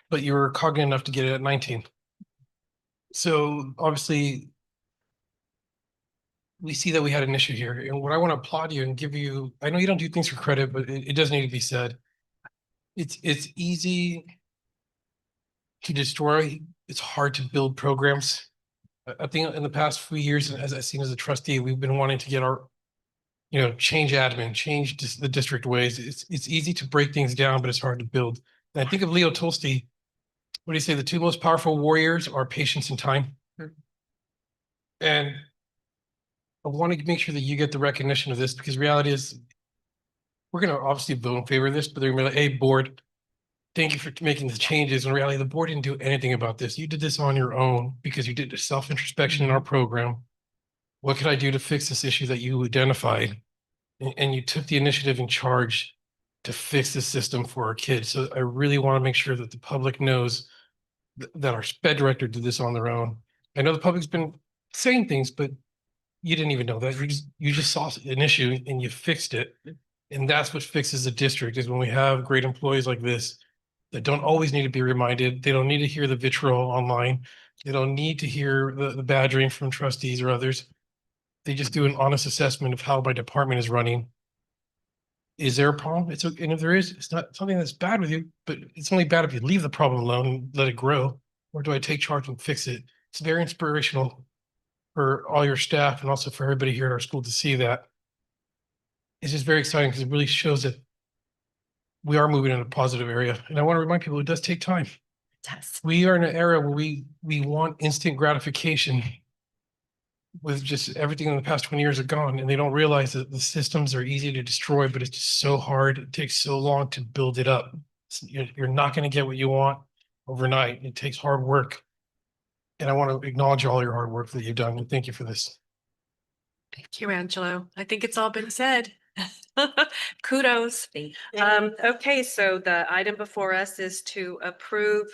D: but you were cognizant enough to get it at 19? So obviously, we see that we had an issue here. And what I want to applaud you and give you, I know you don't do things for credit, but it does need to be said. It's easy to destroy. It's hard to build programs. I think in the past few years, as I've seen as a trustee, we've been wanting to get our, change admin, change the district ways. It's easy to break things down, but it's hard to build. And I think of Leo Tolstoy. What do you say? The 2 most powerful warriors are patience and time. And I want to make sure that you get the recognition of this, because reality is we're going to obviously vote in favor of this, but they're going to be like, hey, board, thank you for making the changes. In reality, the board didn't do anything about this. You did this on your own because you did a self-introspection in our program. What could I do to fix this issue that you identified? And you took the initiative and charge to fix the system for our kids. So I really want to make sure that the public knows that our sped director did this on their own. I know the public's been saying things, but you didn't even know that. You just saw an issue and you fixed it. And that's what fixes the district, is when we have great employees like this that don't always need to be reminded. They don't need to hear the vitriol online. They don't need to hear the badgering from trustees or others. They just do an honest assessment of how my department is running. Is there a problem? And if there is, it's not something that's bad with you, but it's only bad if you leave the problem alone and let it grow. Or do I take charge and fix it? It's very inspirational for all your staff and also for everybody here at our school to see that. It's just very exciting because it really shows that we are moving in a positive area. And I want to remind people, it does take time.
E: It does.
D: We are in an era where we want instant gratification with just everything in the past 20 years are gone, and they don't realize that the systems are easy to destroy, but it's just so hard. It takes so long to build it up. You're not going to get what you want overnight. It takes hard work. And I want to acknowledge all your hard work that you've done. And thank you for this.
A: Thank you, Angelo. I think it's all been said. Kudos. Okay, so the item before us is to approve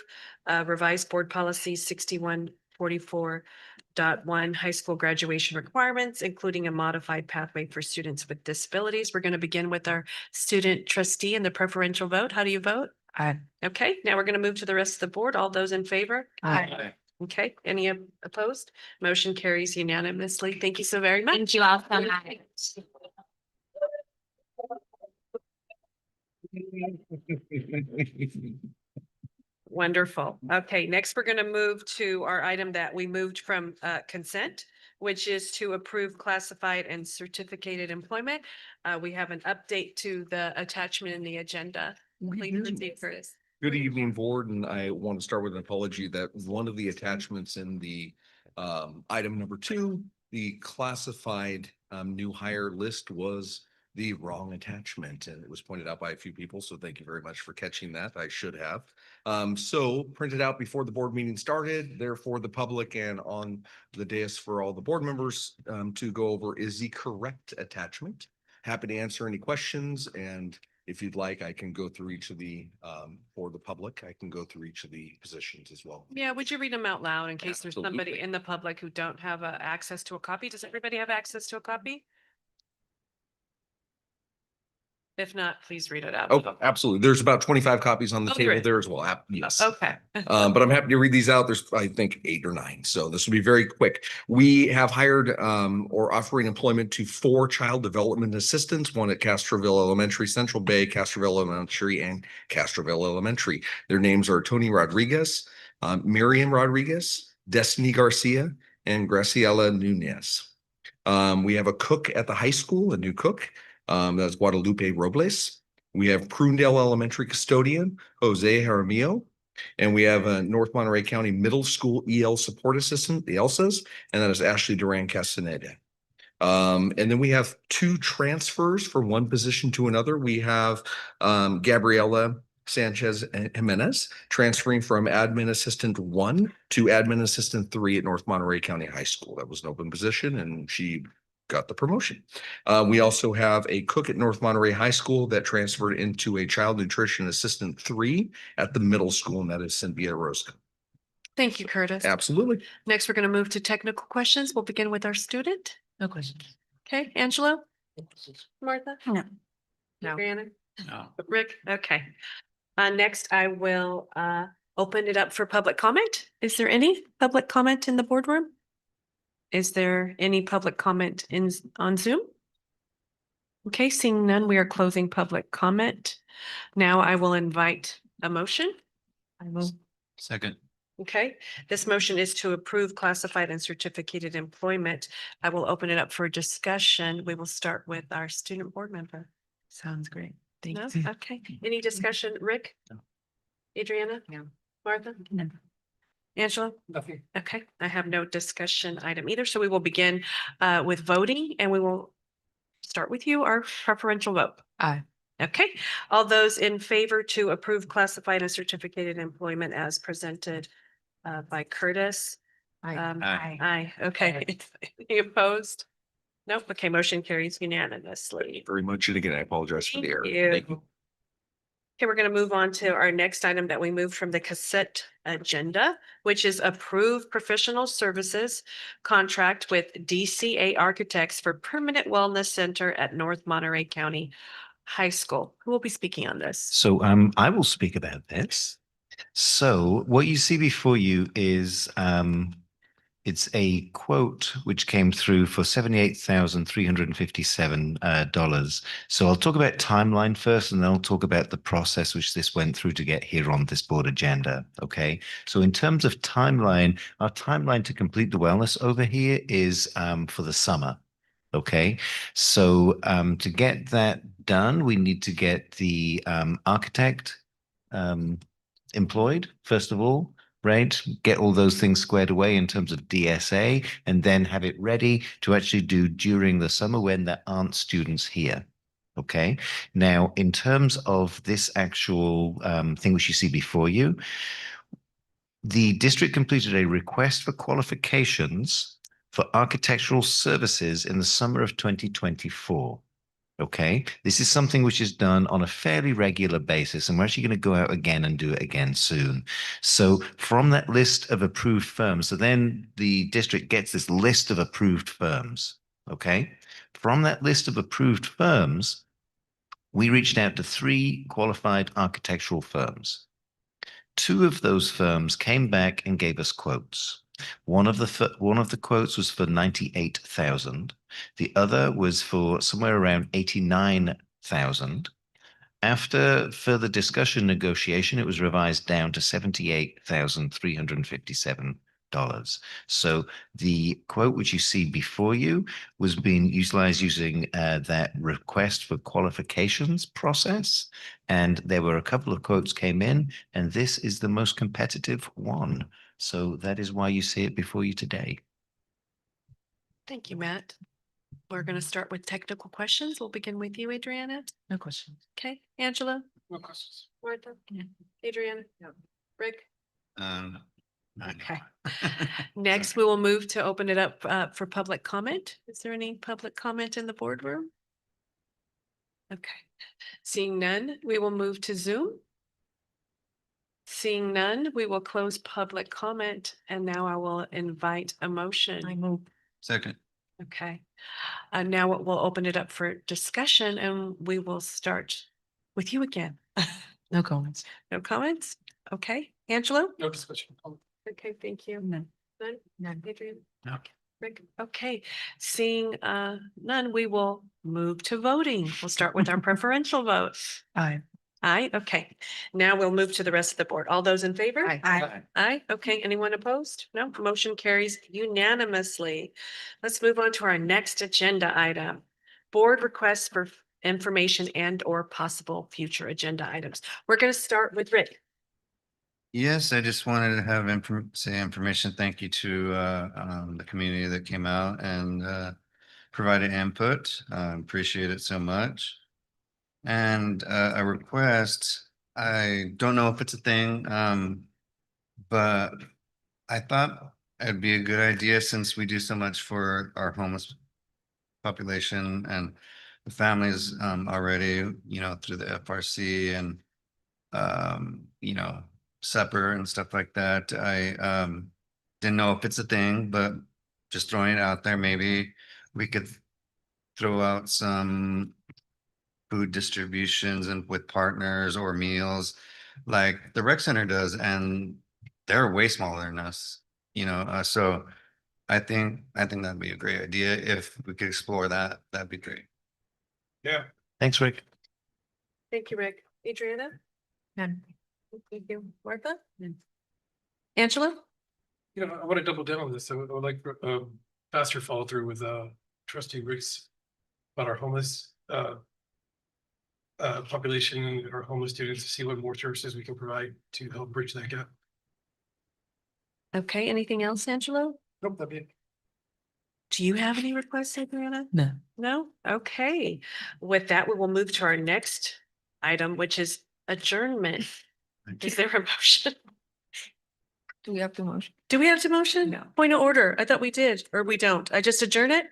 A: revised board policy 6144.1 high school graduation requirements, including a modified pathway for students with disabilities. We're going to begin with our student trustee and the preferential vote. How do you vote?
C: Aye.
A: Okay, now we're going to move to the rest of the board. All those in favor?
C: Aye.
A: Okay, any opposed? Motion carries unanimously. Thank you so very much.
T: Thank you all so much.
A: Wonderful. Okay, next we're going to move to our item that we moved from consent, which is to approve classified and certificated employment. We have an update to the attachment in the agenda. Please proceed, Curtis.
U: Good evening, board, and I want to start with an apology that one of the attachments in the item number 2, the classified new hire list, was the wrong attachment, and it was pointed out by a few people, so thank you very much for catching that. I should have. So printed out before the board meeting started, therefore the public and on the dais for all the board members to go over is the correct attachment. Happy to answer any questions, and if you'd like, I can go through each of the, for the public, I can go through each of the positions as well.
A: Yeah, would you read them out loud in case there's somebody
U: Absolutely.
A: in the public who don't have access to a copy? Does everybody have access to a copy? If not, please read it out.
U: Oh, absolutely. There's about 25 copies on the
A: Oh, there
U: table
A: is.
U: there as well. Yes.
A: Okay.
U: But I'm happy to read these out. There's, I think, 8 or 9. So this will be very quick. We have hired or offering employment to 4 child development assistants, one at Castroville Elementary, Central Bay, Castroville Elementary, and Castroville Elementary. Their names are Tony Rodriguez, Miriam Rodriguez, Destiny Garcia, and Graciela Nunez. We have a cook at the high school, a new cook. That's Guadalupe Robles. We have Prunedale Elementary custodian, Jose Jaramillo. And we have a North Monterey County Middle School EL support assistant, the ELSAs, and that is Ashley Duran Castaneda. And then we have 2 transfers from one position to another. We have Gabriela Sanchez Jimenez transferring from admin assistant 1 to admin assistant 3 at North Monterey County High School. That was an open position, and she got the promotion. We also have a cook at North Monterey High School that transferred into a child nutrition assistant 3 at the middle school, and that is Cynthia Roscoe.
A: Thank you, Curtis.
U: Absolutely.
A: Next, we're going to move to technical questions. We'll begin with our student.
C: No questions.
A: Okay, Angelo? Martha?
C: No.
A: Brianna?
U: No.
A: Rick? Okay. Next, I will open it up for public comment. Is there any public comment in the boardroom? Is there any public comment on Zoom? Okay, seeing none, we are closing public comment. Now I will invite a motion.
C: I will.
H: Second.
A: Okay, this motion is to approve classified and certificated employment. I will open it up for discussion. We will start with our student board member.
C: Sounds great.
A: No?
C: Thanks.
A: Okay, any discussion? Rick?
U: No.
A: Adriana?
C: No.
A: Martha?
C: No.
A: Angela?
D: Nothing.
A: Okay, I have no discussion item either, so we will begin with voting, and we will start with you, our preferential vote.
C: Aye.
A: Okay, all those in favor to approve classified and certificated employment as presented by Curtis?
C: Aye.
A: Aye. Aye, okay. Any opposed? Nope, okay, motion carries unanimously.
U: Very much. And again, I apologize for the error.
A: Thank you. Okay, we're going to move on to our next item that we moved from the cassette agenda, which is approved professional services contract with DCA Architects for Permanent Wellness Center at North Monterey County High School. Who will be speaking on this?
H: So I will speak about this. So what you see before you is it's a quote which came through for $78,357. So I'll talk about timeline first, and then I'll talk about the process which this went through to get here on this board agenda. Okay. So in terms of timeline, our timeline to complete the wellness over here is for the summer. Okay. So to get that done, we need to get the architect employed, first of all. Right, get all those things squared away in terms of DSA, and then have it ready to actually do during the summer when there aren't students here. Okay. Now, in terms of this actual thing which you see before you, the district completed a request for qualifications for architectural services in the summer of 2024. Okay, this is something which is done on a fairly regular basis, and we're actually going to go out again and do it again soon. So from that list of approved firms, so then the district gets this list of approved firms. Okay, from that list of approved firms, we reached out to 3 qualified architectural firms. 2 of those firms came back and gave us quotes. One of the quotes was for 98,000. The other was for somewhere around 89,000. After further discussion negotiation, it was revised down to $78,357. So the quote which you see before you was being utilized using that request for qualifications process. And there were a couple of quotes came in, and this is the most competitive one. So that is why you see it before you today.
A: Thank you, Matt. We're going to start with technical questions. We'll begin with you, Adriana.
C: No questions.
A: Okay, Angela,
D: No questions.
A: Martha, Adriana, Rick. Okay. Next, we will move to open it up for public comment. Is there any public comment in the boardroom? Okay. Seeing none, we will move to Zoom. Seeing none, we will close public comment, and now I will invite a motion.
C: I move.
G: Second.
A: Okay. Now we'll open it up for discussion, and we will start with you again.
C: No comments.
A: No comments? Okay. Angelo?
D: No discussion.
A: Okay, thank you.
C: None.
A: None?
C: None.
A: Adrian?
G: No.
A: Rick? Okay. Seeing none, we will move to voting. We'll start with our preferential vote.
C: Aye.
A: Aye, okay. Now we'll move to the rest of the board. All those in favor?
C: Aye.
E: Aye.
A: Aye, okay. Anyone opposed? No, motion carries unanimously. Let's move on to our next agenda item. Board requests for information and or possible future agenda items. We're going to start with Rick.
G: Yes, I just wanted to have say information. Thank you to the community that came out and provided input. Appreciate it so much. And a request, I don't know if it's a thing, but I thought it'd be a good idea since we do so much for our homeless population and the families already, through the FRC and, supper and stuff like that. I didn't know if it's a thing, but just throwing it out there, maybe we could throw out some food distributions and with partners or meals like the rec center does, and they're way smaller than us, so I think that'd be a great idea. If we could explore that, that'd be great.
D: Yeah.
H: Thanks, Rick.
A: Thank you, Rick. Adriana?
C: None.
A: Thank you. Martha? Angela?
D: I want to double down on this. I would like faster follow through with trustee Rick's about our homeless population and our homeless students to see what more services we can provide to help bridge that gap.
A: Okay, anything else, Angelo?
D: Nope, that'd be it.
A: Do you have any requests, Adriana?
C: No.
A: No? Okay. With that, we will move to our next item, which is adjournment. Is there a motion?
F: Do we have to motion?
A: Do we have to motion?
F: No.
A: Point of order. I thought we did, or we don't. I just adjourn it?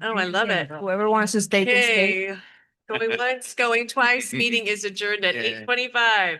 A: Oh, I love it.
F: Whoever wants to stay can stay.
A: Okay. Going once, going twice. Meeting is adjourned at
G: Yay.
A: 8:25.